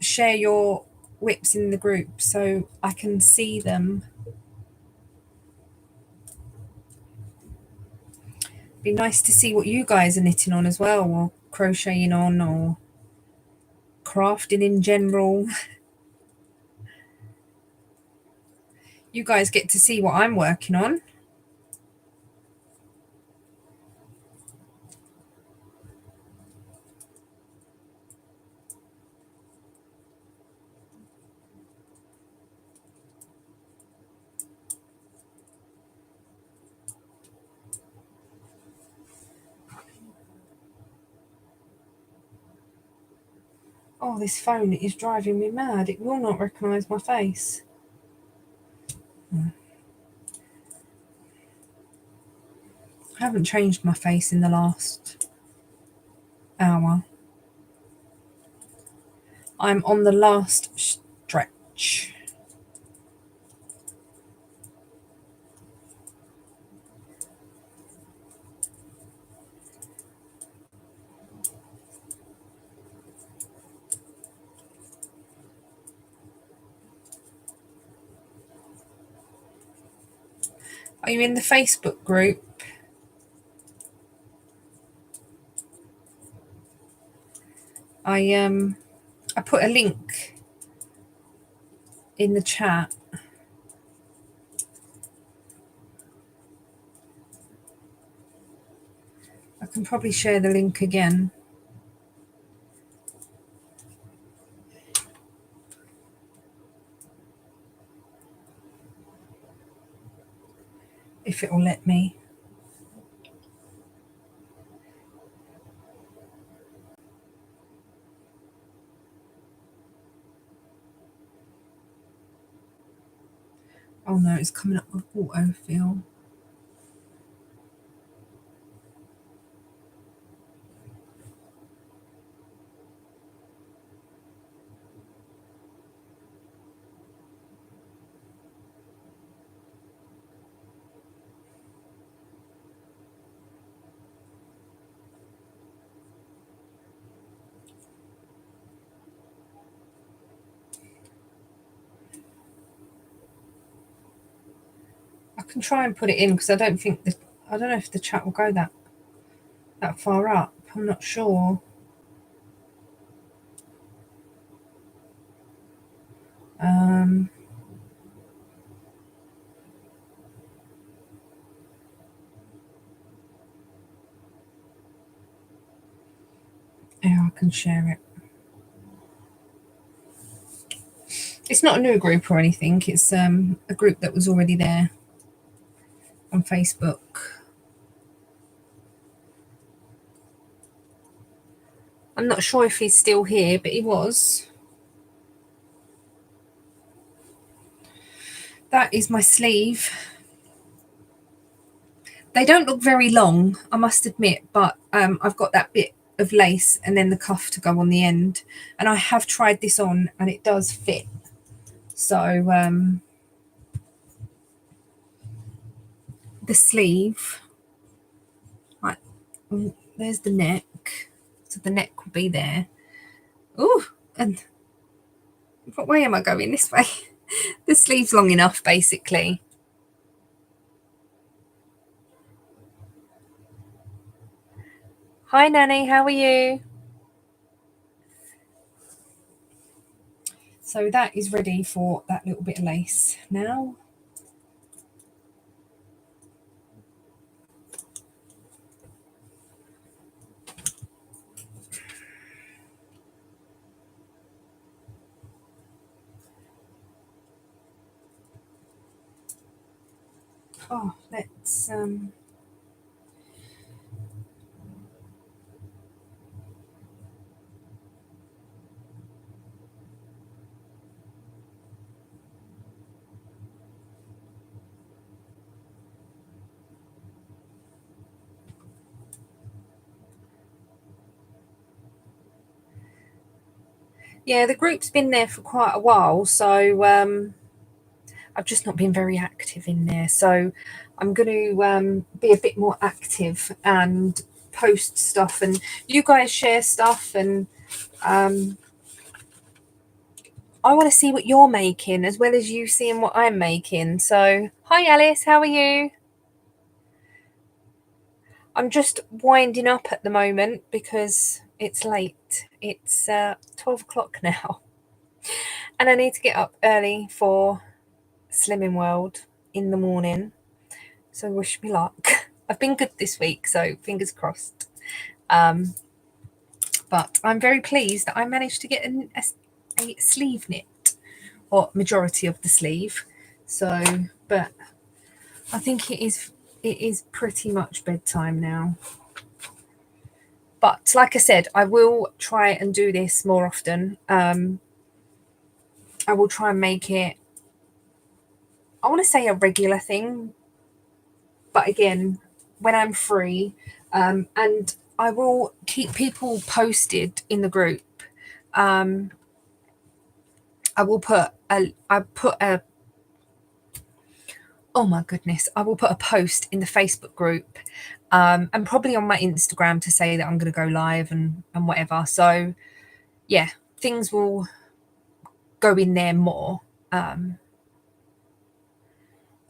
share your whips in the group so I can see them. Be nice to see what you guys are knitting on as well, or crocheting on, or crafting in general. You guys get to see what I'm working on. Oh, this phone is driving me mad. It will not recognise my face. I haven't changed my face in the last hour. I'm on the last stretch. Are you in the Facebook group? I put a link in the chat. I can probably share the link again. If it will let me. Oh no, it's coming up with autofill. I can try and put it in because I don't know if the chat will go that far up. I'm not sure. Yeah, I can share it. It's not a new group or anything. It's a group that was already there on Facebook. I'm not sure if he's still here, but he was. That is my sleeve. They don't look very long, I must admit, but I've got that bit of lace and then the cuff to go on the end. And I have tried this on and it does fit. So the sleeve, right, there's the neck. So the neck will be there. Oh, and what way am I going? This way. The sleeve's long enough, basically. Hi, Nanny. How are you? So that is ready for that little bit of lace now. Oh, let's yeah, the group's been there for quite a while, so I've just not been very active in there. So I'm going to be a bit more active and post stuff and you guys share stuff, and I want to see what you're making as well as you seeing what I'm making. So, hi Alice, how are you? I'm just winding up at the moment because it's late. It's 12 o'clock now. And I need to get up early for Slimming World in the morning. So wish me luck. I've been good this week, so fingers crossed. But I'm very pleased that I managed to get a sleeve knit, or majority of the sleeve. So, but I think it is pretty much bedtime now. But like I said, I will try and do this more often. I will try and make it, I want to say, a regular thing. But again, when I'm free, and I will keep people posted in the group. I will put a oh my goodness, I will put a post in the Facebook group, and probably on my Instagram to say that I'm going to go live and whatever. So yeah, things will go in there more.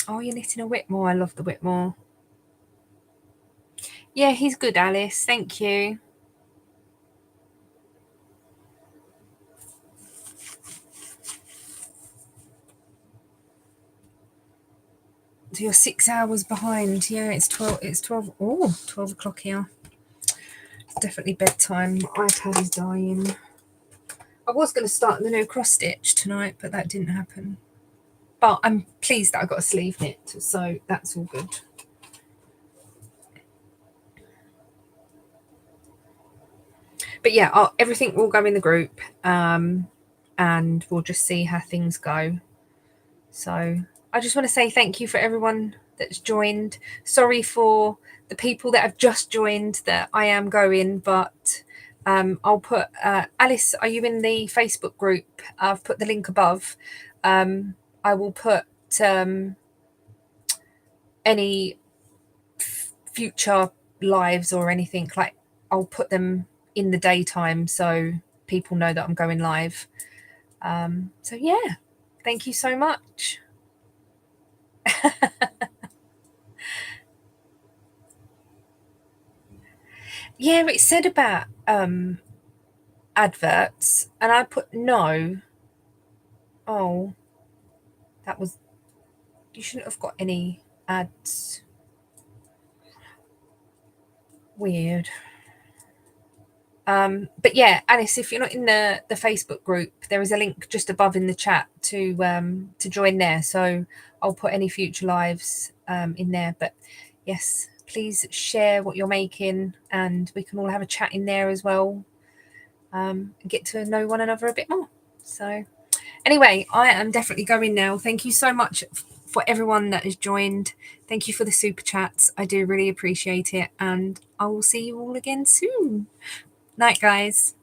Oh, you're knitting a Whitmore. I love the Whitmore. Yeah, he's good, Alice. Thank you. So you're 6 hours behind. Yeah, it's 12. It's 12. Oh, 12 o'clock here. It's definitely bedtime. My iPad is dying. I was going to start the new cross stitch tonight, but that didn't happen. But I'm pleased that I got a sleeve knit, so that's all good. But yeah, everything will go in the group, and we'll just see how things go. So I just want to say thank you for everyone that's joined. Sorry for the people that have just joined that I am going, but I'll put Alice, are you in the Facebook group? I've put the link above. I will put any future lives or anything, like I'll put them in the daytime so people know that I'm going live. So yeah, thank you so much. Yeah, it said about adverts, and I put no. Oh, that was, you shouldn't have got any ads. Weird. But yeah, Alice, if you're not in the Facebook group, there is a link just above in the chat to join there. So I'll put any future lives in there. But yes, please share what you're making, and we can all have a chat in there as well, and get to know one another a bit more. So anyway, I am definitely going now. Thank you so much for everyone that has joined. Thank you for the super chats. I do really appreciate it, and I will see you all again soon. Night, guys.